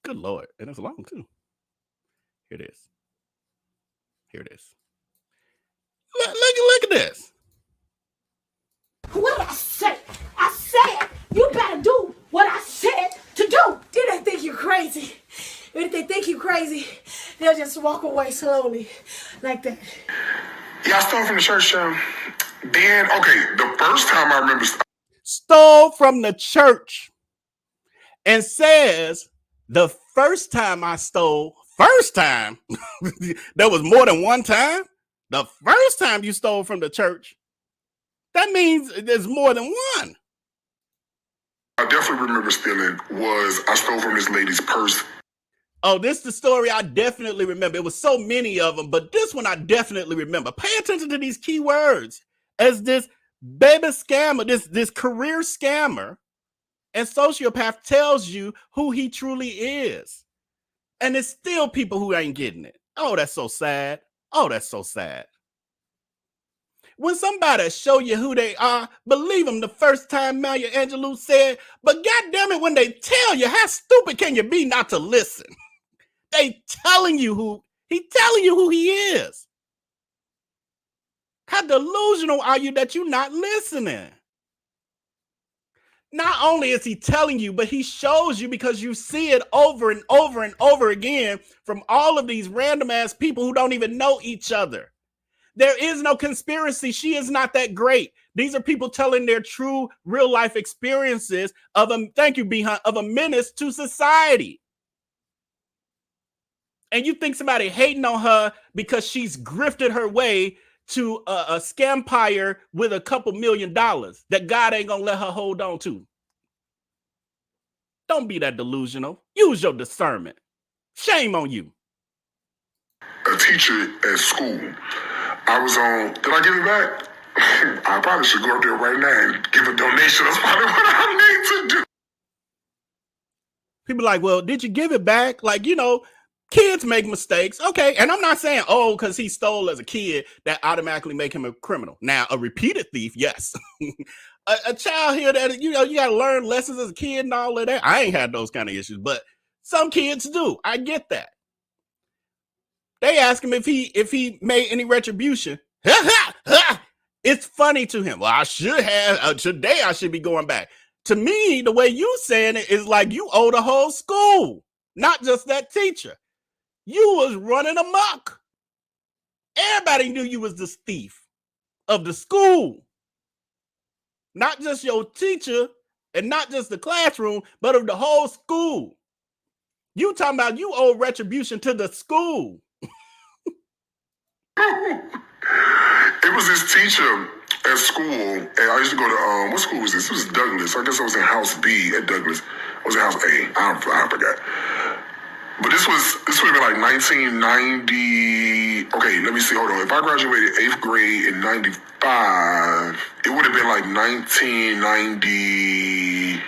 I: Good Lord. And it's long too. Here it is. Here it is. Look at this.
D: What I said you better do what I said to do. Did they think you crazy? If they think you crazy, they'll just walk away slowly like that.
E: Yeah, I stole from the church. Then, okay, the first time I remember
I: stole from the church and says the first time I stole first time, there was more than one time. The first time you stole from the church, that means there's more than one.
E: I definitely remember stealing was I stole from this lady's purse.
I: Oh, this is the story I definitely remember. It was so many of them, but this one I definitely remember. Pay attention to these key words. As this baby scammer, this career scammer and sociopath tells you who he truly is. And it's still people who ain't getting it. Oh, that's so sad. Oh, that's so sad. When somebody show you who they are, believe them the first time Maya Angelou said, but goddamn it, when they tell you, how stupid can you be not to listen? He telling you who he is. How delusional are you that you're not listening? Not only is he telling you, but he shows you because you see it over and over and over again from all of these random ass people who don't even know each other. There is no conspiracy. She is not that great. These are people telling their true real life experiences of a menace to society. And you think somebody hating on her because she's grifted her way to a scampire with a couple $1 million that God ain't gonna let her hold on to. Don't be that delusional. Use your discernment. Shame on you.
E: A teacher at school. I was on, did I give it back? I probably should go up there right now and give a donation. That's probably what I need to do.
I: People like, well, did you give it back? Like, kids make mistakes. Okay. And I'm not saying, because he stole as a kid, that automatically make him a criminal. Now, a repeated thief, yes. a child here that, you got to learn lessons as a kid and all of that. I ain't had those kind of issues, but some kids do. I get that. They ask him if he made any retribution. It's funny to him. Well, I should have. Today I should be going back. To me, the way you saying it is like you owe the whole school, not just that teacher. You was running amok. Everybody knew you was the thief of the school. Not just your teacher and not just the classroom, but of the whole school. You talking about you owe retribution to the school.
E: It was this teacher at school, and I used to go to, what school was this? It was Douglas. I guess I was in House B at Douglas. I was in House A. I forgot. But this would have been like 1990. Okay, let me see. Hold on. If I graduated 8th grade in 95, it would have been like 1993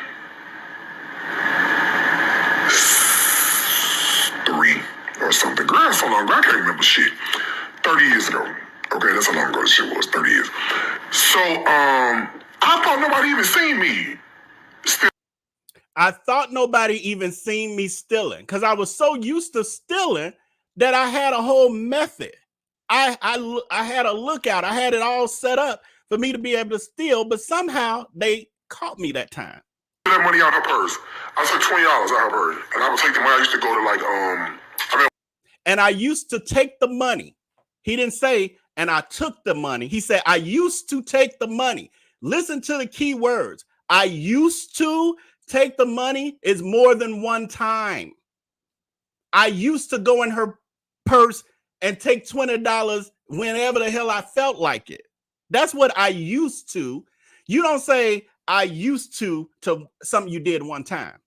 E: or something. Girl, that's so long ago. I can't remember shit. 30 years ago. Okay, that's how long ago this shit was. 30 years. So, I thought nobody even seen me.
I: I thought nobody even seen me stealing because I was so used to stealing that I had a whole method. I had a lookout. I had it all set up for me to be able to steal, but somehow they caught me that time.
E: That money out of her purse. I took $20 out of her purse, and I would take the money. I used to go to
I: and I used to take the money. He didn't say, and I took the money. He said, I used to take the money. Listen to the key words. I used to take the money is more than one time. I used to go in her purse and take $20 whenever the hell I felt like it. That's what I used to. You don't say I used to something you did one time.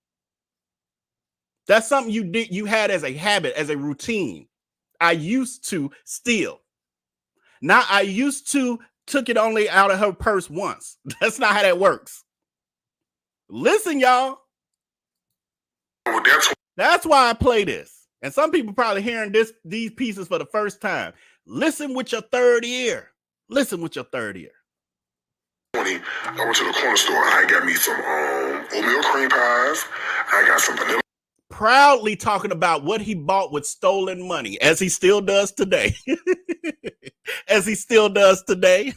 I: That's something you had as a habit, as a routine. I used to steal. Now I used to took it only out of her purse once. That's not how that works. Listen, y'all. That's why I play this. And some people probably hearing these pieces for the first time. Listen with your third ear. Listen with your third ear.
E: I went to the corner store. I got me some oatmeal cream pies. I got some vanilla.
I: Proudly talking about what he bought with stolen money, as he still does today. As he still does today.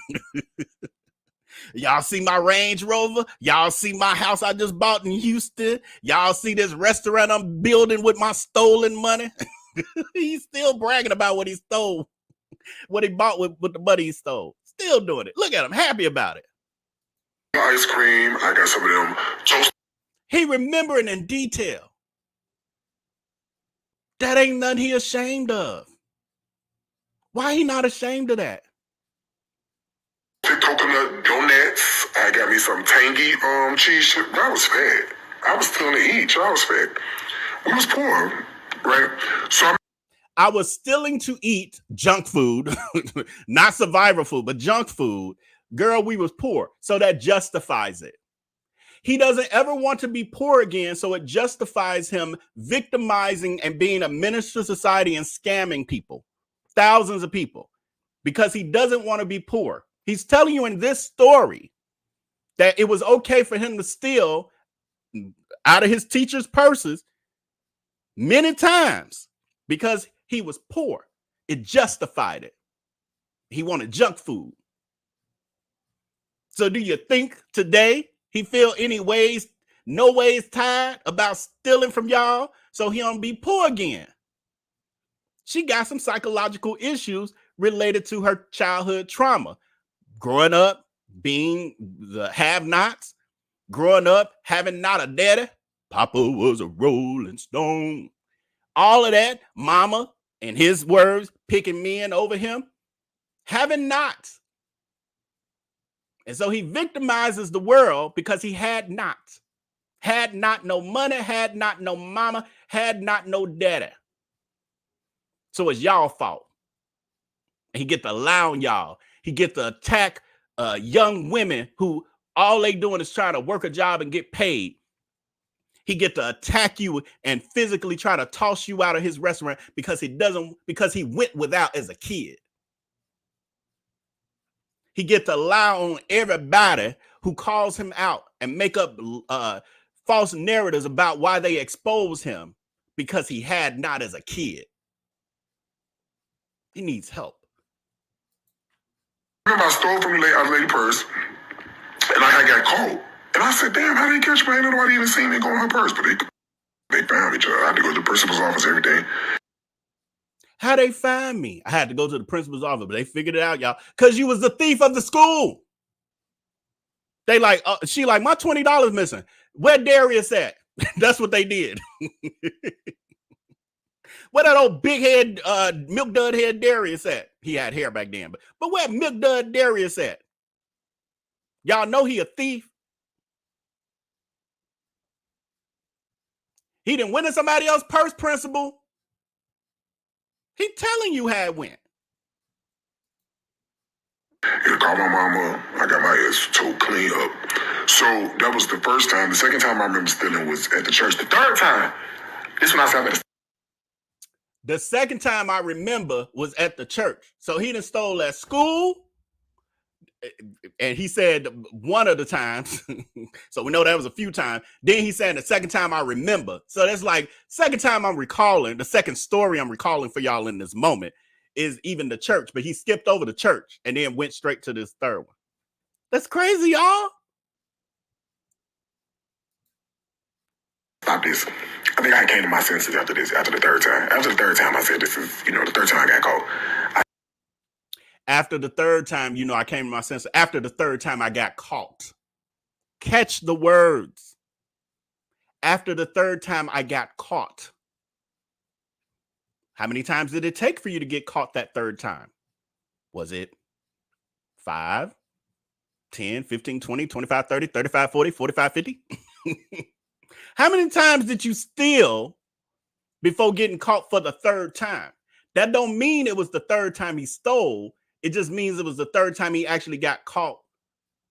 I: Y'all see my Range Rover? Y'all see my house I just bought in Houston? Y'all see this restaurant I'm building with my stolen money? He's still bragging about what he stole, what he bought with the money he stole. Still doing it. Look at him, happy about it.
E: Ice cream. I got some of them toast.
I: He remembering in detail. That ain't nothing he ashamed of. Why he not ashamed of that?
E: Coconut donuts. I got me some tangy cheese chip. I was fed. I was still to eat. I was fed. We was poor, right? So
I: I was stealing to eat junk food, not survivor food, but junk food. Girl, we was poor. So that justifies it. He doesn't ever want to be poor again, so it justifies him victimizing and being a menace to society and scamming people, thousands of people, because he doesn't want to be poor. He's telling you in this story that it was okay for him to steal out of his teachers' purses many times because he was poor. It justified it. He wanted junk food. So do you think today he feel no ways tired about stealing from y'all so he don't be poor again? She got some psychological issues related to her childhood trauma. Growing up being the have-nots, growing up having not a daddy, Papa was a rolling stone. All of that, mama, in his words, picking men over him, having nots. And so he victimizes the world because he had not no money, had not no mama, had not no daddy. So it's y'all fault. He get to lie on y'all. He get to attack young women who all they doing is trying to work a job and get paid. He get to attack you and physically try to toss you out of his restaurant because he went without as a kid. He get to lie on everybody who calls him out and make up false narratives about why they expose him because he had not as a kid. He needs help.
E: remember I stole from a lady purse, and I had got caught. And I said, damn, how did they catch me? Ain't nobody even seen me go in her purse. But they found each other. I had to go to the principal's office every day.
I: How they find me? I had to go to the principal's office, but they figured it out, y'all, because you was the thief of the school. They like, she like, my $20 missing. Where Darius at? That's what they did. Where that old big head, milk dud head Darius at? He had hair back then, but where milk dud Darius at? Y'all know he a thief. He didn't win in somebody else's purse, principal. He telling you how it went.
E: He called my mama. I got my ass toe clean up. So that was the first time. The second time I remember stealing was at the church. The third time, this when I said that.
I: The second time I remember was at the church. So he done stole at school. And he said one of the times. So we know that was a few times. Then he said the second time I remember. So that's like second time I'm recalling. The second story I'm recalling for y'all in this moment is even the church. But he skipped over the church and then went straight to this third one. That's crazy, y'all.
E: Stop this. I think I came to my senses after this, after the third time. After the third time, I said, this is, the third time I got caught.
I: After the third time, I came to my senses. After the third time, I got caught. Catch the words. After the third time, I got caught. How many times did it take for you to get caught that third time? Was it 5, 10, 15, 20, 25, 30, 35, 40, 45, 50? How many times did you steal before getting caught for the third time? That don't mean it was the third time he stole. It just means it was the third time he actually got caught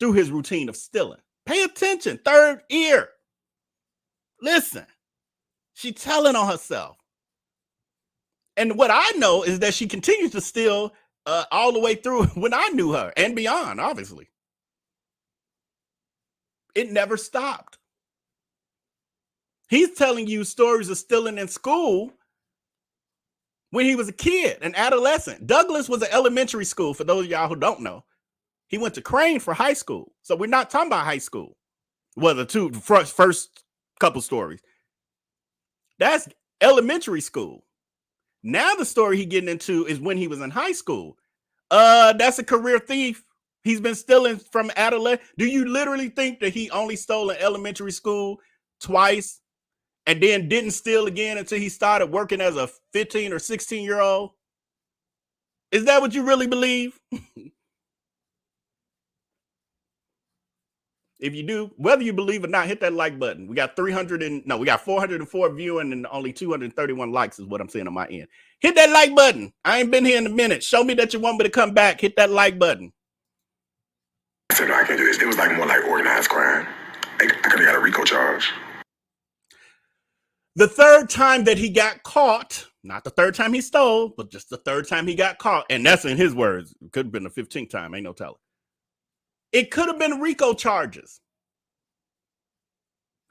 I: through his routine of stealing. Pay attention. Third ear. Listen. She telling on herself. And what I know is that she continues to steal all the way through when I knew her and beyond, obviously. It never stopped. He's telling you stories of stealing in school when he was a kid, an adolescent. Douglas was an elementary school, for those of y'all who don't know. He went to Crane for high school. So we're not talking about high school. Well, the first couple stories. That's elementary school. Now the story he's getting into is when he was in high school. That's a career thief. He's been stealing from adolescent. Do you literally think that he only stole in elementary school twice and then didn't steal again until he started working as a 15 or 16-year-old? Is that what you really believe? If you do, whether you believe or not, hit that like button. We got 404 viewing and only 231 likes is what I'm seeing on my end. Hit that like button. I ain't been here in a minute. Show me that you want me to come back. Hit that like button.
E: I said, no, I can't do this. It was like more like organized crime. I could have got a RICO charge.
I: The third time that he got caught, not the third time he stole, but just the third time he got caught, and that's in his words. It could have been the 15th time. Ain't no telling. It could have been RICO charges.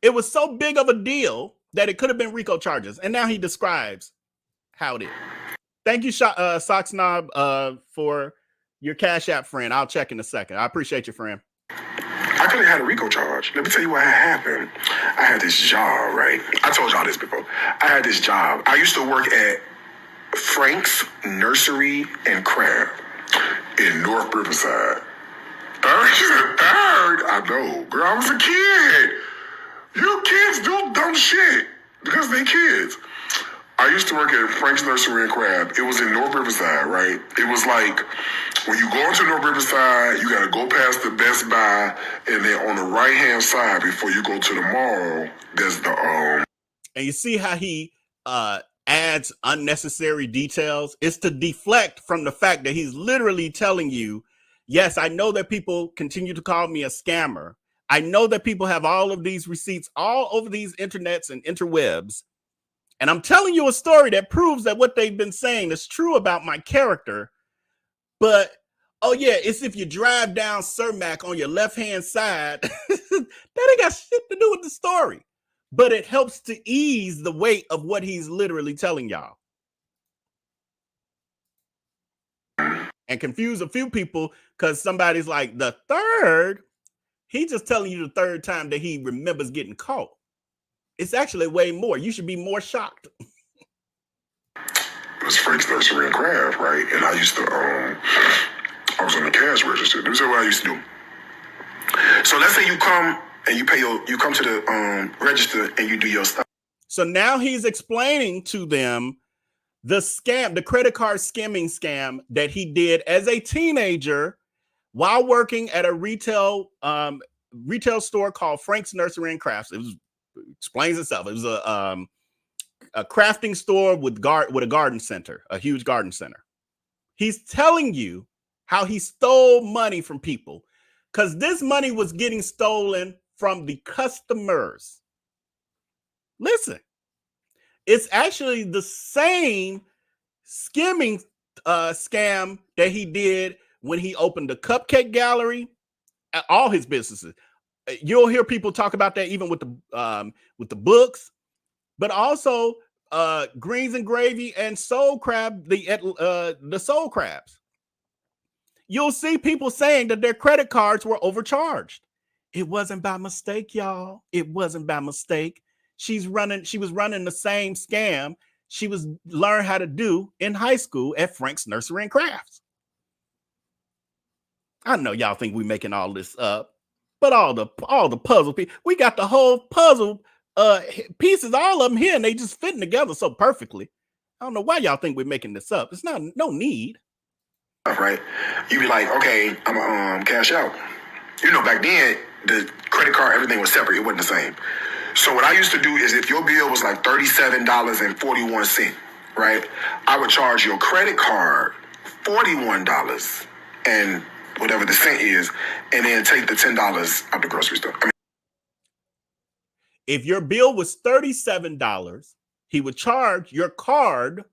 I: It was so big of a deal that it could have been RICO charges. And now he describes how it is. Thank you, Sock Snob, for your Cash App, friend. I'll check in a second. I appreciate you, friend.
E: I could have had a RICO charge. Let me tell you what happened. I had this job, right? I told y'all this before. I had this job. I used to work at Frank's Nursery and Crab in North Riverside. Third, I know. Girl, I was a kid. You kids do dumb shit because they kids. I used to work at Frank's Nursery and Crab. It was in North Riverside, right? It was like when you go into North Riverside, you got to go past the Best Buy, and then on the right-hand side before you go to the mall, there's the
I: And you see how he adds unnecessary details? It's to deflect from the fact that he's literally telling you, yes, I know that people continue to call me a scammer. I know that people have all of these receipts all over these internets and interwebs. And I'm telling you a story that proves that what they've been saying is true about my character. But, oh yeah, it's if you drive down Cermak on your left-hand side, that ain't got shit to do with the story. But it helps to ease the weight of what he's literally telling y'all. And confuse a few people because somebody's like, the third? He's just telling you the third time that he remembers getting caught. It's actually way more. You should be more shocked.
E: It was Frank's Nursery and Crab, right? And I used to, I was on the cash register. This is what I used to do. So let's say you come and you pay you come to the register and you do your stuff.
I: So now he's explaining to them the scam, the credit card skimming scam that he did as a teenager while working at a retail store called Frank's Nursery and Crafts. It explains itself. It was a crafting store with a garden center, a huge garden center. He's telling you how he stole money from people because this money was getting stolen from the customers. Listen, it's actually the same skimming scam that he did when he opened the Cupcake Gallery at all his businesses. You'll hear people talk about that even with the books, but also Greens and Gravy and Soul Crab, the Soul Crabs. You'll see people saying that their credit cards were overcharged. It wasn't by mistake, y'all. It wasn't by mistake. She was running the same scam she was learned how to do in high school at Frank's Nursery and Crafts. I know y'all think we're making all this up, but all the puzzle pieces, we got the whole puzzle pieces, all of them here, and they just fitting together so perfectly. I don't know why y'all think we're making this up. It's no need.
E: Right? You be like, okay, I'm gonna cash out. You know, back then the credit card, everything was separate. It wasn't the same. So what I used to do is if your bill was like $37.41, right? I would charge your credit card $41 and whatever the cent is, and then take the $10 out the grocery store.
I: If your bill was $37, he would charge your card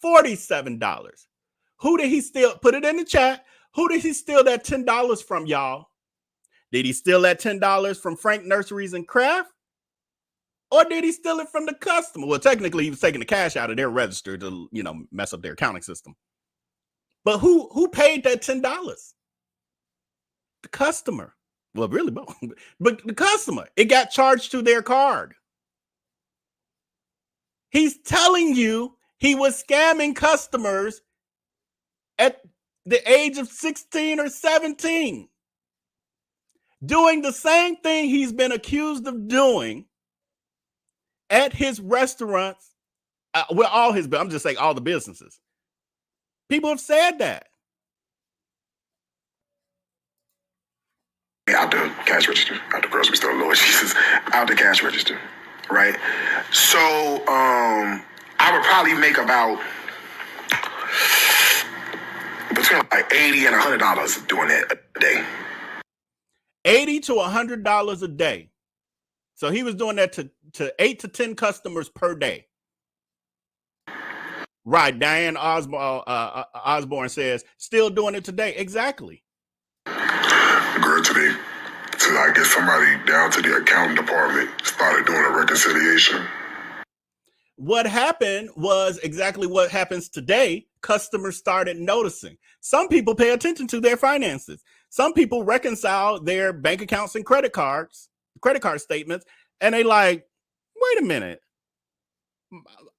I: $47. Who did he steal? Put it in the chat. Who did he steal that $10 from, y'all? Did he steal that $10 from Frank Nurseries and Craft? Or did he steal it from the customer? Well, technically, he was taking the cash out of their register to, mess up their accounting system. But who paid that $10? The customer. Well, really, but the customer. It got charged to their card. He's telling you he was scamming customers at the age of 16 or 17. Doing the same thing he's been accused of doing at his restaurants, well, I'm just saying all the businesses. People have said that.
E: Out the cash register, out the grocery store, Lord Jesus, out the cash register, right? So, I would probably make about between like $80 and $100 doing that a day.
I: $80 to $100 a day. So he was doing that to 8 to 10 customers per day. Right. Diane Osborne says, still doing it today. Exactly.
E: Girl, today, till I get somebody down to the accounting department, started doing a reconciliation.
I: What happened was exactly what happens today. Customers started noticing. Some people pay attention to their finances. Some people reconcile their bank accounts and credit card statements, and they like, wait a minute.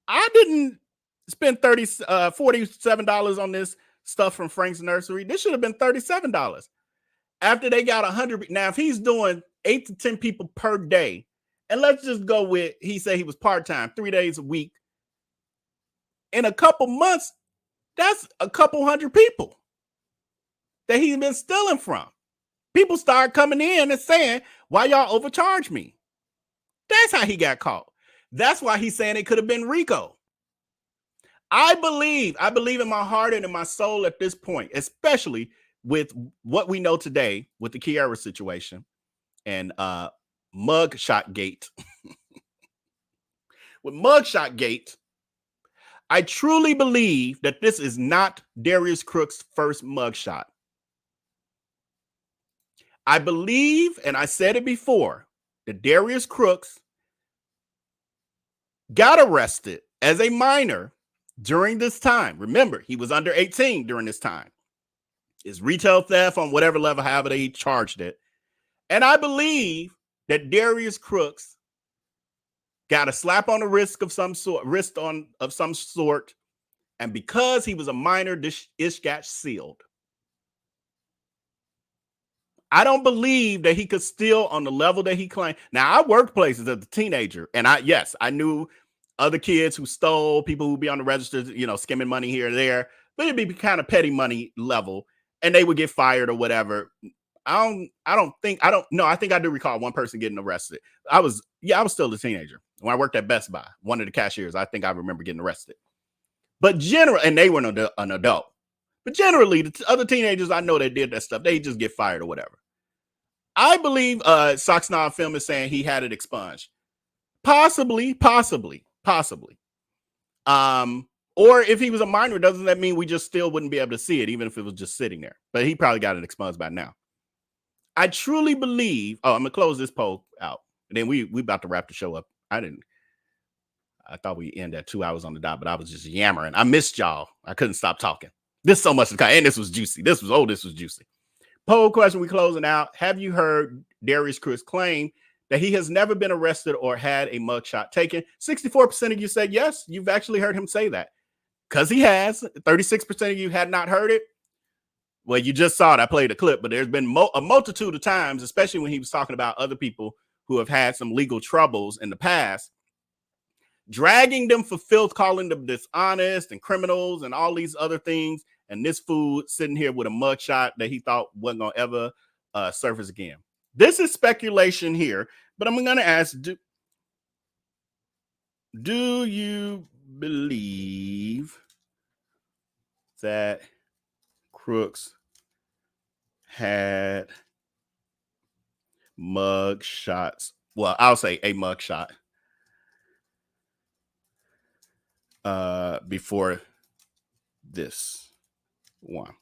I: I didn't spend $47 on this stuff from Frank's Nursery. This should have been $37. After they got 100. Now, if he's doing 8 to 10 people per day, and let's just go with, he said he was part-time, 3 days a week. In a couple months, that's a couple hundred people that he's been stealing from. People start coming in and saying, why y'all overcharge me? That's how he got caught. That's why he's saying it could have been Rico. I believe in my heart and in my soul at this point, especially with what we know today with the Kiara situation and MugShot Gate. With MugShot Gate, I truly believe that this is not Darius Cooks' first mugshot. I believe, and I said it before, that Darius Cooks got arrested as a minor during this time. Remember, he was under 18 during this time. It's retail theft on whatever level, however they charged it. And I believe that Darius Cooks got a slap on the wrist of some sort, and because he was a minor, this ish got sealed. I don't believe that he could steal on the level that he claimed. Now, I worked places as a teenager, and I knew other kids who stole, people who would be on the register, skimming money here or there, but it'd be kind of petty money level, and they would get fired or whatever. I think I do recall one person getting arrested. I was still a teenager when I worked at Best Buy. One of the cashiers, I think I remember getting arrested. But and they were an adult. But generally, the other teenagers I know that did that stuff, they just get fired or whatever. I believe Soxnard Film is saying he had it expunged. Possibly. Or if he was a minor, doesn't that mean we just still wouldn't be able to see it, even if it was just sitting there? But he probably got it expunged by now. I truly believe. I'm gonna close this poll out, and then we about to wrap the show up. I thought we end at 2 hours on the dot, but I was just yammering. I missed y'all. I couldn't stop talking. There's so much to come, and this was juicy. This was juicy. Poll question, we closing out. Have you heard Darius Cooks claim that he has never been arrested or had a mugshot taken? 64% of you said yes. You've actually heard him say that. Because he has. 36% of you had not heard it. Well, you just saw it. I played a clip, but there's been a multitude of times, especially when he was talking about other people who have had some legal troubles in the past, dragging them for filth, calling them dishonest and criminals and all these other things. And this fool sitting here with a mugshot that he thought wasn't going to ever surface again. This is speculation here, but I'm going to ask, do you believe that Crooks had mug shots? Well, I'll say a mug shot before this one.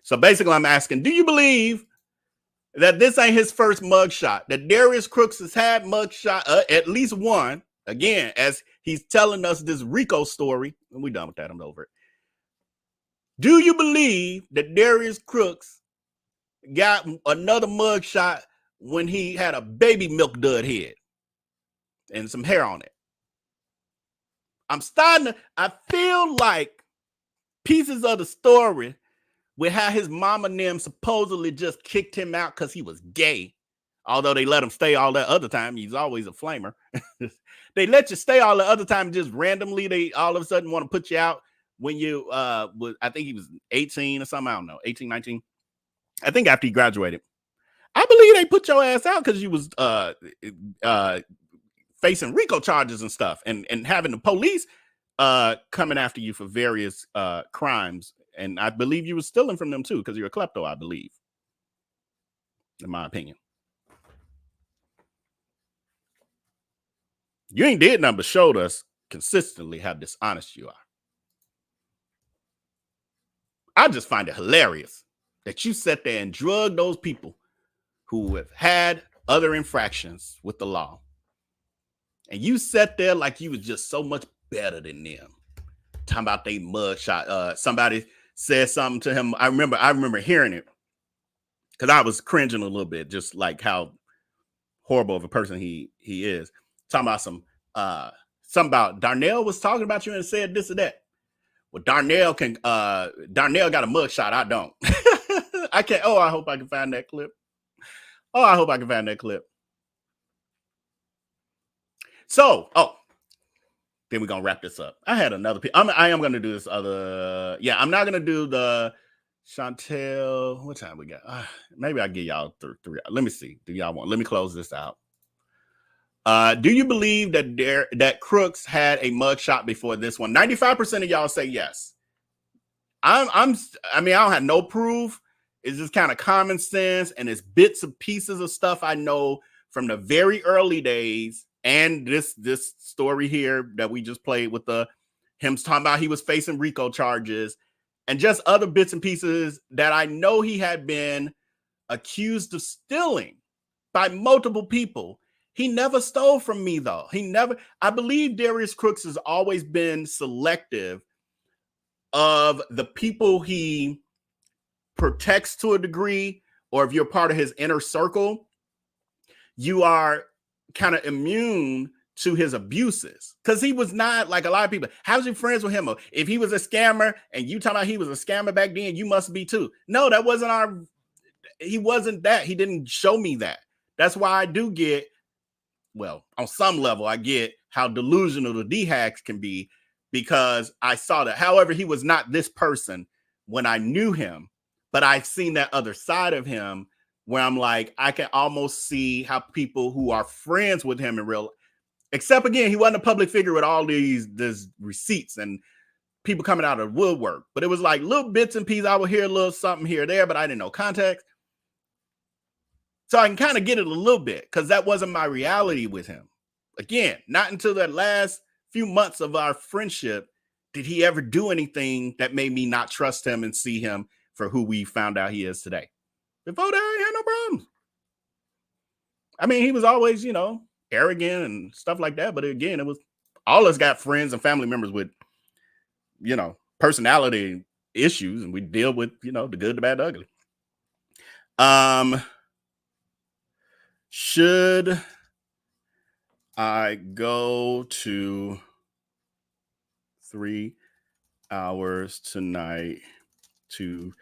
I: So basically, I'm asking, do you believe that this ain't his first mug shot? That Darius Cooks has had mug shot, at least one, again, as he's telling us this Rico story, and we're done with that. I'm over it. Do you believe that Darius Cooks got another mug shot when he had a baby milk dud head and some hair on it? I feel like pieces of the story with how his mama and them supposedly just kicked him out because he was gay, although they let him stay all that other time. He's always a flamer. They let you stay all the other time. Just randomly, they all of a sudden want to put you out when you was, I think he was 18 or something. I don't know, 18, 19. I think after he graduated. I believe they put your ass out because you was facing RICO charges and stuff, and having the police coming after you for various crimes. And I believe you was stealing from them too, because you're a klepto, I believe, in my opinion. You ain't did nothing but showed us consistently how dishonest you are. I just find it hilarious that you sat there and drugged those people who have had other infractions with the law. And you sat there like you was just so much better than them. Talking about they mugshot. Somebody said something to him. I remember hearing it because I was cringing a little bit, just like how horrible of a person he is. Talking about something about Darnell was talking about you and said this or that. Well, Darnell got a mugshot. I don't. I can't. Oh, I hope I can find that clip. So, then we're gonna wrap this up. I had another. I am gonna do this other. Yeah, I'm not gonna do the Chantel. What time we got? Maybe I'll give y'all three. Let me see. Do y'all want? Let me close this out. Do you believe that Crooks had a mugshot before this one? 95% of y'all say yes. I don't have no proof. It's just kind of common sense, and it's bits and pieces of stuff I know from the very early days. And this story here that we just played with him talking about he was facing RICO charges, and just other bits and pieces that I know he had been accused of stealing by multiple people. He never stole from me, though. I believe Darius Cooks has always been selective of the people he protects to a degree, or if you're part of his inner circle, you are kind of immune to his abuses. Because he was not like a lot of people. How's your friends with him? If he was a scammer and you talking about he was a scammer back then, you must be too. No, that wasn't he wasn't that. He didn't show me that. That's why I do get, well, on some level, I get how delusional the D-hacks can be, because I saw that. However, he was not this person when I knew him, but I've seen that other side of him where I'm like, I can almost see how people who are friends with him in real, except again, he wasn't a public figure with all these receipts and people coming out of woodwork, but it was like little bits and pieces. I would hear a little something here or there, but I didn't know context. So I can kind of get it a little bit, because that wasn't my reality with him. Again, not until that last few months of our friendship did he ever do anything that made me not trust him and see him for who we found out he is today. Before that, I had no problems. I mean, he was always, arrogant and stuff like that. But again, it was all of us got friends and family members with, personality issues, and we deal with, the good, the bad, the ugly. Should I go to 3 hours tonight to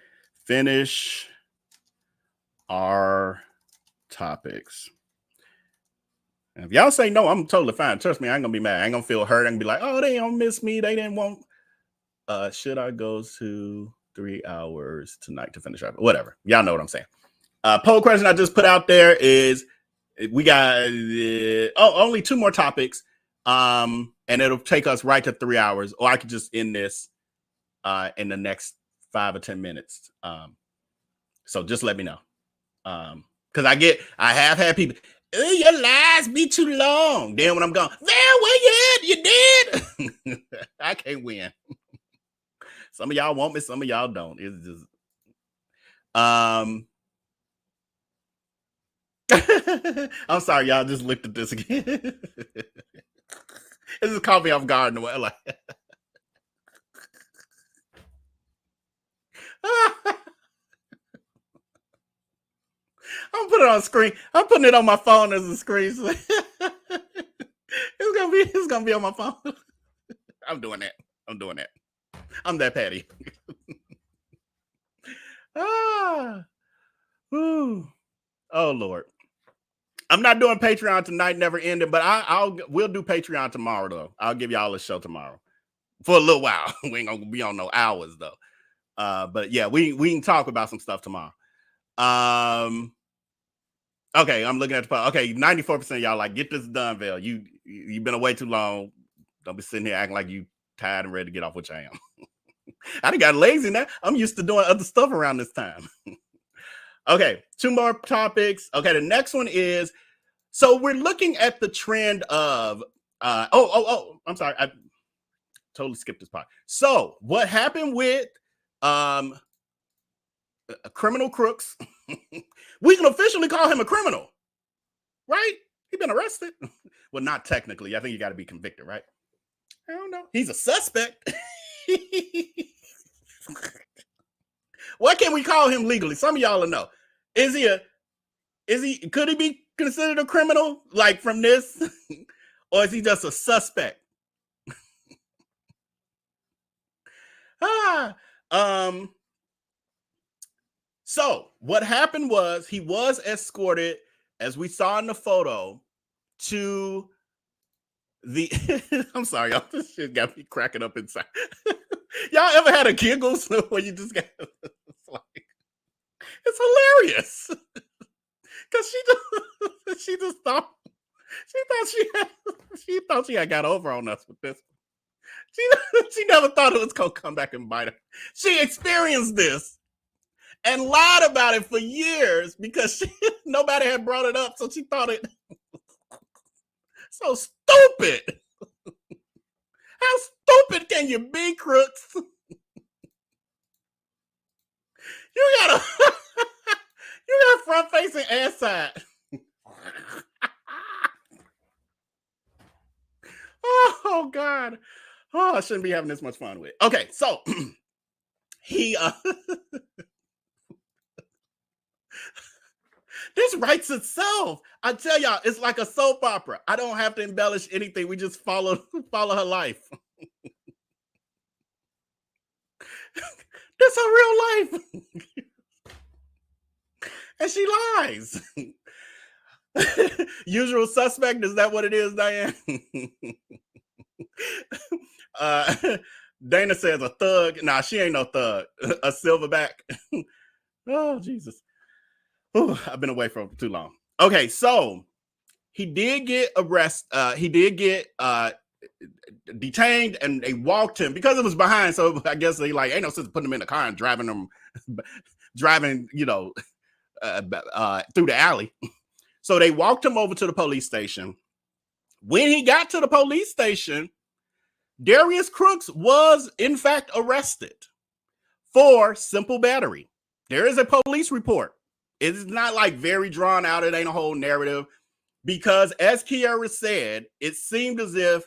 I: finish our topics? And if y'all say no, I'm totally fine. Trust me, I ain't gonna be mad. I ain't gonna feel hurt. I can be like, oh, they don't miss me. They didn't want. Should I go to 3 hours tonight to finish up? Whatever. Y'all know what I'm saying. Poll question I just put out there is, we got only 2 more topics, and it'll take us right to 3 hours, or I could just end this in the next 5 or 10 minutes. So just let me know, because I have had people, your lies be too long. Then when I'm gone, there, where you at? You did. I can't win. Some of y'all want me, some of y'all don't. It's just I'm sorry, y'all just looked at this again. It just caught me off guard in the way. Like, I'm putting it on screen. I'm putting it on my phone as a screen. So it's gonna be on my phone. I'm doing that. I'm that petty. Whew. Oh Lord. I'm not doing Patreon tonight, never ending, but we'll do Patreon tomorrow though. I'll give y'all a show tomorrow for a little while. We ain't gonna be on no hours though. But yeah, we can talk about some stuff tomorrow. Okay, I'm looking at the okay, 94% of y'all like, get this done, Val. You've been away too long. Don't be sitting here acting like you tired and ready to get off, which I am. I done got lazy now. I'm used to doing other stuff around this time. Okay, 2 more topics. Okay, the next one is, so we're looking at the trend of I'm sorry, I totally skipped this part. So what happened with criminal Crooks? We can officially call him a criminal, right? He's been arrested. Well, not technically. I think you got to be convicted, right? I don't know. He's a suspect. What can we call him legally? Some of y'all will know. Could he be considered a criminal like from this? Or is he just a suspect? So what happened was he was escorted, as we saw in the photo, to the I'm sorry, y'all. This shit got me cracking up inside. Y'all ever had a giggle where you just got it's hilarious. Because she thought she had got over on us with this. She never thought it was gonna come back and bite her. She experienced this and lied about it for years because nobody had brought it up, so she thought it so stupid. How stupid can you be, Crooks? You got front facing and side. Oh God. Oh, I shouldn't be having this much fun with it. Okay, so he this writes itself. I tell y'all, it's like a soap opera. I don't have to embellish anything. We just follow her life. That's her real life. And she lies. Usual suspect, is that what it is, Diane? Dana says a thug. Nah, she ain't no thug. A silverback. Oh, Jesus. Ooh, I've been away for too long. Okay, so he did get arrested. He did get detained, and they walked him because it was behind. So I guess they like, ain't no sense putting him in the car and driving him, you know, through the alley. So they walked him over to the police station. When he got to the police station, Darius Cooks was in fact arrested for simple battery. There is a police report. It's not like very drawn out. It ain't a whole narrative because, as Kiara said, it seemed as if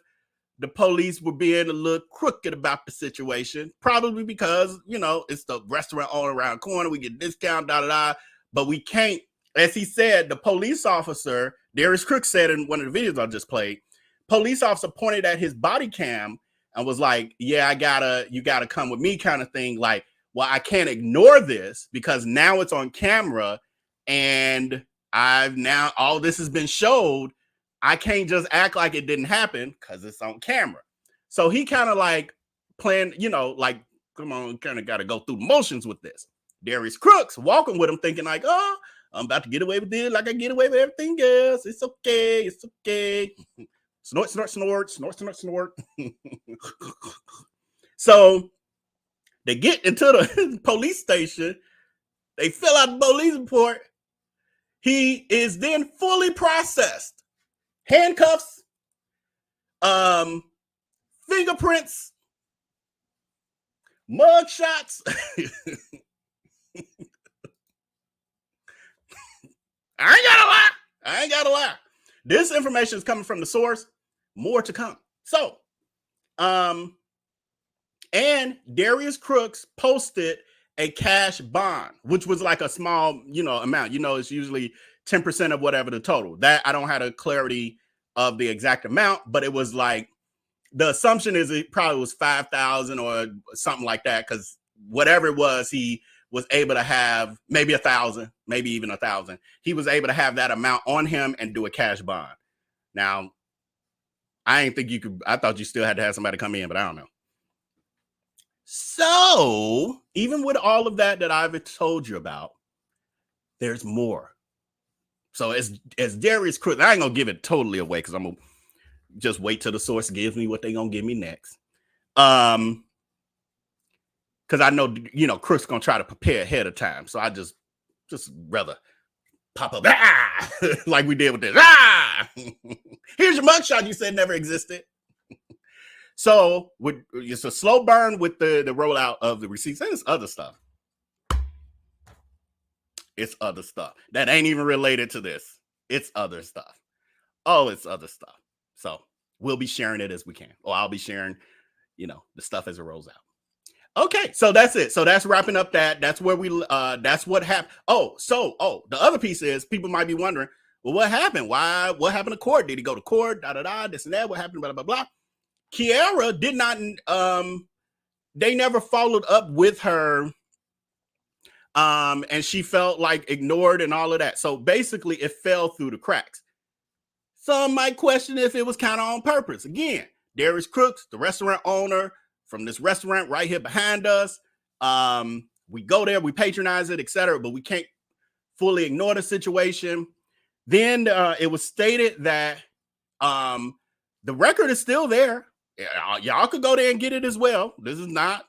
I: the police were being a little crooked about the situation, probably because, you know, it's the restaurant all around the corner. We get discount, but we can't. As he said, the police officer, Darius Cooks said in one of the videos I just played, police officer pointed at his body cam and was like, yeah, you gotta come with me kind of thing. Like, well, I can't ignore this because now it's on camera and all this has been showed. I can't just act like it didn't happen because it's on camera. So he kind of like planned, you know, like, come on, kind of got to go through the motions with this. Darius Cooks walking with him thinking like, oh, I'm about to get away with this like I get away with everything else. It's okay. It's okay. Snort, snort, snort, snort, snort, snort. So they get into the police station. They fill out the police report. He is then fully processed. Handcuffs, fingerprints, mugshots. I ain't gotta lie. This information is coming from the source. More to come. So, and Darius Cooks posted a cash bond, which was like a small, you know, amount. You know, it's usually 10% of whatever the total. That I don't have the clarity of the exact amount, but it was like, the assumption is it probably was 5,000 or something like that, because whatever it was, he was able to have maybe 1,000, maybe even 1,000. He was able to have that amount on him and do a cash bond. Now, I ain't think you could. I thought you still had to have somebody come in, but I don't know. So even with all of that I've told you about, there's more. So as Darius Cooks, I ain't gonna give it totally away because I'm gonna just wait till the source gives me what they're gonna give me next. Because I know, you know, Crooks gonna try to prepare ahead of time. So I just rather pop up like we did with this. Here's your mugshot you said never existed. So it's a slow burn with the rollout of the receipts, and it's other stuff. It's other stuff that ain't even related to this. It's other stuff. Oh, it's other stuff. So we'll be sharing it as we can. Or I'll be sharing, you know, the stuff as it rolls out. Okay, so that's it. So that's wrapping up that. That's where that's what happened. The other piece is people might be wondering, well, what happened? What happened to court? Did he go to court? This and that. What happened? Blah, blah, blah. Kiara did not, they never followed up with her. And she felt like ignored and all of that. So basically it fell through the cracks. Some might question if it was kind of on purpose. Again, Darius Cooks, the restaurant owner from this restaurant right here behind us. We go there, we patronize it, etc., but we can't fully ignore the situation. Then it was stated that the record is still there. Y'all could go there and get it as well. This is not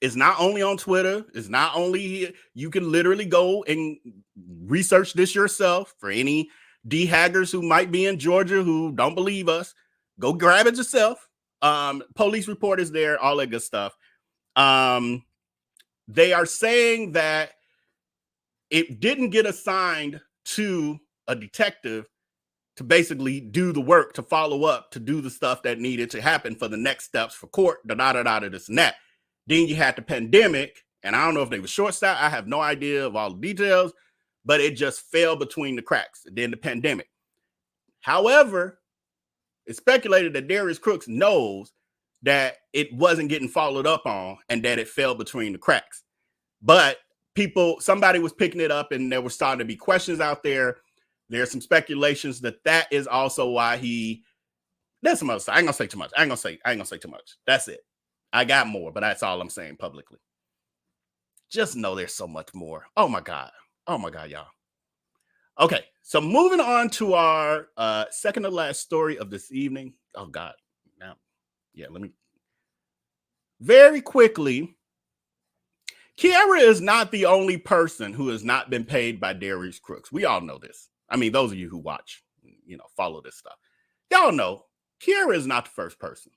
I: it's not only on Twitter. It's not only, you can literally go and research this yourself. For any D-haggers who might be in Georgia who don't believe us, go grab it yourself. Police report is there, all that good stuff. They are saying that it didn't get assigned to a detective to basically do the work, to follow up, to do the stuff that needed to happen for the next steps for court, this and that. Then you had the pandemic, and I don't know if they were short-staffed. I have no idea of all the details, but it just fell between the cracks. Then the pandemic. However, it's speculated that Darius Cooks knows that it wasn't getting followed up on and that it fell between the cracks. But somebody was picking it up, and there were starting to be questions out there. There's some speculations that is also why that's some other stuff. I ain't gonna say too much. I ain't gonna say too much. That's it. I got more, but that's all I'm saying publicly. Just know there's so much more. Oh my God, y'all. Okay, so moving on to our second to last story of this evening. Oh God, now, yeah, let me very quickly. Kiara is not the only person who has not been paid by Darius Cooks. We all know this. I mean, those of you who watch, follow this stuff, y'all know Kiara is not the first person.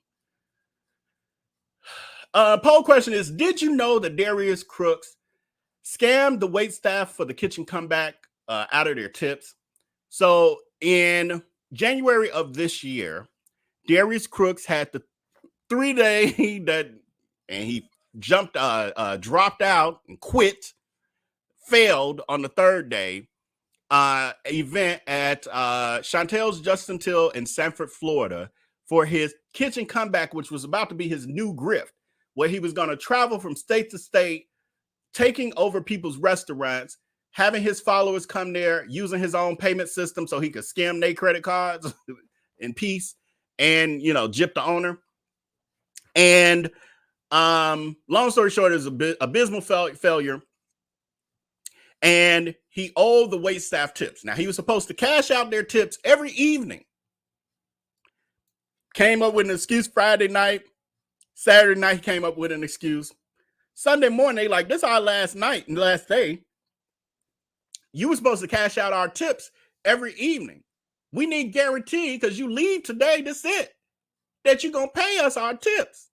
I: Poll question is, did you know that Darius Cooks scammed the waitstaff for the kitchen comeback out of their tips? So in January of this year, Darius Cooks had the 3-day and he dropped out and quit, failed on the third day event at Chantel's Justin Till in Sanford, Florida, for his kitchen comeback, which was about to be his new grift, where he was going to travel from state to state, taking over people's restaurants, having his followers come there, using his own payment system so he could scam their credit cards in peace and, gyp the owner. And long story short, it was a abysmal failure. And he owed the waitstaff tips. Now, he was supposed to cash out their tips every evening. Came up with an excuse Friday night. Saturday night, he came up with an excuse. Sunday morning, they like, this is our last night and last day. You were supposed to cash out our tips every evening. We need guarantee because you leave today, that's it, that you're going to pay us our tips.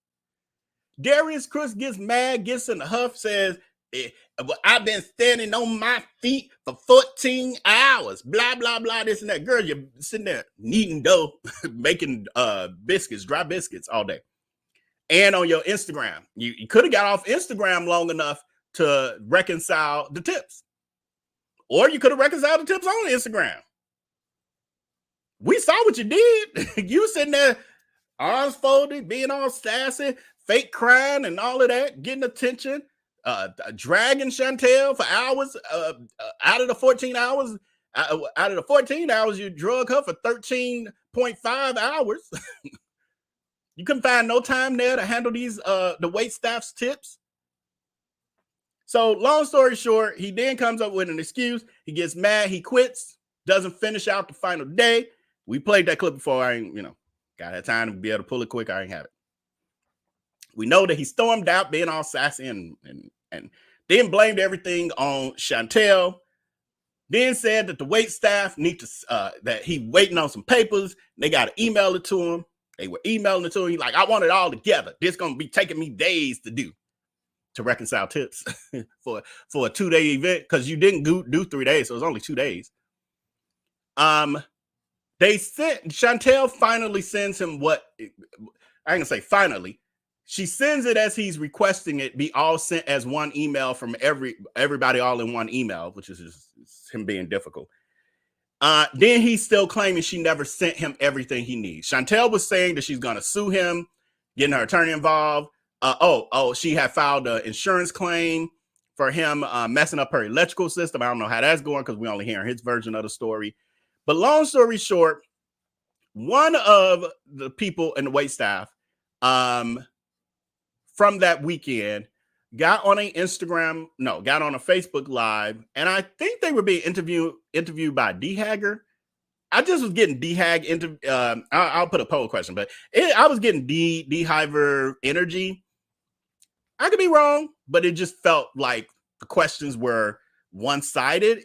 I: Darius Cooks gets mad, gets in the huff, says, I've been standing on my feet for 14 hours, blah, blah, blah, this and that. Girl, you're sitting there kneading dough, making biscuits, dry biscuits all day. And on your Instagram, you could have got off Instagram long enough to reconcile the tips. Or you could have reconciled the tips on Instagram. We saw what you did. You sitting there, arms folded, being all sassy, fake crying and all of that, getting attention, dragging Chantel for hours. Out of the 14 hours, out of the 14 hours, you drug her for 13.5 hours. You couldn't find no time there to handle these the wait staff's tips. So long story short, he then comes up with an excuse. He gets mad. He quits. Doesn't finish out the final day. We played that clip before. I ain't, got that time to be able to pull it quick. I ain't have it. We know that he stormed out being all sassy and then blamed everything on Chantel. Then said that the wait staff need to, that he waiting on some papers. They got to email it to him. They were emailing it to him. He's like, I want it all together. This going to be taking me days to do. To reconcile tips for a 2-day event, because you didn't do 3 days, so it was only 2 days. Chantel finally sends him what I ain't gonna say finally. She sends it as he's requesting it be all sent as one email from everybody all in one email, which is just him being difficult. Then he's still claiming she never sent him everything he needs. Chantel was saying that she's gonna sue him, getting her attorney involved. She had filed an insurance claim for him messing up her electrical system. I don't know how that's going because we only hearing his version of the story. But long story short, one of the people in the wait staff from that weekend got on a Facebook Live, and I think they were being interviewed by D-Hagger. I just was getting D-Hag I'll put a poll question, but I was getting D-Hiver energy. I could be wrong, but it just felt like the questions were one-sided,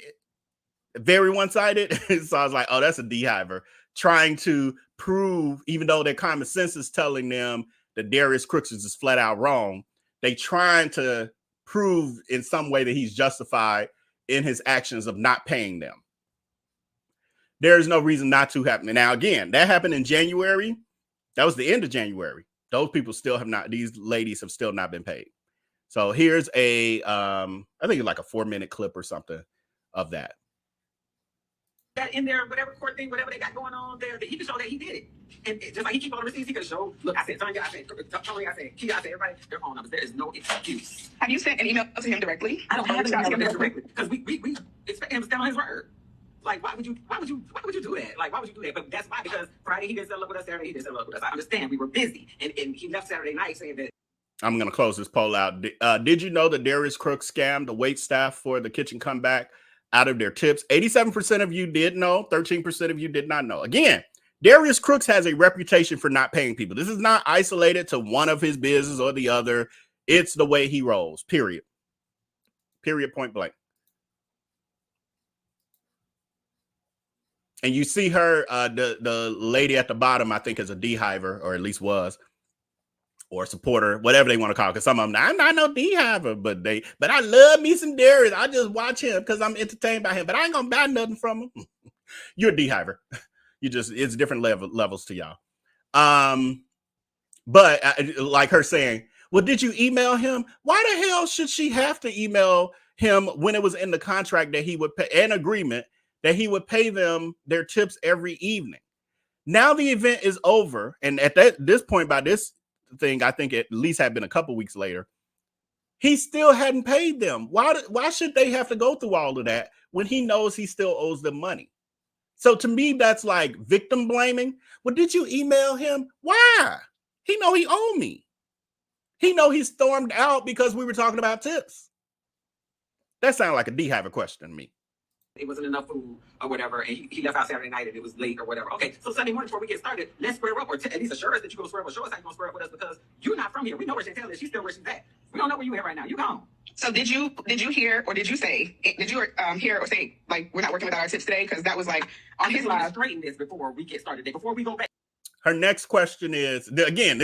I: very one-sided. So I was like, oh, that's a D-Hiver trying to prove, even though their common sense is telling them that Darius Cooks is just flat out wrong, they trying to prove in some way that he's justified in his actions of not paying them. There is no reason not to happen. Now, again, that happened in January. That was the end of January. Those people these ladies have still not been paid. So here's I think it's like a 4-minute clip or something of that.
L: That in there, whatever court thing, whatever they got going on there, that he can show that he did it. And just like he keep on the receipts, he could show, look, I said, Tanya, I said, Tony, I said, Kia, I said, everybody, their phone numbers. There is no excuse.
M: Have you sent an email to him directly?
L: I don't have an email directly because we expect him to stand on his word. Like, why would you do that? Like, why would you do that? But that's why, because Friday he didn't settle up with us, Saturday he didn't settle up with us. I understand we were busy, and he left Saturday night saying that.
I: I'm going to close this poll out. Did you know that Darius Cooks scammed the wait staff for the kitchen comeback out of their tips? 87% of you did know. 13% of you did not know. Again, Darius Cooks has a reputation for not paying people. This is not isolated to one of his business or the other. It's the way he rolls, period. Period, point blank. And you see her, the lady at the bottom, I think is a D-Hiver, or at least was, or a supporter, whatever they want to call it. Because some of them, I'm not no D-Hiver, but I love me some Darius. I just watch him because I'm entertained by him, but I ain't gonna buy nothing from him. You're a D-Hiver. It's different levels to y'all. But like her saying, well, did you email him? Why the hell should she have to email him when it was in the contract that he would pay an agreement that he would pay them their tips every evening? Now the event is over. And at this point, by this thing, I think at least had been a couple weeks later, he still hadn't paid them. Why should they have to go through all of that when he knows he still owes them money? So to me, that's like victim blaming. Well, did you email him? Why? He know he owed me. He know he stormed out because we were talking about tips. That sounded like a D-Hiver question to me.
L: It wasn't enough food or whatever, and he left out Saturday night and it was late or whatever. Okay, so Sunday morning before we get started, let's square up, or at least assure us that you're going to square up, or show us how you're going to square up with us, because you're not from here. We know where Chantel is. She's still where she's at. We don't know where you at right now. You gone.
M: So did you hear, or did you hear or say, like, we're not working without our tips today? Because that was like on his live.
L: Straighten this before we get started. Before we go back.
I: Her next question is, again,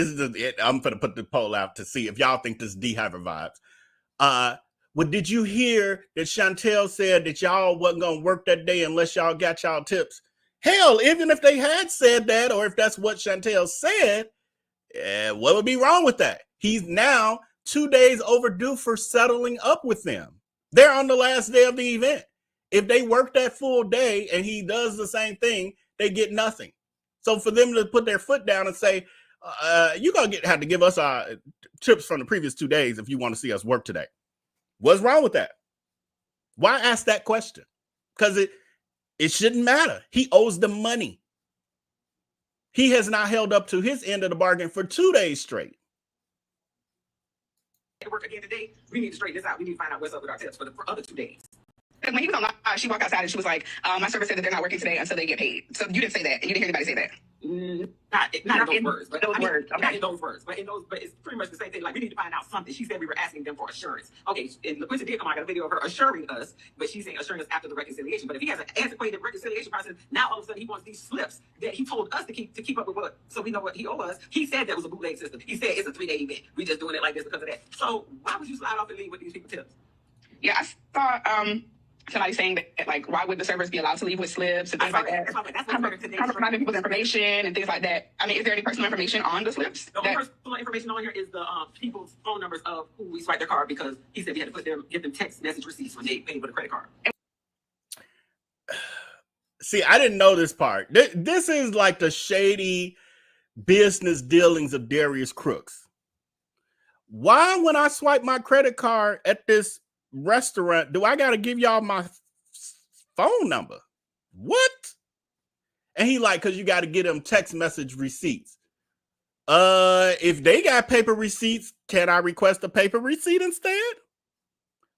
I: I'm going to put the poll out to see if y'all think this D-Hiver vibes. Well, did you hear that Chantel said that y'all wasn't going to work that day unless y'all got y'all tips? Hell, even if they had said that, or if that's what Chantel said, what would be wrong with that? He's now 2 days overdue for settling up with them. They're on the last day of the event. If they work that full day and he does the same thing, they get nothing. So for them to put their foot down and say, you're going to have to give us our tips from the previous 2 days if you want to see us work today. What's wrong with that? Why ask that question? Because it shouldn't matter. He owes them money. He has not held up to his end of the bargain for 2 days straight.
L: Work again today. We need to straighten this out. We need to find out what's up with our tips for the other 2 days.
M: Because when he was on live, she walked outside and she was like, my server said that they're not working today until they get paid. So you didn't say that, and you didn't hear anybody say that.
L: Not in those words, but
M: those words.
L: Not in those words, but it's pretty much the same thing. Like, we need to find out something. She said we were asking them for assurance. Okay, and LaQuinta did come on, I got a video of her assuring us, but she's saying assuring us after the reconciliation. But if he has an antiquated reconciliation process, now all of a sudden he wants these slips that he told us to keep up with what, so we know what he owed us. He said that was a bootleg system. He said it's a 3-day event. We just doing it like this because of that. So why would you slide off and leave with these people tips?
M: Yeah, I saw somebody saying that, like, why would the servers be allowed to leave with slips and things like that? Compromising people's information and things like that. I mean, is there any personal information on the slips?
L: The only personal information on here is the people's phone numbers of who we swiped their card, because he said we had to give them text message receipts when they paid with a credit card.
I: See, I didn't know this part. This is like the shady business dealings of Darius Cooks. Why, when I swipe my credit card at this restaurant, do I got to give y'all my phone number? What? And he like, because you got to get them text message receipts. If they got paper receipts, can I request a paper receipt instead?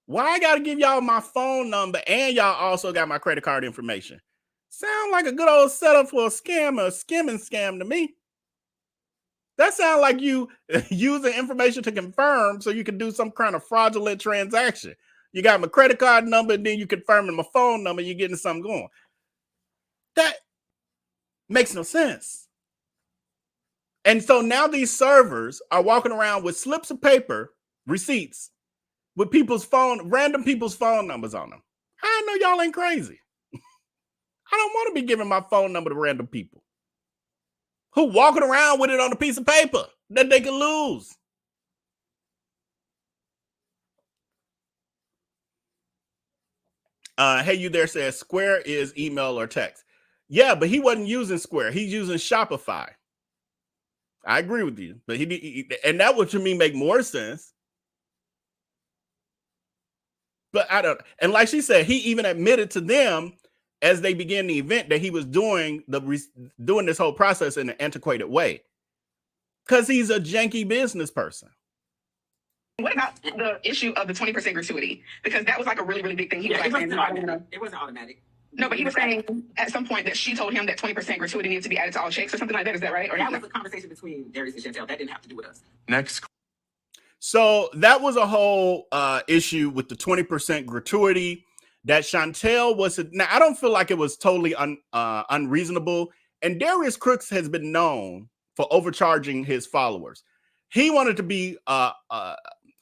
I: Why I got to give y'all my phone number and y'all also got my credit card information? Sound like a good old setup for a scam or a skimming scam to me. That sounds like you using information to confirm so you can do some kind of fraudulent transaction. You got my credit card number, and then you confirming my phone number, you're getting something going. That makes no sense. And so now these servers are walking around with slips of paper, receipts, with random people's phone numbers on them. I know y'all ain't crazy. I don't want to be giving my phone number to random people who walking around with it on a piece of paper that they can lose. Hey, you there says Square is email or text. Yeah, but he wasn't using Square. He's using Shopify. I agree with you, but and that would to me make more sense. But I don't. And like she said, he even admitted to them as they began the event that he was doing this whole process in an antiquated way, because he's a janky business person.
M: What about the issue of the 20% gratuity? Because that was like a really, really big thing. He was like,
L: it wasn't automatic.
M: No, but he was saying at some point that she told him that 20% gratuity needed to be added to all checks or something like that. Is that right? Or
L: that was a conversation between Darius and Chantel. That didn't have to do with us.
C: Next.
I: So that was a whole issue with the 20% gratuity that Chantel was. Now, I don't feel like it was totally unreasonable. And Darius Cooks has been known for overcharging his followers. He wanted to be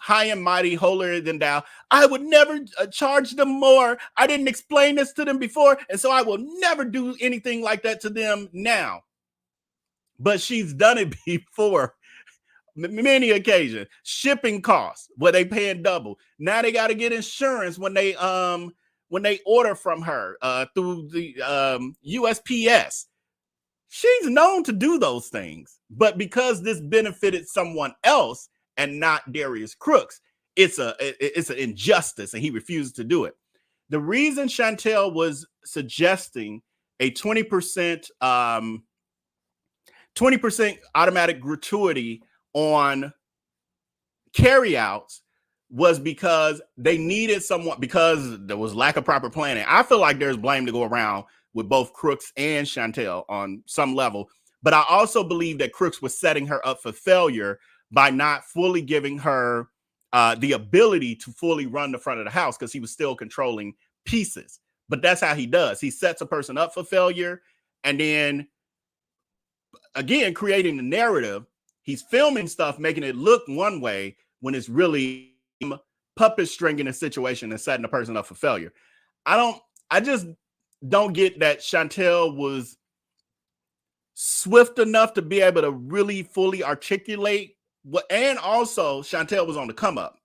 I: high and mighty, holier than thou. I would never charge them more. I didn't explain this to them before, and so I will never do anything like that to them now. But she's done it before, many occasions. Shipping costs, where they paying double. Now they got to get insurance when they order from her through the USPS. She's known to do those things, but because this benefited someone else and not Darius Cooks, it's an injustice, and he refused to do it. The reason Chantel was suggesting a 20% automatic gratuity on carryouts was because they needed someone, because there was lack of proper planning. I feel like there's blame to go around with both Crooks and Chantel on some level, but I also believe that Crooks was setting her up for failure by not fully giving her the ability to fully run the front of the house, because he was still controlling pieces. But that's how he does. He sets a person up for failure, and then again, creating the narrative, he's filming stuff, making it look one way when it's really puppet stringing a situation and setting a person up for failure. I just don't get that Chantel was swift enough to be able to really fully articulate what, and also Chantel was on the come up,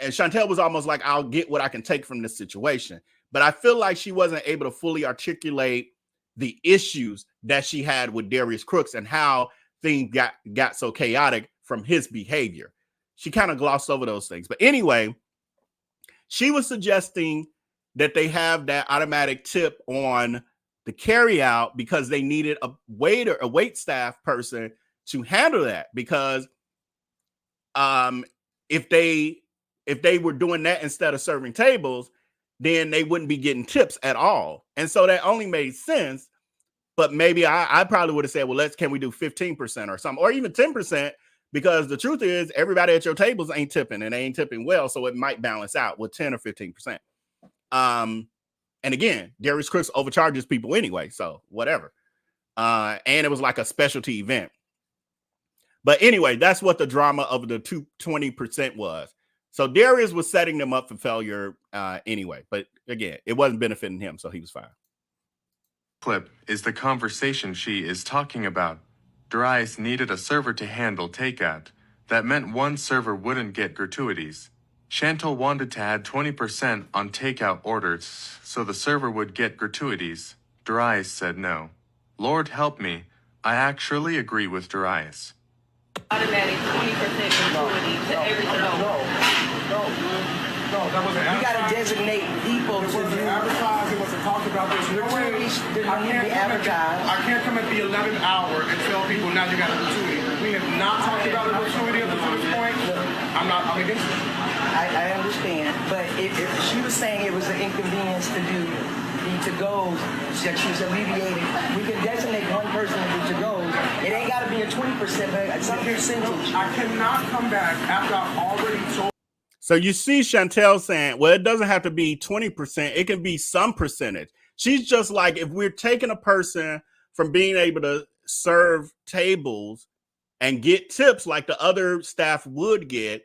I: and Chantel was almost like, I'll get what I can take from this situation. But I feel like she wasn't able to fully articulate the issues that she had with Darius Cooks and how things got so chaotic from his behavior. She kind of glossed over those things. But anyway, she was suggesting that they have that automatic tip on the carryout because they needed a wait staff person to handle that, because if they were doing that instead of serving tables, then they wouldn't be getting tips at all. And so that only made sense. But maybe I probably would have said, well, can we do 15% or something, or even 10%? Because the truth is, everybody at your tables ain't tipping, and they ain't tipping well, so it might balance out with 10 or 15%. And again, Darius Cooks overcharges people anyway, so whatever. And it was like a specialty event. But anyway, that's what the drama of the 20% was. So Darius was setting them up for failure anyway. But again, it wasn't benefiting him, so he was fine.
N: Clip is the conversation she is talking about. Darius needed a server to handle takeout. That meant one server wouldn't get gratuities. Chantal wanted to add 20% on takeout orders so the server would get gratuities. Darius said no. Lord help me, I actually agree with Darius.
O: Automatic 20% gratuity to everything.
C: No, that wasn't advertised.
O: You gotta designate people
C: It
O: to
C: wasn't
O: do.
C: advertised. It wasn't talked about. There's no way. I can't come at the 11th hour and tell people now you got a gratuity. We have not talked about a gratuity up until this point. I'm against it.
O: I understand, but if she was saying it was an inconvenience to do the to-goes, that she was alleviating, we can designate one person to do to-goes. It ain't got to be a 20%, but some percentage.
C: I cannot come back after I've already told.
I: So you see Chantel saying, well, it doesn't have to be 20%. It can be some percentage. She's just like, if we're taking a person from being able to serve tables and get tips like the other staff would get,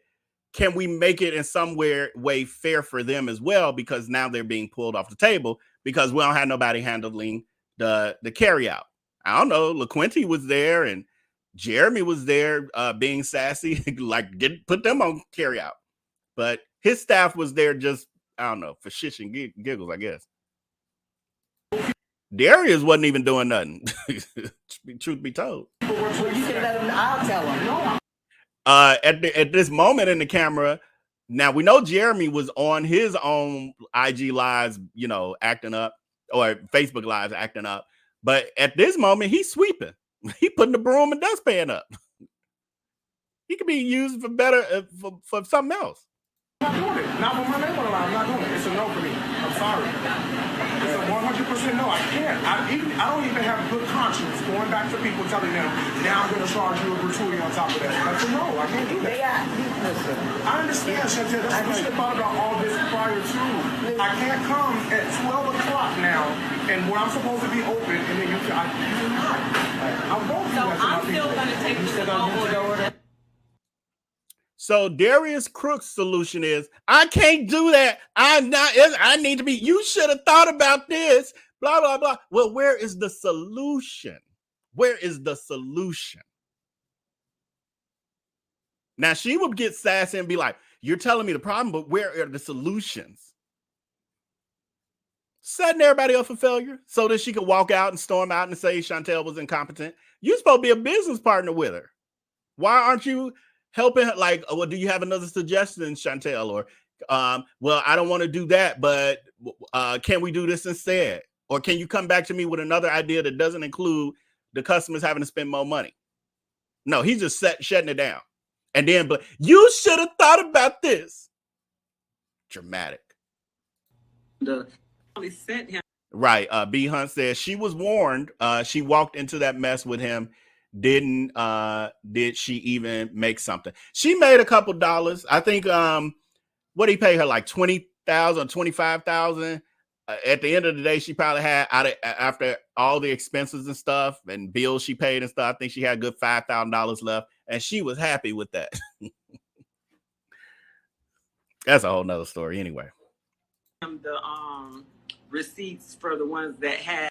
I: can we make it in some way fair for them as well? Because now they're being pulled off the table because we don't have nobody handling the carryout. I don't know. LaQuinty was there and Jeremy was there being sassy, like put them on carryout. But his staff was there just, I don't know, for shits and giggles, I guess. Darius wasn't even doing nothing. Truth be told.
O: Well, you can let them, I'll tell them.
I: At this moment in the camera, now we know Jeremy was on his own IG lives, acting up, or Facebook lives acting up. But at this moment, he's sweeping. He putting the broom and dustpan up. He could be used for better for something else.
C: I'm not doing it. Not with my name on the line. I'm not doing it. It's a no for me. I'm sorry. It's a 100% no. I can't. I don't even have a good conscience going back to people telling them, now I'm going to charge you a gratuity on top of that. That's a no. I can't do that. I understand, Chantel. That's what you thought about all this prior to. I can't come at 12 o'clock now, and when I'm supposed to be open, and then you not. I won't do that to my people. So I'm still going to take this order.
I: So Darius Cooks' solution is, I can't do that. I need to be, you should have thought about this, blah, blah, blah. Well, where is the solution? Where is the solution? Now she would get sassy and be like, you're telling me the problem, but where are the solutions? Setting everybody up for failure so that she could walk out and storm out and say Chantel was incompetent. You're supposed to be a business partner with her. Why aren't you helping her? Like, well, do you have another suggestion, Chantel? Or, well, I don't want to do that, but can we do this instead? Or can you come back to me with another idea that doesn't include the customers having to spend more money? No, he's just shutting it down. And then, but you should have thought about this. Dramatic. Right. B Hunt says she was warned. She walked into that mess with him. Did she even make something? She made a couple dollars. I think what did he pay her, like $20,000, $25,000? At the end of the day, she probably had after all the expenses and stuff and bills she paid and stuff, I think she had a good $5,000 left, and she was happy with that. That's a whole nother story anyway.
L: The receipts for the ones that had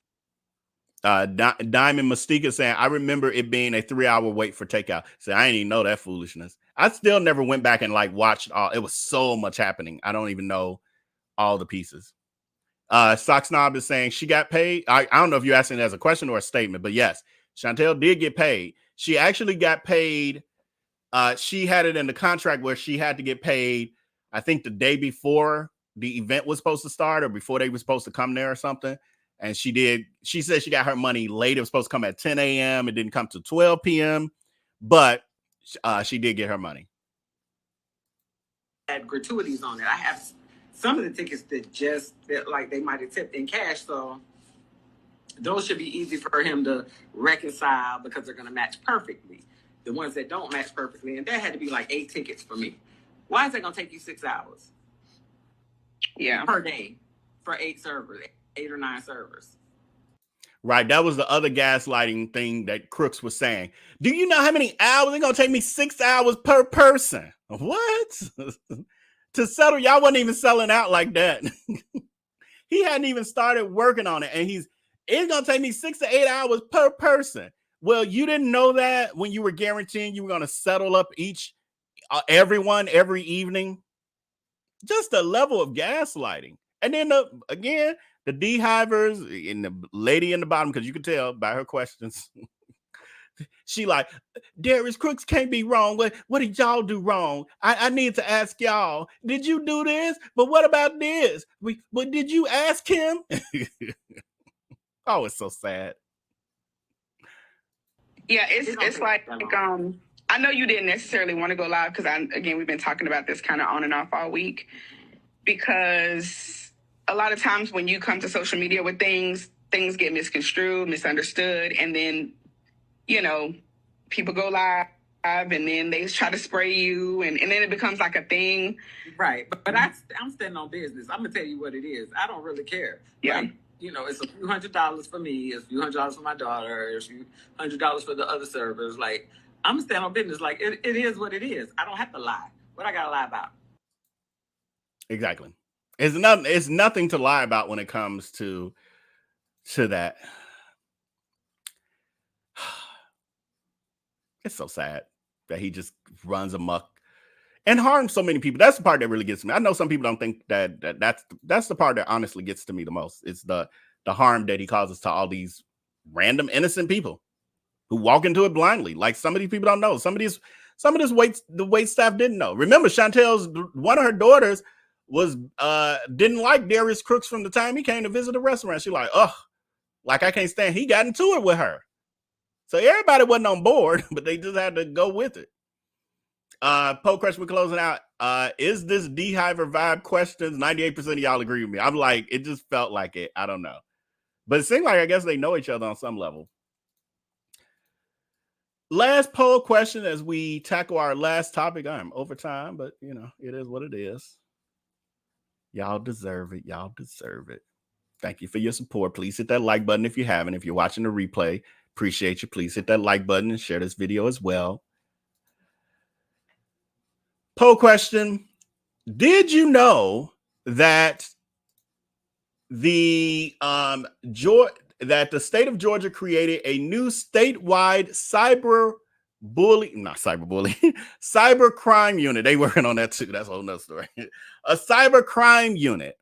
I: Diamond Mystica saying, I remember it being a 3-hour wait for takeout. So I didn't even know that foolishness. I still never went back and watched all. It was so much happening. I don't even know all the pieces. Sock Snob is saying she got paid. I don't know if you're asking it as a question or a statement, but yes, Chantel did get paid. She actually got paid. She had it in the contract where she had to get paid, I think, the day before the event was supposed to start or before they were supposed to come there or something. And she did. She said she got her money late. It was supposed to come at 10 a.m. It didn't come to 12 p.m. But she did get her money.
L: Had gratuities on it. I have some of the tickets that like they might have tipped in cash. So those should be easy for him to reconcile because they're going to match perfectly. The ones that don't match perfectly, and that had to be like 8 tickets for me. Why is that going to take you 6 hours?
M: Yeah.
L: Per day for 8 servers, 8 or 9 servers.
I: Right. That was the other gaslighting thing that Crooks was saying. Do you know how many hours? It's going to take me 6 hours per person. What? To settle, y'all wasn't even selling out like that. He hadn't even started working on it. And it's going to take me 6 to 8 hours per person. Well, you didn't know that when you were guaranteeing you were going to settle up everyone every evening. Just a level of gaslighting. And then again, the D-hivers and the lady in the bottom, because you can tell by her questions. She like, Darius Cooks can't be wrong. What did y'all do wrong? I need to ask y'all. Did you do this? But what about this? But did you ask him? Oh, it's so sad.
M: Yeah, it's like I know you didn't necessarily want to go live because again we've been talking about this kind of on and off all week, because a lot of times when you come to social media with things get misconstrued, misunderstood, and then people go live and then they try to spray you and then it becomes like a thing.
L: Right, but I'm standing on business. I'm gonna tell you what it is. I don't really care.
M: Yeah.
L: Like, it's a few $100s for me, it's a few $100s for my daughter, it's a few $100 for the other servers. Like, I'm gonna stand on business. Like, it is what it is. I don't have to lie. What I gotta lie about?
I: Exactly. It's nothing to lie about when it comes to that. It's so sad that he just runs amok and harms so many people. That's the part that really gets to me. I know some people don't think that's the part that honestly gets to me the most. It's the harm that he causes to all these random innocent people who walk into it blindly. Like, some of these people don't know. Some of this the wait staff didn't know. Remember, Chantel's one of her daughters was didn't like Darius Cooks from the time he came to visit the restaurant. She like, like, I can't stand. He got into it with her. So everybody wasn't on board, but they just had to go with it. Poll question, we're closing out. Is this D-hiver vibe questions? 98% of y'all agree with me. I'm like, it just felt like it. I don't know. But it seemed like, I guess they know each other on some level. Last poll question as we tackle our last topic. I'm over time, but it is what it is. Y'all deserve it. Y'all deserve it. Thank you for your support. Please hit that like button if you haven't. If you're watching the replay, appreciate you. Please hit that like button and share this video as well. Poll question. Did you know that the state of Georgia created a new statewide cybercrime unit? They working on that too. That's a whole nother story. A cybercrime unit.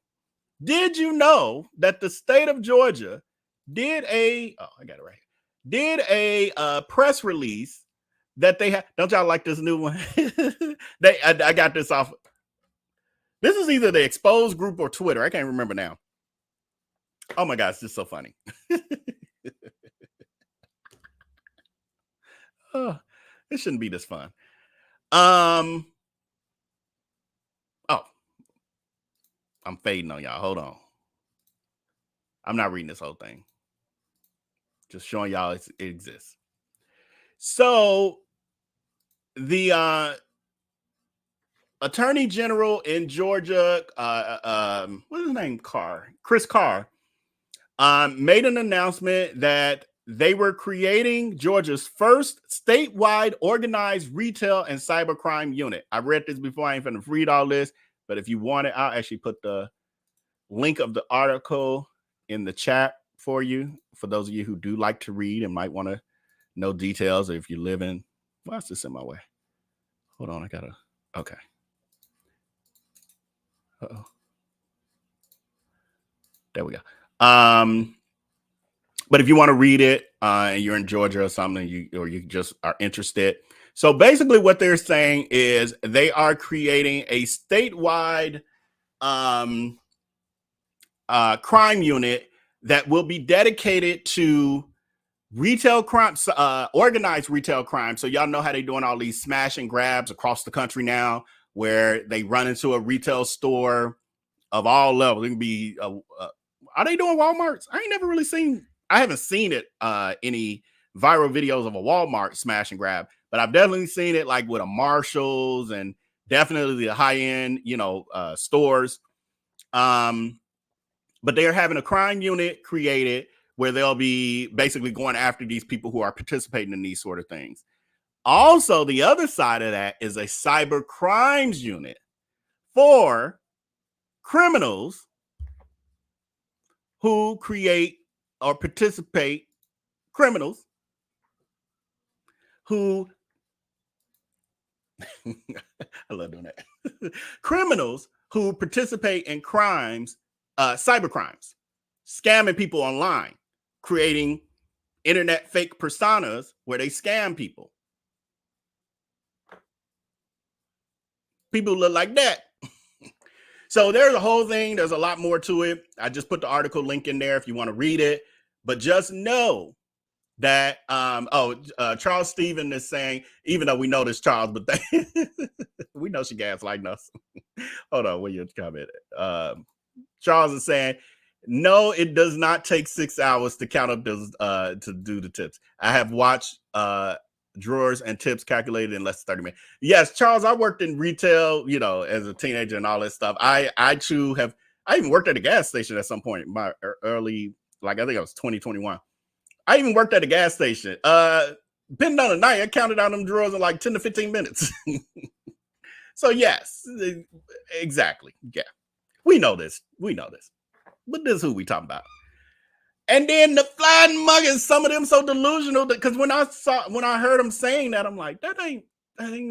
I: Did you know that the state of Georgia did a press release that they had? Don't y'all like this new one? I got this off. This is either the Exposed group or Twitter. I can't remember now. Oh my God, it's just so funny. It shouldn't be this fun. I'm fading on y'all. Hold on. I'm not reading this whole thing. Just showing y'all it exists. So the Attorney General in Georgia, what's his name? Chris Carr, made an announcement that they were creating Georgia's first statewide organized retail and cybercrime unit. I read this before. I ain't finna read all this, but if you want it, I'll actually put the link of the article in the chat for you, for those of you who do like to read and might want to know details, or if you live in, why is this in my way? Hold on, okay. Uh-oh. There we go. But if you want to read it and you're in Georgia or something, or you just are interested. So basically what they're saying is they are creating a statewide crime unit that will be dedicated to retail crimes, organized retail crime. So y'all know how they're doing all these smash and grabs across the country now, where they run into a retail store of all levels. It can be, are they doing Walmarts? I haven't seen it, any viral videos of a Walmart smash and grab, but I've definitely seen it like with a Marshalls and definitely the high end, stores. But they're having a crime unit created where they'll be basically going after these people who are participating in these sort of things. Also, the other side of that is a cyber crimes unit for criminals who create or participate, criminals who, I love doing that, criminals who participate in crimes, cyber crimes, scamming people online, creating internet fake personas where they scam people. People look like that. So there's a whole thing. There's a lot more to it. I just put the article link in there if you want to read it. But just know that, Charles Steven is saying, even though we know this Charles, but we know she gaslighting us. Hold on, where you comment? Charles is saying, no, it does not take 6 hours to count up those, to do the tips. I have watched drawers and tips calculated in less than 30 minutes. Yes, Charles, I worked in retail, as a teenager and all that stuff. I even worked at a gas station at some point, my early, I think it was 2021. I even worked at a gas station. Depending on the night, I counted out them drawers in like 10 to 15 minutes. So yes, exactly. Yeah, we know this. But this is who we talking about. And then the flying muggers, some of them so delusional that, because when I heard them saying that, I'm like, that ain't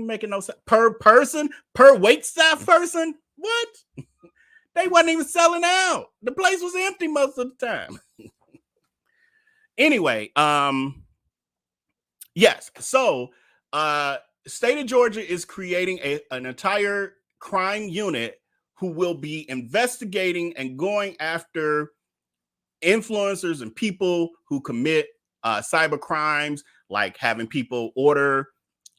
I: making no sense. Per person, per waitstaff person, what? They wasn't even selling out. The place was empty most of the time. Anyway, yes. So, state of Georgia is creating an entire crime unit who will be investigating and going after influencers and people who commit cyber crimes, like having people order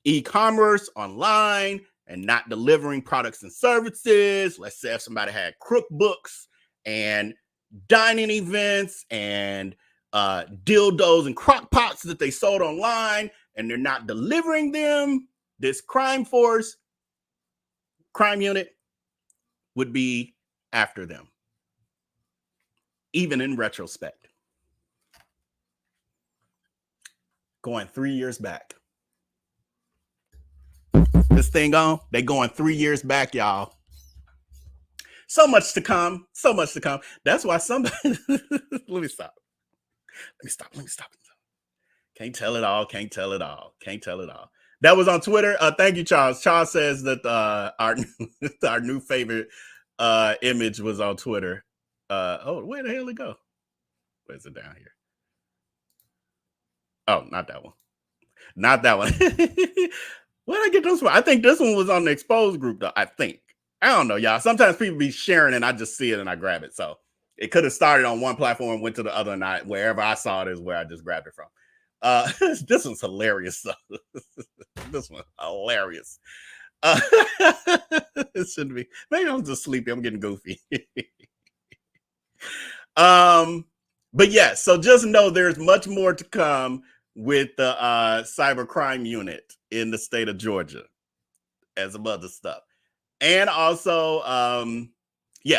I: e-commerce online and not delivering products and services. Let's say if somebody had cookbooks and dining events and dildos and crock pots that they sold online and they're not delivering them, this crime unit would be after them, even in retrospect. Going 3 years back. This thing on, they going 3 years back, y'all. So much to come. That's why somebody, let me stop. Can't tell it all. That was on Twitter. Thank you, Charles. Charles says that our new favorite image was on Twitter. Where the hell did it go? Where's it down here? Oh, not that one. Where did I get this one? I think this one was on the exposed group, though. I think. I don't know, y'all. Sometimes people be sharing and I just see it and I grab it. So it could have started on one platform and went to the other, and wherever I saw it is where I just grabbed it from. This one's hilarious. This one's hilarious. It shouldn't be. Maybe I'm just sleepy. I'm getting goofy. But yeah, so just know there's much more to come with the cyber crime unit in the state of Georgia as some other stuff. And also,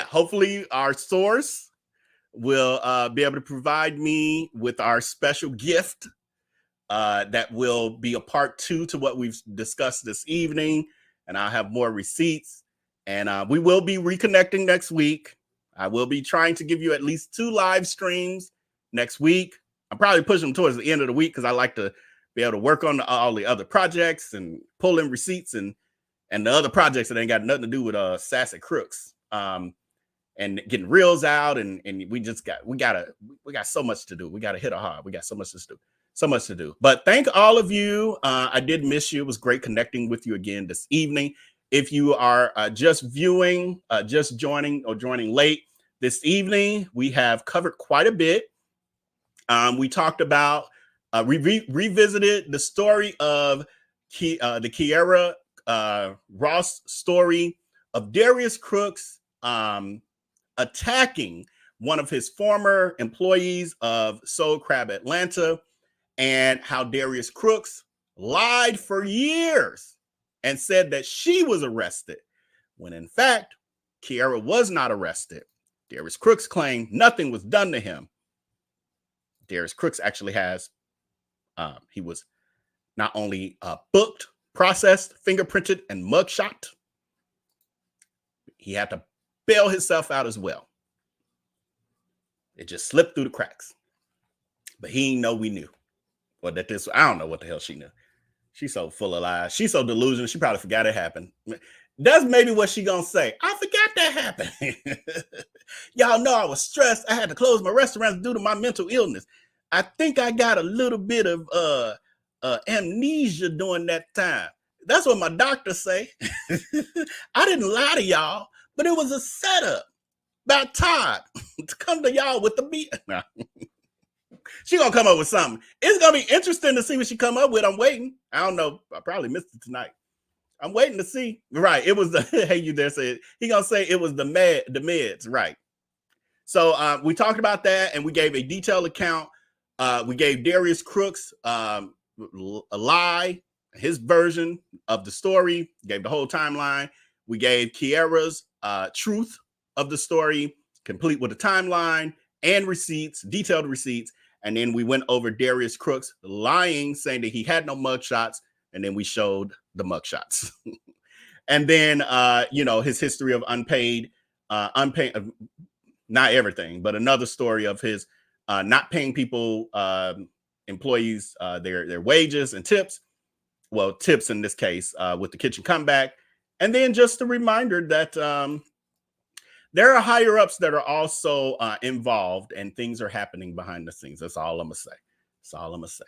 I: hopefully our source will be able to provide me with our special gift that will be a part 2 to what we've discussed this evening. And I'll have more receipts. And we will be reconnecting next week. I will be trying to give you at least 2 live streams next week. I'm probably pushing them towards the end of the week because I like to be able to work on all the other projects and pull in receipts and the other projects that ain't got nothing to do with Sassy Crooks. and getting reels out, and we got so much to do. We got to hit it hard. We got so much to do. But thank all of you. I did miss you. It was great connecting with you again this evening. If you are just viewing, just joining or joining late this evening, we have covered quite a bit. We talked about, revisited the story of the Kiara Ross story of Darius Cooks attacking one of his former employees of Soul Crab Atlanta, and how Darius Cooks lied for years and said that she was arrested, when in fact, Kiara was not arrested. Darius Cooks claimed nothing was done to him. Darius Cooks actually has, he was not only booked, processed, fingerprinted, and mugshot, he had to bail himself out as well. It just slipped through the cracks. But he didn't know we knew. Or that this, I don't know what the hell she knew. She's so full of lies. She's so delusional. She probably forgot it happened. That's maybe what she gonna say. I forgot that happened. Y'all know I was stressed. I had to close my restaurants due to my mental illness. I think I got a little bit of amnesia during that time. That's what my doctor say. I didn't lie to y'all, but it was a setup by Todd to come to y'all with the beat. Nah. She gonna come up with something. It's gonna be interesting to see what she come up with. I'm waiting. I don't know. I probably missed it tonight. I'm waiting to see. Right. It was the hey, you there said he gonna say it was the meds. Right. So we talked about that, and we gave a detailed account. We gave Darius Cooks a lie, his version of the story, gave the whole timeline. We gave Kiara's truth of the story, complete with a timeline and receipts, detailed receipts. And then we went over Darius Cooks lying, saying that he had no mugshots. And then we showed the mugshots. And then, his history of unpaid, not everything, but another story of his not paying people, employees, their wages and tips. Well, tips in this case with the kitchen comeback. And then just a reminder that there are higher ups that are also involved, and things are happening behind the scenes. That's all I'm gonna say. That's all I'm gonna say.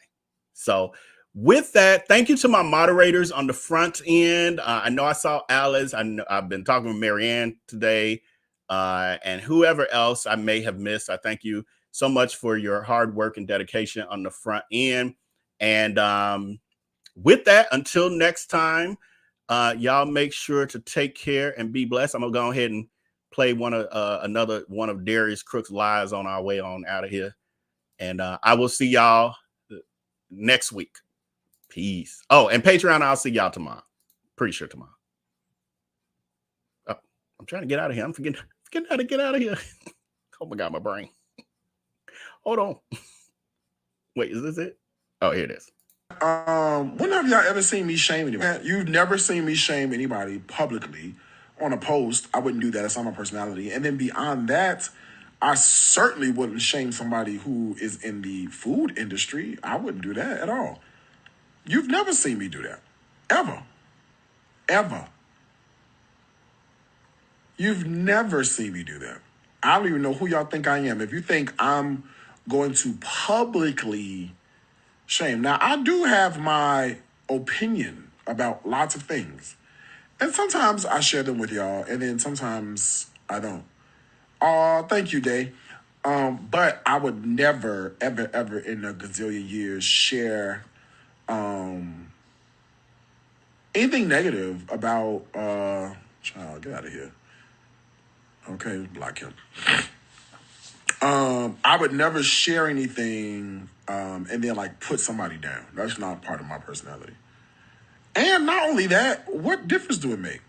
I: So with that, thank you to my moderators on the front end. I know I saw Alice. I've been talking with Marianne today, and whoever else I may have missed. I thank you so much for your hard work and dedication on the front end. And with that, until next time, y'all make sure to take care and be blessed. I'm gonna go ahead and play another one of Darius Cooks' lies on our way on out of here. And I will see y'all next week. Peace. Oh, and Patreon, I'll see y'all tomorrow. Pretty sure tomorrow. Oh, I'm trying to get out of here. I'm forgetting how to get out of here. Oh my God, my brain. Hold on. Wait, is this it? Oh, here it is.
C: When have y'all ever seen me shame anybody? You've never seen me shame anybody publicly on a post. I wouldn't do that. That's not my personality. And then beyond that, I certainly wouldn't shame somebody who is in the food industry. I wouldn't do that at all. You've never seen me do that. Ever. Ever. You've never seen me do that. I don't even know who y'all think I am. If you think I'm going to publicly shame. Now, I do have my opinion about lots of things. And sometimes I share them with y'all, and then sometimes I don't. Oh, thank you, Day. But I would never, ever, ever in a gazillion years share anything negative about child, get out of here. Okay, block him. I would never share anything and then like put somebody down. That's not part of my personality. And not only that, what difference do it make?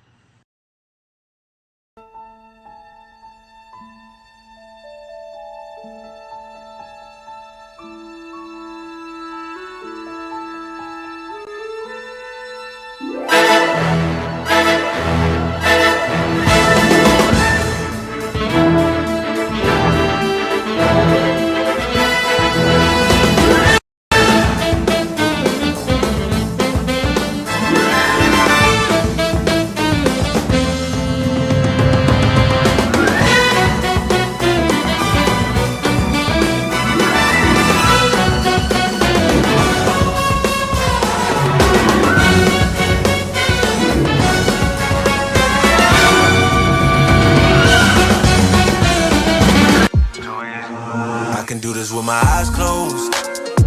P: do this with my eyes closed.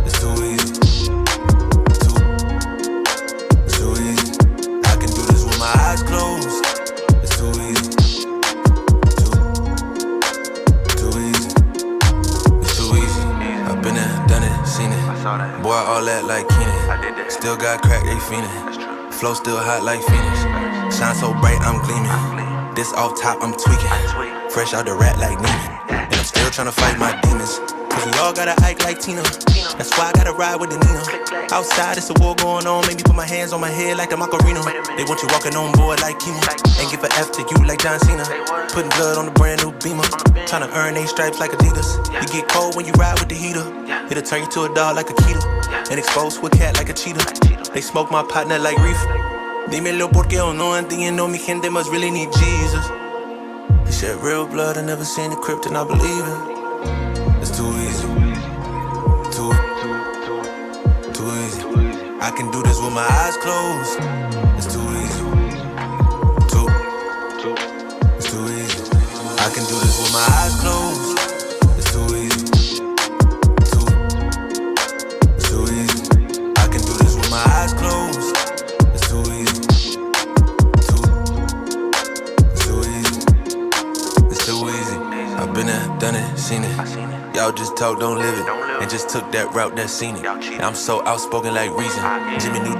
P: It's too easy. Too easy. I can do this with my eyes closed. It's too easy. Too easy. It's too easy. I've been there, done it, seen it. Boy, all that like Keenan. Still got crack, they fiendin'. Flow still hot like Phoenix. Shine so bright, I'm gleaming. This off top, I'm tweaking. Fresh out the rat like Neiman. And I'm still tryna fight my demons. Cause we all gotta act like Tina. That's why I gotta ride with the Nina. Outside, it's a war going on. Maybe put my hands on my head like the Macarena. They want you walking on board like chemo. Ain't give a F to you like John Cena. Putting blood on the brand new Beamer. Tryna earn they stripes like Adidas. You get cold when you ride with the heater. It'll turn you to a dog like a Akita. And expose to a cat like a cheetah. They smoke my partner like reefer. Dímelo porque o no entiendo. Mi gente must really need Jesus. He shed real blood. I never seen the crypt and I believe it. It's too easy. Too easy. I can do this with my eyes closed. It's too easy. It's too easy. I can do this with my eyes closed. It's too easy. It's too easy. I can do this with my eyes closed. It's too easy. It's too easy. It's too easy. I've been there, done it, seen it. Y'all just talk, don't live it. And just took that route, that seen it. I'm so outspoken like Reason. Jimmy Neutron.